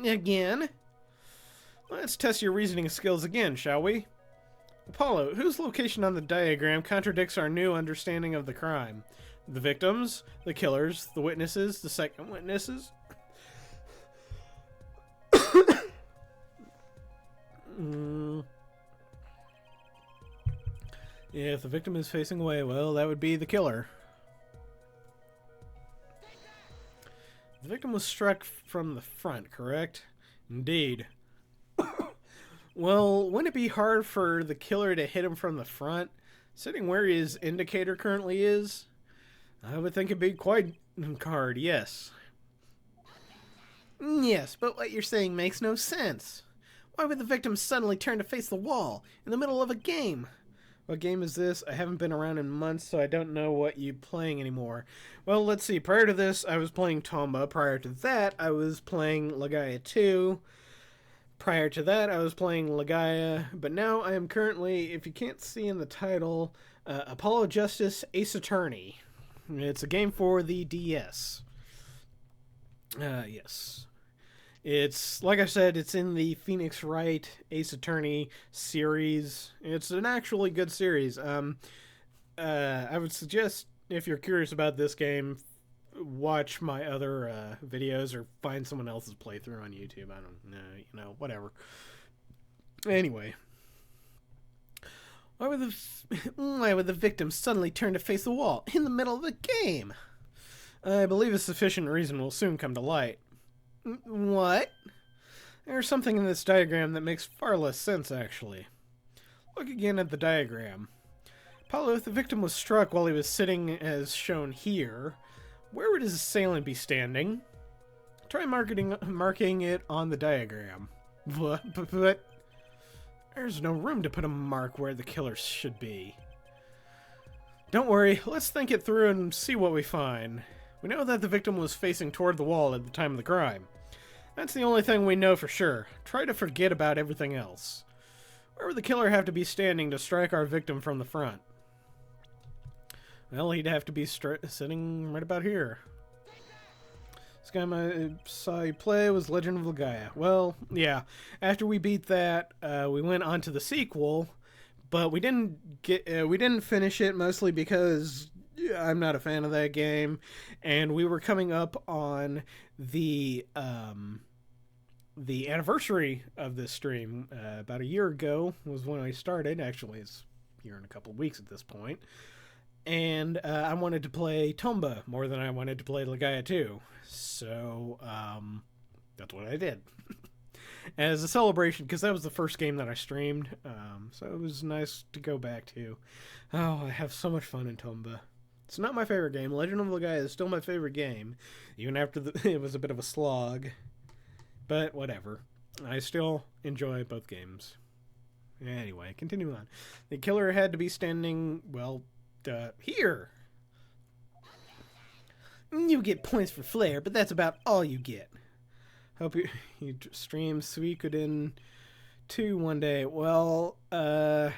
Again? Let's test your reasoning skills again, shall we? Apollo, whose location on the diagram contradicts our new understanding of the crime? The victims, the killers, the witnesses, the second witnesses? If the victim is facing away, well, that would be the killer. The victim was struck from the front, correct? Indeed. Well, wouldn't it be hard for the killer to hit him from the front, sitting where his indicator currently is? I would think it'd be quite hard, yes. Yes, but what you're saying makes no sense. Why would the victim suddenly turn to face the wall in the middle of a game? What game is this? I haven't been around in months, so I don't know what you're playing anymore. Well, let's see. Prior to this, I was playing Tomba. Prior to that, I was playing Legaia 2. Prior to that, I was playing Legaia. But now I am currently, if you can't see in the title, Apollo Justice Ace Attorney. It's a game for the DS. Yes. It's, like I said, it's in the Phoenix Wright Ace Attorney series. It's an actually good series. I would suggest, if you're curious about this game, watch my other videos or find someone else's playthrough on YouTube. I don't know, whatever. Anyway. Why would the victim suddenly turn to face the wall in the middle of the game? I believe a sufficient reason will soon come to light. What? There's something in this diagram that makes far less sense, actually. Look again at the diagram. Apollo, if the victim was struck while he was sitting as shown here, where would his assailant be standing? Try marking it on the diagram. But there's no room to put a mark where the killer should be. Don't worry, let's think it through and see what we find. We know that the victim was facing toward the wall at the time of the crime. That's the only thing we know for sure. Try to forget about everything else. Where would the killer have to be standing to strike our victim from the front? Well, he'd have to be sitting right about here. This game I saw you play was Legend of Legaia. Well, yeah. After we beat that, we went on to the sequel, but we didn't finish it mostly because I'm not a fan of that game, and we were coming up on the anniversary of this stream. About a year ago was when I started. Actually, it's a year and a couple of weeks at this point. And I wanted to play Tomba more than I wanted to play Legaia 2. So that's what I did. As a celebration, because that was the first game that I streamed. So it was nice to go back to. Oh, I have so much fun in Tomba. It's not my favorite game. Legend of Legaia is still my favorite game, even after it was a bit of a slog. But whatever. I still enjoy both games. Anyway, continue on. The killer had to be standing, well, here. You get points for flair, but that's about all you get. Hope you stream Suikoden 2 one day. Well, I've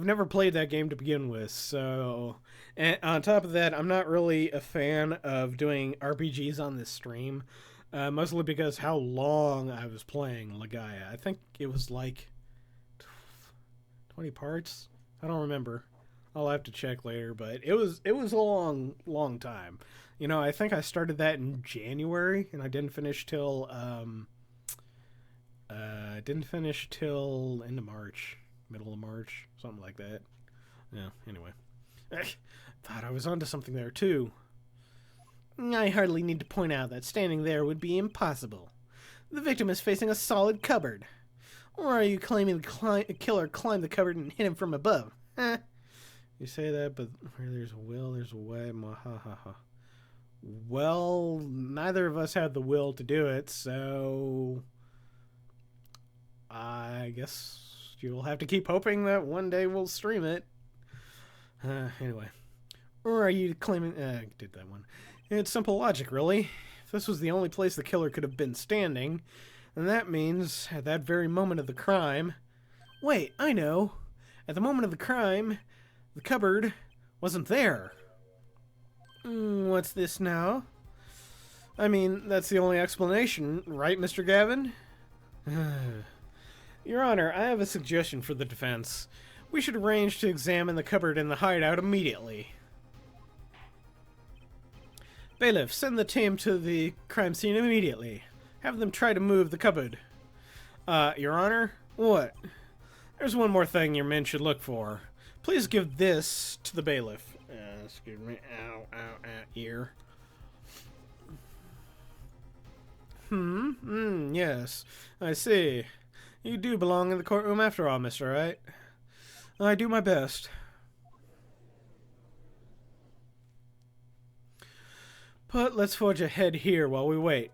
never played that game to begin with, so... And on top of that, I'm not really a fan of doing RPGs on this stream, mostly because how long I was playing Legaia. I think it was like 20 parts? I don't remember. I'll have to check later, but it was a long time. You know, I think I started that in January, and I didn't finish till end of March, middle of March, something like that. Yeah, anyway. Thought I was onto something there, too. I hardly need to point out that standing there would be impossible. The victim is facing a solid cupboard. Or are you claiming the killer climbed the cupboard and hit him from above? You say that, but where there's a will, there's a way. Mahahaha. Well, neither of us had the will to do it, so... I guess you'll have to keep hoping that one day we'll stream it. Anyway. Or are you claiming... I did that one. It's simple logic, really. If this was the only place the killer could have been standing, then that means, at that very moment of the crime... Wait, I know. At the moment of the crime, the cupboard wasn't there. What's this now? I mean, that's the only explanation, right, Mr. Gavin? Your Honor, I have a suggestion for the defense. We should arrange to examine the cupboard in the hideout immediately. Bailiff, send the team to the crime scene immediately. Have them try to move the cupboard. Your Honor? What? There's one more thing your men should look for. Please give this to the bailiff. Excuse me. Ow, ow, ow, ear. Yes. I see. You do belong in the courtroom after all, Mr. Wright. I do my best. But let's forge ahead here while we wait.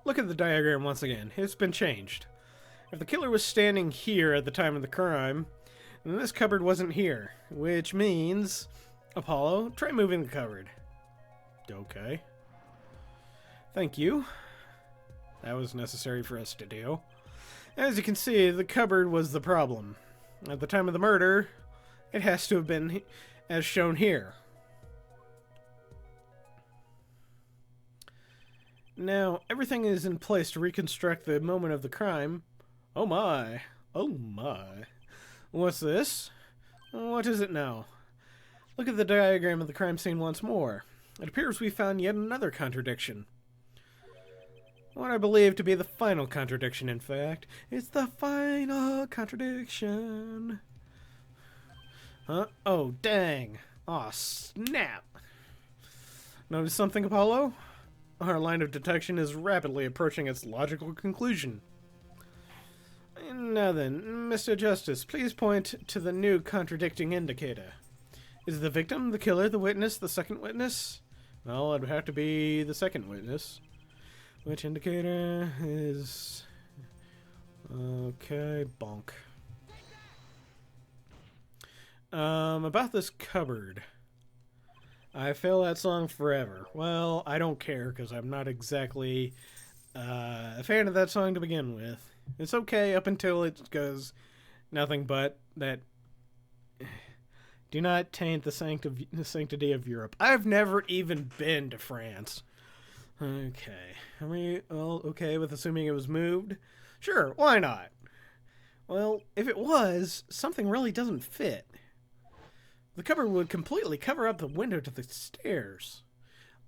Look at the diagram once again. It's been changed. If the killer was standing here at the time of the crime, then this cupboard wasn't here, which means... Apollo, try moving the cupboard. Okay. Thank you. That was necessary for us to do. As you can see, the cupboard was the problem. At the time of the murder, it has to have been as shown here. Now, everything is in place to reconstruct the moment of the crime. Oh my. Oh my. What's this? What is it now? Look at the diagram of the crime scene once more. It appears we found yet another contradiction. What I believe to be the final contradiction, in fact. It's the final contradiction. Huh? Oh, dang. Aw, snap. Notice something, Apollo? Our line of detection is rapidly approaching its logical conclusion. Now then, Mr. Justice, please point to the new contradicting indicator. Is the victim, the killer, the witness, the second witness? Well, it would have to be the second witness. Which indicator is... Okay, bonk. About this cupboard. I fail that song forever. Well, I don't care, because I'm not exactly a fan of that song to begin with. It's okay up until it goes nothing but that... Do not taint the sanctity of Europe. I've never even been to France. Okay. Are we all okay with assuming it was moved? Sure, why not? Well, if it was, something really doesn't fit. The cupboard would completely cover up the window to the stairs.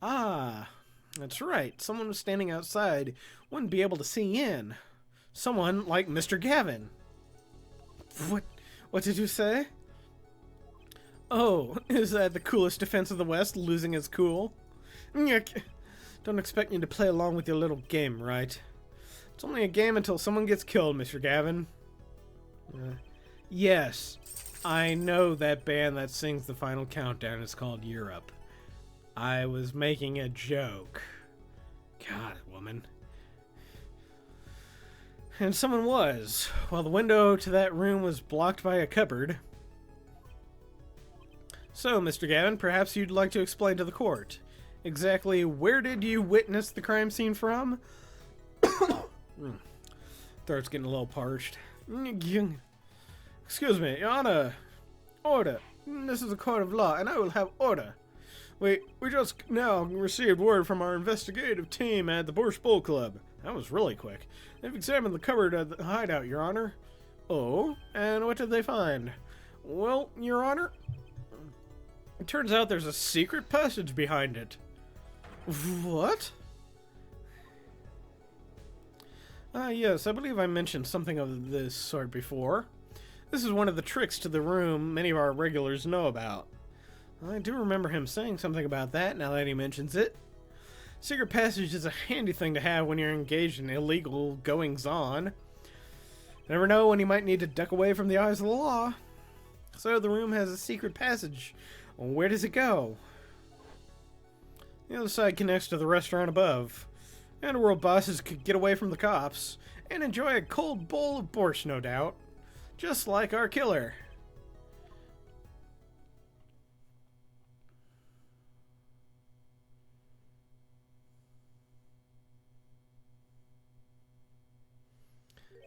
Ah, that's right. Someone was standing outside, wouldn't be able to see in. Someone like Mr. Gavin. What did you say? Oh, is that the coolest defense of the West, losing its cool? Don't expect me to play along with your little game, right? It's only a game until someone gets killed, Mr. Gavin. Yes. I know that band that sings the final countdown is called Europe. I was making a joke. God, woman. And someone was, while the window to that room was blocked by a cupboard. So, Mr. Gavin, perhaps you'd like to explain to the court. Exactly where did you witness the crime scene from? Throat's getting a little parched. Excuse me, Your Honor. Order. This is a court of law, and I will have order. We just now received word from our investigative team at the Borscht Bull Club. That was really quick. They've examined the cupboard at the hideout, Your Honor. Oh? And what did they find? Well, Your Honor, it turns out there's a secret passage behind it. What? Yes, I believe I mentioned something of this sort before. This is one of the tricks to the room many of our regulars know about. I do remember him saying something about that now that he mentions it. Secret passage is a handy thing to have when you're engaged in illegal goings-on. Never know when you might need to duck away from the eyes of the law. So the room has a secret passage. Where does it go? The other side connects to the restaurant above. Underworld bosses could get away from the cops and enjoy a cold bowl of borscht, no doubt. Just like our killer.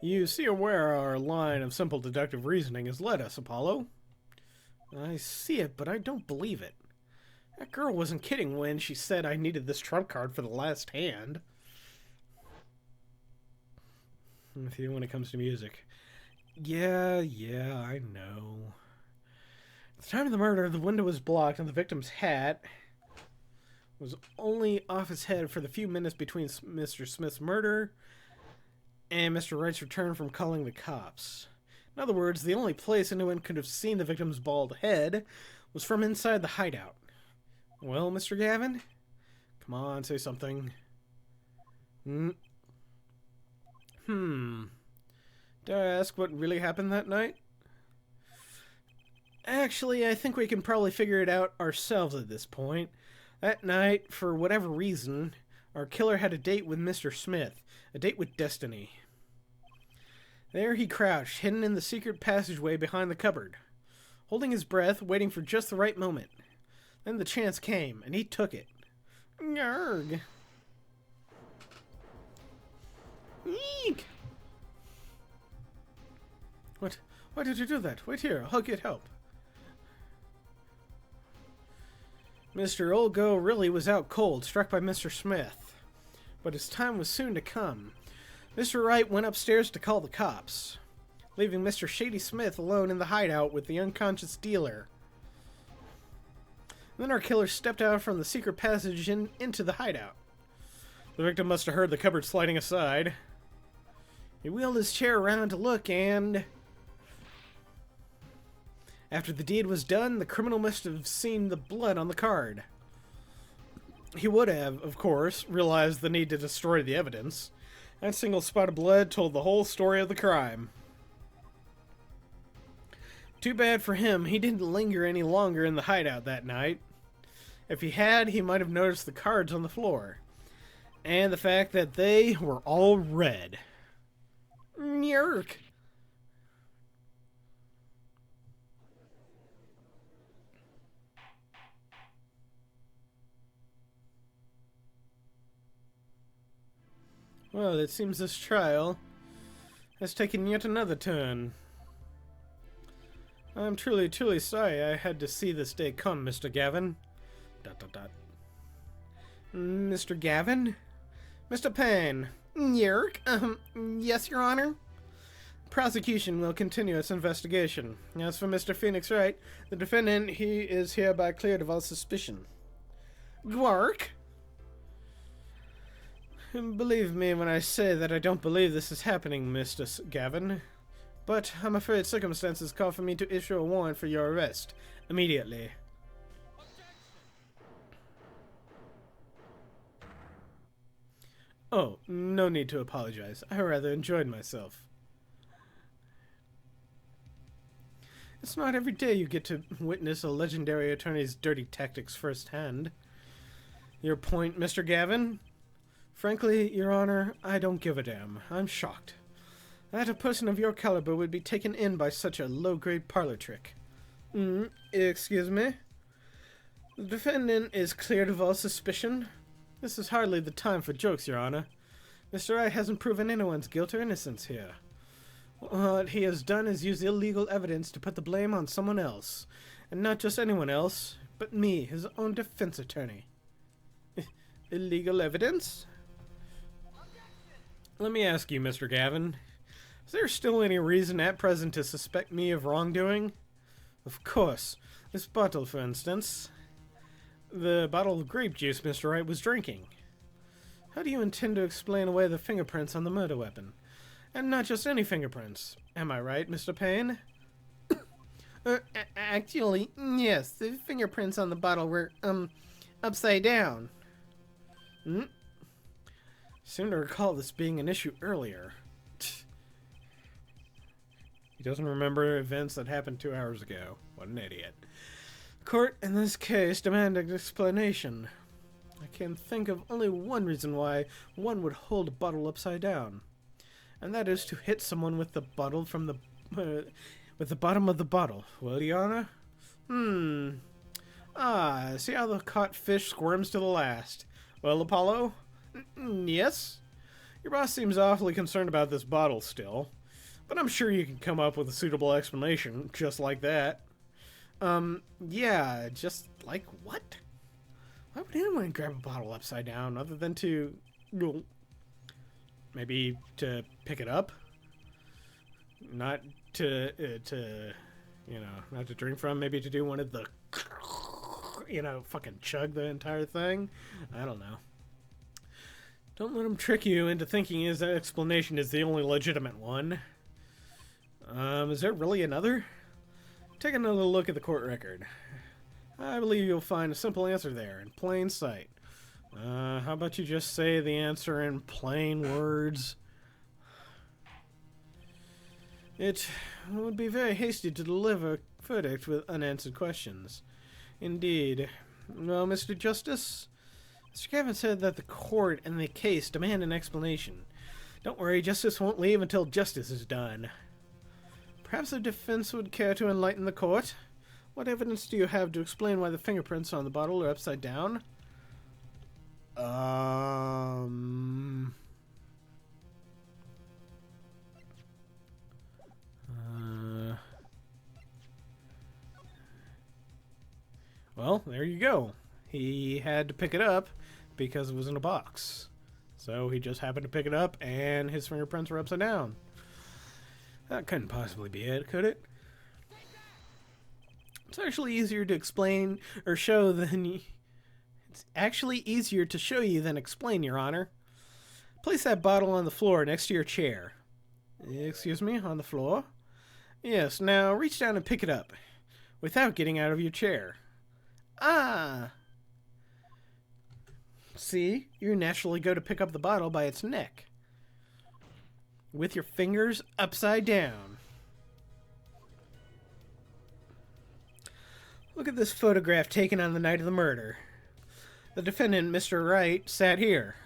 You see where our line of simple deductive reasoning has led us, Apollo. I see it, but I don't believe it. That girl wasn't kidding when she said I needed this trump card for the last hand. With you when it comes to music. Yeah, I know. At the time of the murder, the window was blocked and the victim's hat was only off his head for the few minutes between Mr. Smith's murder and Mr. Wright's return from calling the cops. In other words, the only place anyone could have seen the victim's bald head was from inside the hideout. Well, Mr. Gavin? Come on, say something. Dare I ask what really happened that night? Actually, I think we can probably figure it out ourselves at this point. That night, for whatever reason, our killer had a date with Mr. Smith. A date with destiny. There he crouched, hidden in the secret passageway behind the cupboard, holding his breath, waiting for just the right moment. Then the chance came, and he took it. Yarg. Eek. What? Why did you do that? Wait here, I'll get help. Mr. Olgo really was out cold, struck by Mr. Smith. But his time was soon to come. Mr. Wright went upstairs to call the cops, leaving Mr. Shady Smith alone in the hideout with the unconscious dealer. Then our killer stepped out from the secret passage into the hideout. The victim must have heard the cupboard sliding aside. He wheeled his chair around to look, and after the deed was done, the criminal must have seen the blood on the card. He would have, of course, realized the need to destroy the evidence. That single spot of blood told the whole story of the crime. Too bad for him, he didn't linger any longer in the hideout that night. If he had, he might have noticed the cards on the floor. And the fact that they were all red. Yerk. Well, it seems this trial has taken yet another turn. I'm truly sorry I had to see this day come, Mr. Gavin. ... Mr. Gavin? Mr. Payne. Yerk? Yes, Your Honor? Prosecution will continue its investigation. As for Mr. Phoenix Wright, the defendant, he is hereby cleared of all suspicion. Gwark? Believe me when I say that I don't believe this is happening, Mr. Gavin. But I'm afraid circumstances call for me to issue a warrant for your arrest. Immediately. Oh, no need to apologize. I rather enjoyed myself. It's not every day you get to witness a legendary attorney's dirty tactics firsthand. Your point, Mr. Gavin? Frankly, Your Honor, I don't give a damn. I'm shocked that a person of your caliber would be taken in by such a low-grade parlor trick. Excuse me? The defendant is cleared of all suspicion. This is hardly the time for jokes, Your Honor. Mr. Wright hasn't proven anyone's guilt or innocence here. What he has done is use illegal evidence to put the blame on someone else. And not just anyone else, but me, his own defense attorney. Illegal evidence? Let me ask you, Mr. Gavin. Is there still any reason at present to suspect me of wrongdoing? Of course. This bottle, for instance. The bottle of grape juice Mr. Wright was drinking. How do you intend to explain away the fingerprints on the murder weapon? And not just any fingerprints. Am I right, Mr. Payne? Actually, yes. The fingerprints on the bottle were, upside down. Seem to recall this being an issue earlier. He doesn't remember events that happened 2 hours ago. What an idiot. Court, in this case, demanded an explanation. I can think of only one reason why one would hold a bottle upside down. And that is to hit someone with the bottle from the... with the bottom of the bottle. Will you, Honor? See how the caught fish squirms to the last. Well, Apollo? Yes? Your boss seems awfully concerned about this bottle still. But I'm sure you can come up with a suitable explanation, just like that. Yeah, just like what? Why would anyone grab a bottle upside down other than to... maybe to pick it up? Not to, you know, not to drink from, maybe to do one of the, you know, fucking chug the entire thing? I don't know. Don't let him trick you into thinking his explanation is the only legitimate one. Is there really another? Take another look at the court record. I believe you'll find a simple answer there, in plain sight. How about you just say the answer in plain words? It would be very hasty to deliver a verdict with unanswered questions. Indeed. Well, Mr. Justice, Mr. Gavin said that the court and the case demand an explanation. Don't worry, justice won't leave until justice is done. Perhaps the defense would care to enlighten the court? What evidence do you have to explain why the fingerprints on the bottle are upside down? Well, there you go. He had to pick it up because it was in a box. So he just happened to pick it up and his fingerprints were upside down. That couldn't possibly be it, could it? It's actually easier to explain or show than... It's actually easier to show you than explain, Your Honor. Place that bottle on the floor next to your chair. Excuse me, on the floor? Yes, now reach down and pick it up, without getting out of your chair. Ah! See, you naturally go to pick up the bottle by its neck, with your fingers upside down. Look at this photograph taken on the night of the murder. The defendant, Mr. Wright, sat here,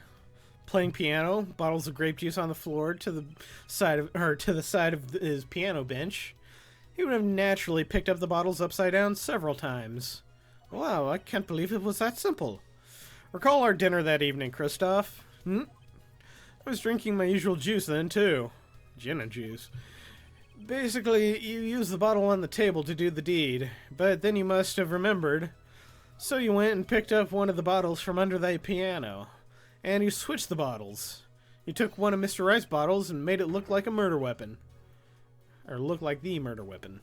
playing piano, bottles of grape juice on the floor to the side of his piano bench. He would have naturally picked up the bottles upside down several times. Wow, I can't believe it was that simple. Recall our dinner that evening, Christoph. I was drinking my usual juice then, too. Gin and juice. Basically, you used the bottle on the table to do the deed, but then you must have remembered. So you went and picked up one of the bottles from under the piano, and you switched the bottles. You took one of Mr. Wright's bottles and made it look like a murder weapon. Or look like the murder weapon.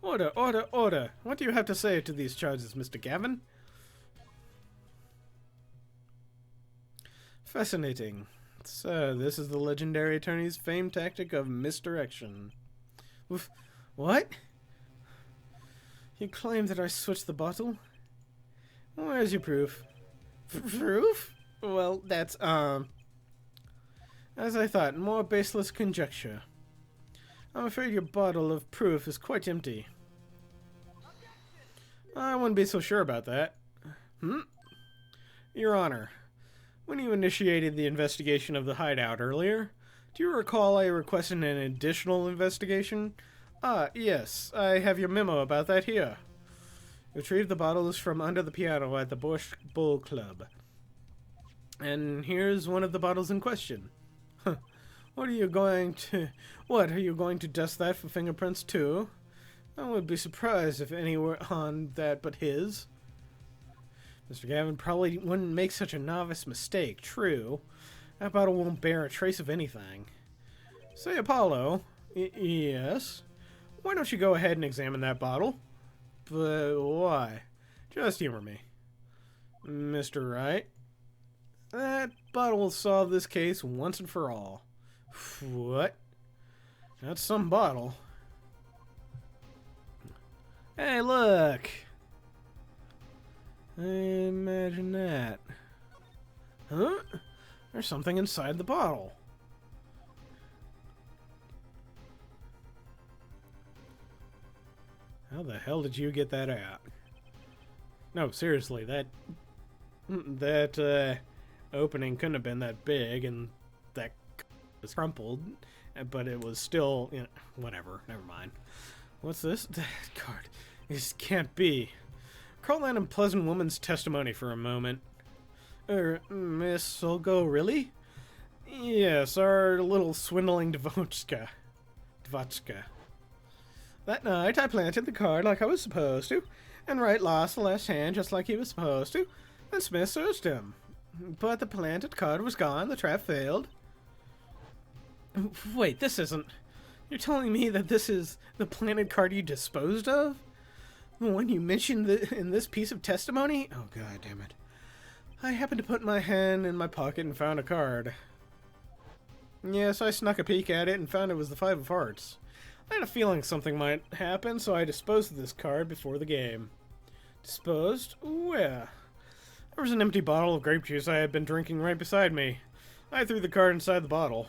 Order, order, order. What do you have to say to these charges, Mr. Gavin? Fascinating. So, this is the legendary attorney's famed tactic of misdirection. Oof. What? You claim that I switched the bottle? Where's your proof? Proof? Well, that's, as I thought, more baseless conjecture. I'm afraid your bottle of proof is quite empty. I wouldn't be so sure about that. Your Honor, when you initiated the investigation of the hideout earlier, do you recall I requested an additional investigation? Ah, yes, I have your memo about that here. Retrieve the bottles from under the piano at the Bush Bowl Club. And here's one of the bottles in question. Huh. What are you going to dust that for fingerprints too? I would be surprised if any were on that but his. Mr. Gavin probably wouldn't make such a novice mistake, true. That bottle won't bear a trace of anything. Say, Apollo. Yes? Why don't you go ahead and examine that bottle? But why? Just humor me. Mr. Wright. That bottle will solve this case once and for all. What? That's some bottle. Hey, look! Imagine that. Huh? There's something inside the bottle. How the hell did you get that out? No, seriously, that opening couldn't have been that big, and that was crumpled, but it was still, you know, whatever. Never mind. What's this? That card. This can't be. Call that unpleasant woman's testimony for a moment. Miss Solgo, really? Yes, our little swindling Dvotchka. That night, I planted the card like I was supposed to, and Wright lost the last hand just like he was supposed to, and Smith searched him. But the planted card was gone, the trap failed. Wait, this isn't... You're telling me that this is the planted card you disposed of? The one you mentioned in this piece of testimony? Oh, god damn it. I happened to put my hand in my pocket and found a card. Yes, I snuck a peek at it and found it was the Five of Hearts. I had a feeling something might happen, so I disposed of this card before the game. Disposed? Where? There was an empty bottle of grape juice I had been drinking right beside me. I threw the card inside the bottle.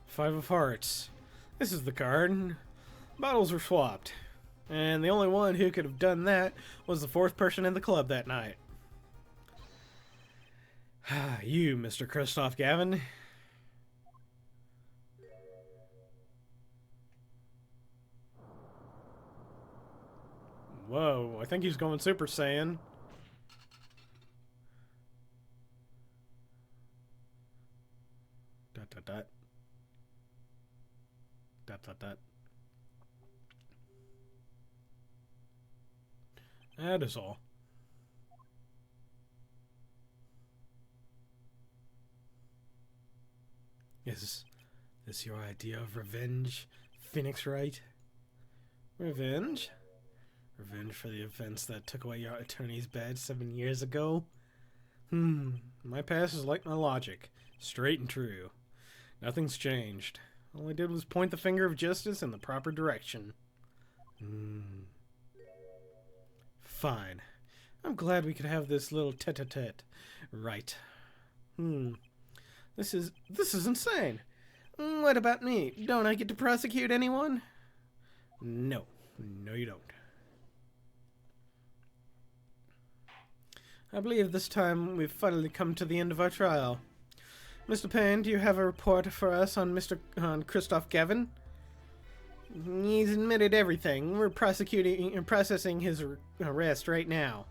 Five of Hearts. This is the card. Bottles were swapped. And the only one who could have done that was the fourth person in the club that night. You, Mr. Christoph Gavin. Whoa, I think he's going Super Saiyan. Dot dot dot. Dot dot dot. That is all. Is this your idea of revenge, Phoenix Wright? Revenge? Revenge for the events that took away your attorney's badge 7 years ago? My past is like my logic. Straight and true. Nothing's changed. All I did was point the finger of justice in the proper direction. Fine. I'm glad we could have this little tete-a-tete. Right. This is insane. What about me? Don't I get to prosecute anyone? No. No, you don't. I believe this time we've finally come to the end of our trial. Mr. Payne, do you have a report for us on Christoph Gavin? He's admitted everything. We're prosecuting and processing his arrest right now.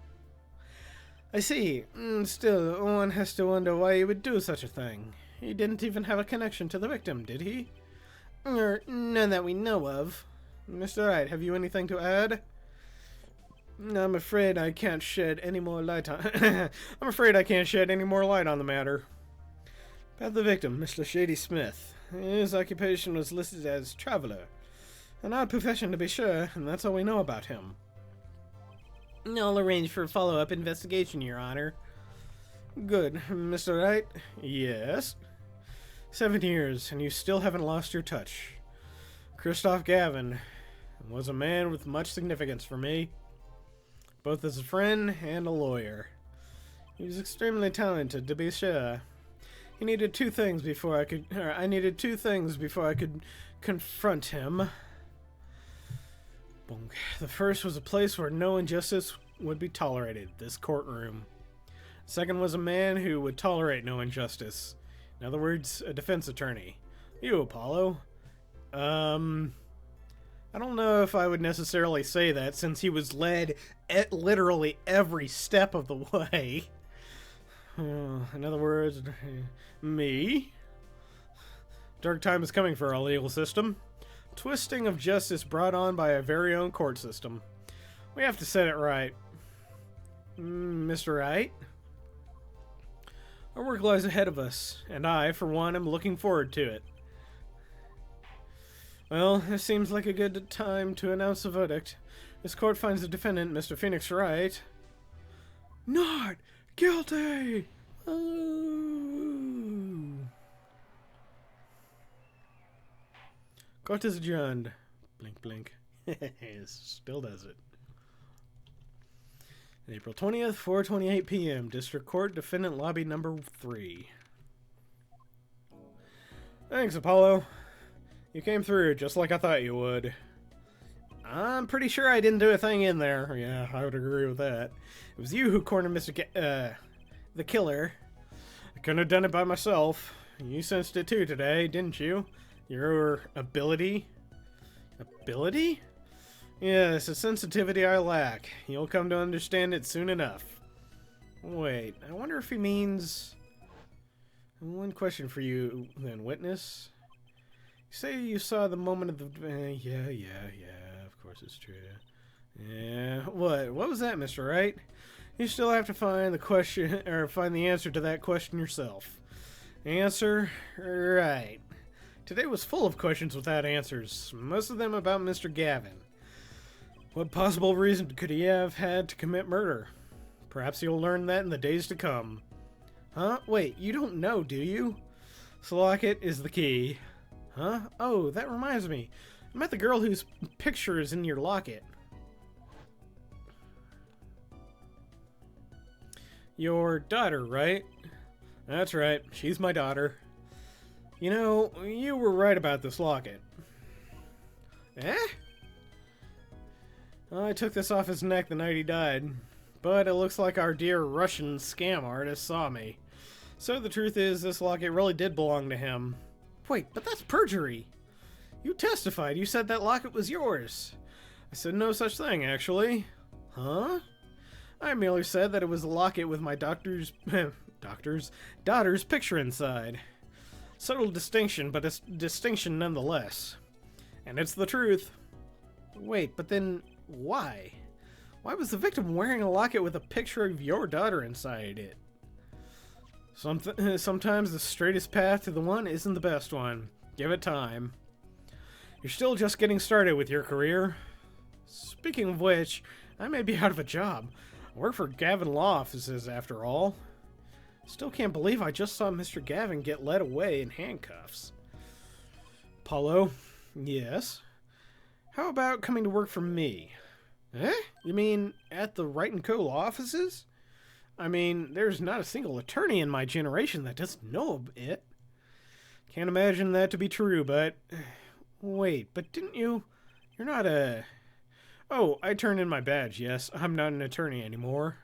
I see. Still, one has to wonder why he would do such a thing. He didn't even have a connection to the victim, did he? None that we know of. Mr. Wright, have you anything to add? I'm afraid I can't shed any more light on I'm afraid I can't shed any more light on the matter. About the victim, Mr. Shady Smith. His occupation was listed as traveler. An odd profession to be sure, and that's all we know about him. I'll arrange for a follow-up investigation, Your Honor. Good. Mr. Wright? Yes? 7 years, and you still haven't lost your touch. Christoph Gavin was a man with much significance for me, both as a friend and a lawyer. He was extremely talented, to be sure. He needed two things before I could. I needed two things before I could confront him. Bonk. The first was a place where no injustice would be tolerated. This courtroom. Second was a man who would tolerate no injustice. In other words, a defense attorney. You, Apollo. I don't know if I would necessarily say that, since he was led at literally every step of the way. In other words, me. Dark time is coming for our legal system. Twisting of justice brought on by our very own court system. We have to set it right. Mr. Wright? Our work lies ahead of us, and I, for one, am looking forward to it. Well, it seems like a good time to announce the verdict. This court finds the defendant, Mr. Phoenix Wright, not guilty! Oh. Court is adjourned. Blink, blink. Still does it. April 20th, 4:28 p.m. District Court, Defendant Lobby Number 3. Thanks, Apollo. You came through just like I thought you would. I'm pretty sure I didn't do a thing in there. Yeah, I would agree with that. It was you who cornered the killer. I couldn't have done it by myself. You sensed it too today, didn't you? Your ability? Ability? Yes, a sensitivity I lack. You'll come to understand it soon enough. Wait, I wonder if he means... One question for you, then, witness. You say you saw the moment of the... yeah, of course it's true. Yeah, what was that, Mr. Wright? You still have to find the question, or find the answer to that question yourself. Answer? Right. Today was full of questions without answers, most of them about Mr. Gavin. What possible reason could he have had to commit murder? Perhaps you'll learn that in the days to come. Huh? Wait, you don't know, do you? This locket is the key. Huh? Oh, that reminds me. I met the girl whose picture is in your locket. Your daughter, right? That's right. She's my daughter. You know, you were right about this locket. Eh? I took this off his neck the night he died, but it looks like our dear Russian scam artist saw me. So the truth is, this locket really did belong to him. Wait, but that's perjury! You testified. You said that locket was yours. I said no such thing, actually. Huh? I merely said that it was a locket with my daughter's picture inside. Subtle distinction, but a distinction nonetheless. And it's the truth. Wait, but then why? Why was the victim wearing a locket with a picture of your daughter inside it? Sometimes the straightest path to the one isn't the best one. Give it time. You're still just getting started with your career. Speaking of which, I may be out of a job. I work for Gavin Law Offices, after all. Still can't believe I just saw Mr. Gavin get led away in handcuffs. Apollo? Yes? How about coming to work for me? Eh? You mean at the Wright & Co. Law Offices? I mean, there's not a single attorney in my generation that doesn't know of it. Can't imagine that to be true, but... Wait, but didn't you... You're not a... Oh, I turned in my badge, yes. I'm not an attorney anymore.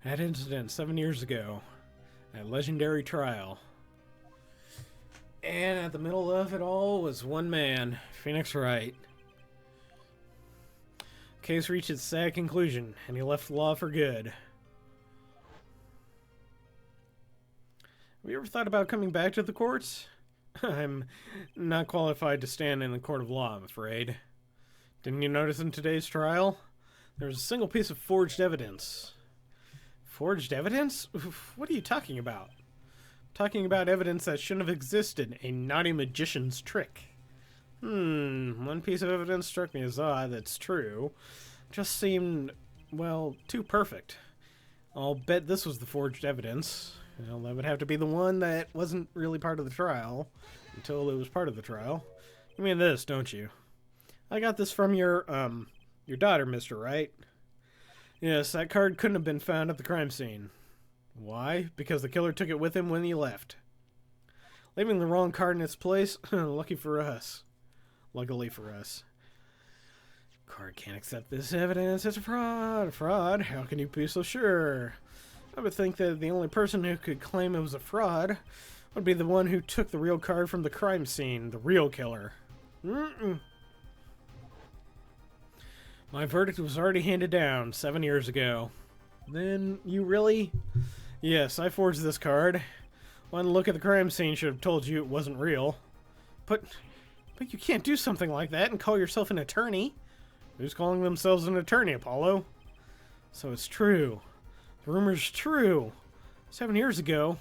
That incident 7 years ago. That legendary trial. And at the middle of it all was one man, Phoenix Wright. Case reached its sad conclusion, and he left the law for good. Have you ever thought about coming back to the courts? I'm not qualified to stand in the court of law, I'm afraid. Didn't you notice in today's trial? There was a single piece of forged evidence. Forged evidence? What are you talking about? I'm talking about evidence that shouldn't have existed. A naughty magician's trick. One piece of evidence struck me as odd, that's true. Just seemed, well, too perfect. I'll bet this was the forged evidence. Well, that would have to be the one that wasn't really part of the trial until it was part of the trial. You mean this, don't you? I got this from your daughter, Mr. Wright. Yes, that card couldn't have been found at the crime scene. Why? Because the killer took it with him when he left. Leaving the wrong card in its place? Luckily for us. Card can't accept this evidence. It's a fraud. Fraud? How can you be so sure? I would think that the only person who could claim it was a fraud would be the one who took the real card from the crime scene. The real killer. My verdict was already handed down 7 years ago. Then you really? Yes, I forged this card. One look at the crime scene should have told you it wasn't real. But you can't do something like that and call yourself an attorney. Who's calling themselves an attorney, Apollo? So it's true. The rumor's true. 7 years ago.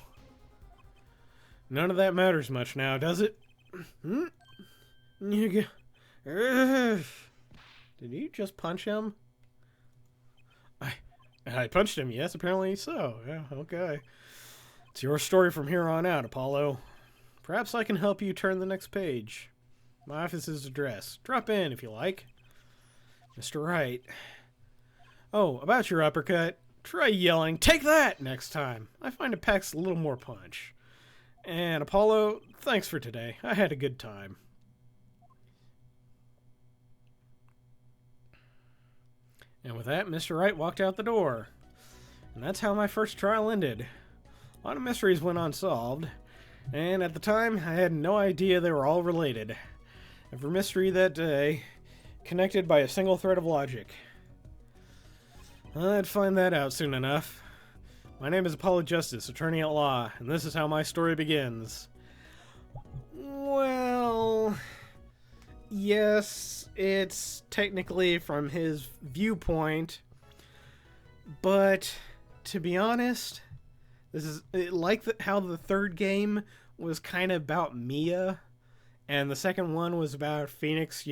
None of that matters much now, does it? Did you just punch him? I punched him, yes, apparently so. Yeah, okay. It's your story from here on out, Apollo. Perhaps I can help you turn the next page. My office's address. Drop in if you like. Mr. Wright. Oh, about your uppercut. Try yelling, "Take that!" next time. I find it packs a little more punch. And Apollo, thanks for today. I had a good time. And with that, Mr. Wright walked out the door. And that's how my first trial ended. A lot of mysteries went unsolved, and at the time, I had no idea they were all related. Every mystery that day, connected by a single thread of logic. I'd find that out soon enough. My name is Apollo Justice, attorney at law, and this is how my story begins. Well, yes, it's technically from his viewpoint, but to be honest, this is like how the third game was kind of about Mia, and the second one was about Phoenix,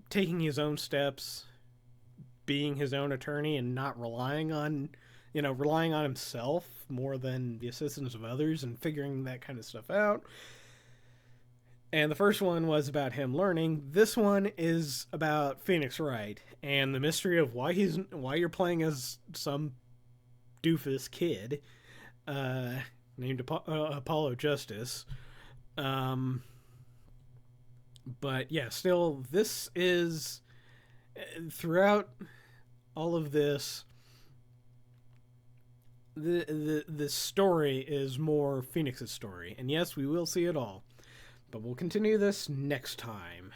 taking his own steps, being his own attorney, and not relying on himself more than the assistance of others and figuring that kind of stuff out. And the first one was about him learning. This one is about Phoenix Wright and the mystery of why you're playing as some doofus kid named Apollo Justice. But yeah, still, this is throughout all of this. The story is more Phoenix's story, and yes, we will see it all. But we'll continue this next time.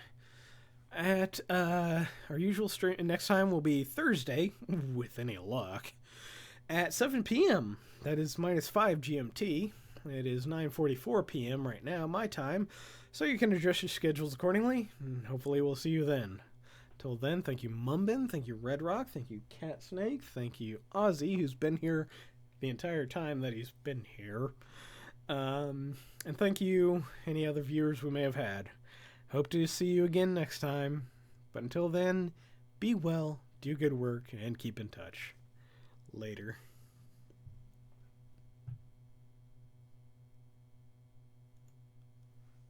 At our usual stream, next time will be Thursday, with any luck, at 7 p.m. That is -5 GMT. It is 9:44 p.m. right now, my time, so you can adjust your schedules accordingly, and hopefully we'll see you then. Till then, thank you Mumbin, thank you Red Rock, thank you Cat Snake, thank you Ozzy, who's been here the entire time that he's been here. And thank you, any other viewers we may have had. Hope to see you again next time. But until then, be well, do good work, and keep in touch. Later.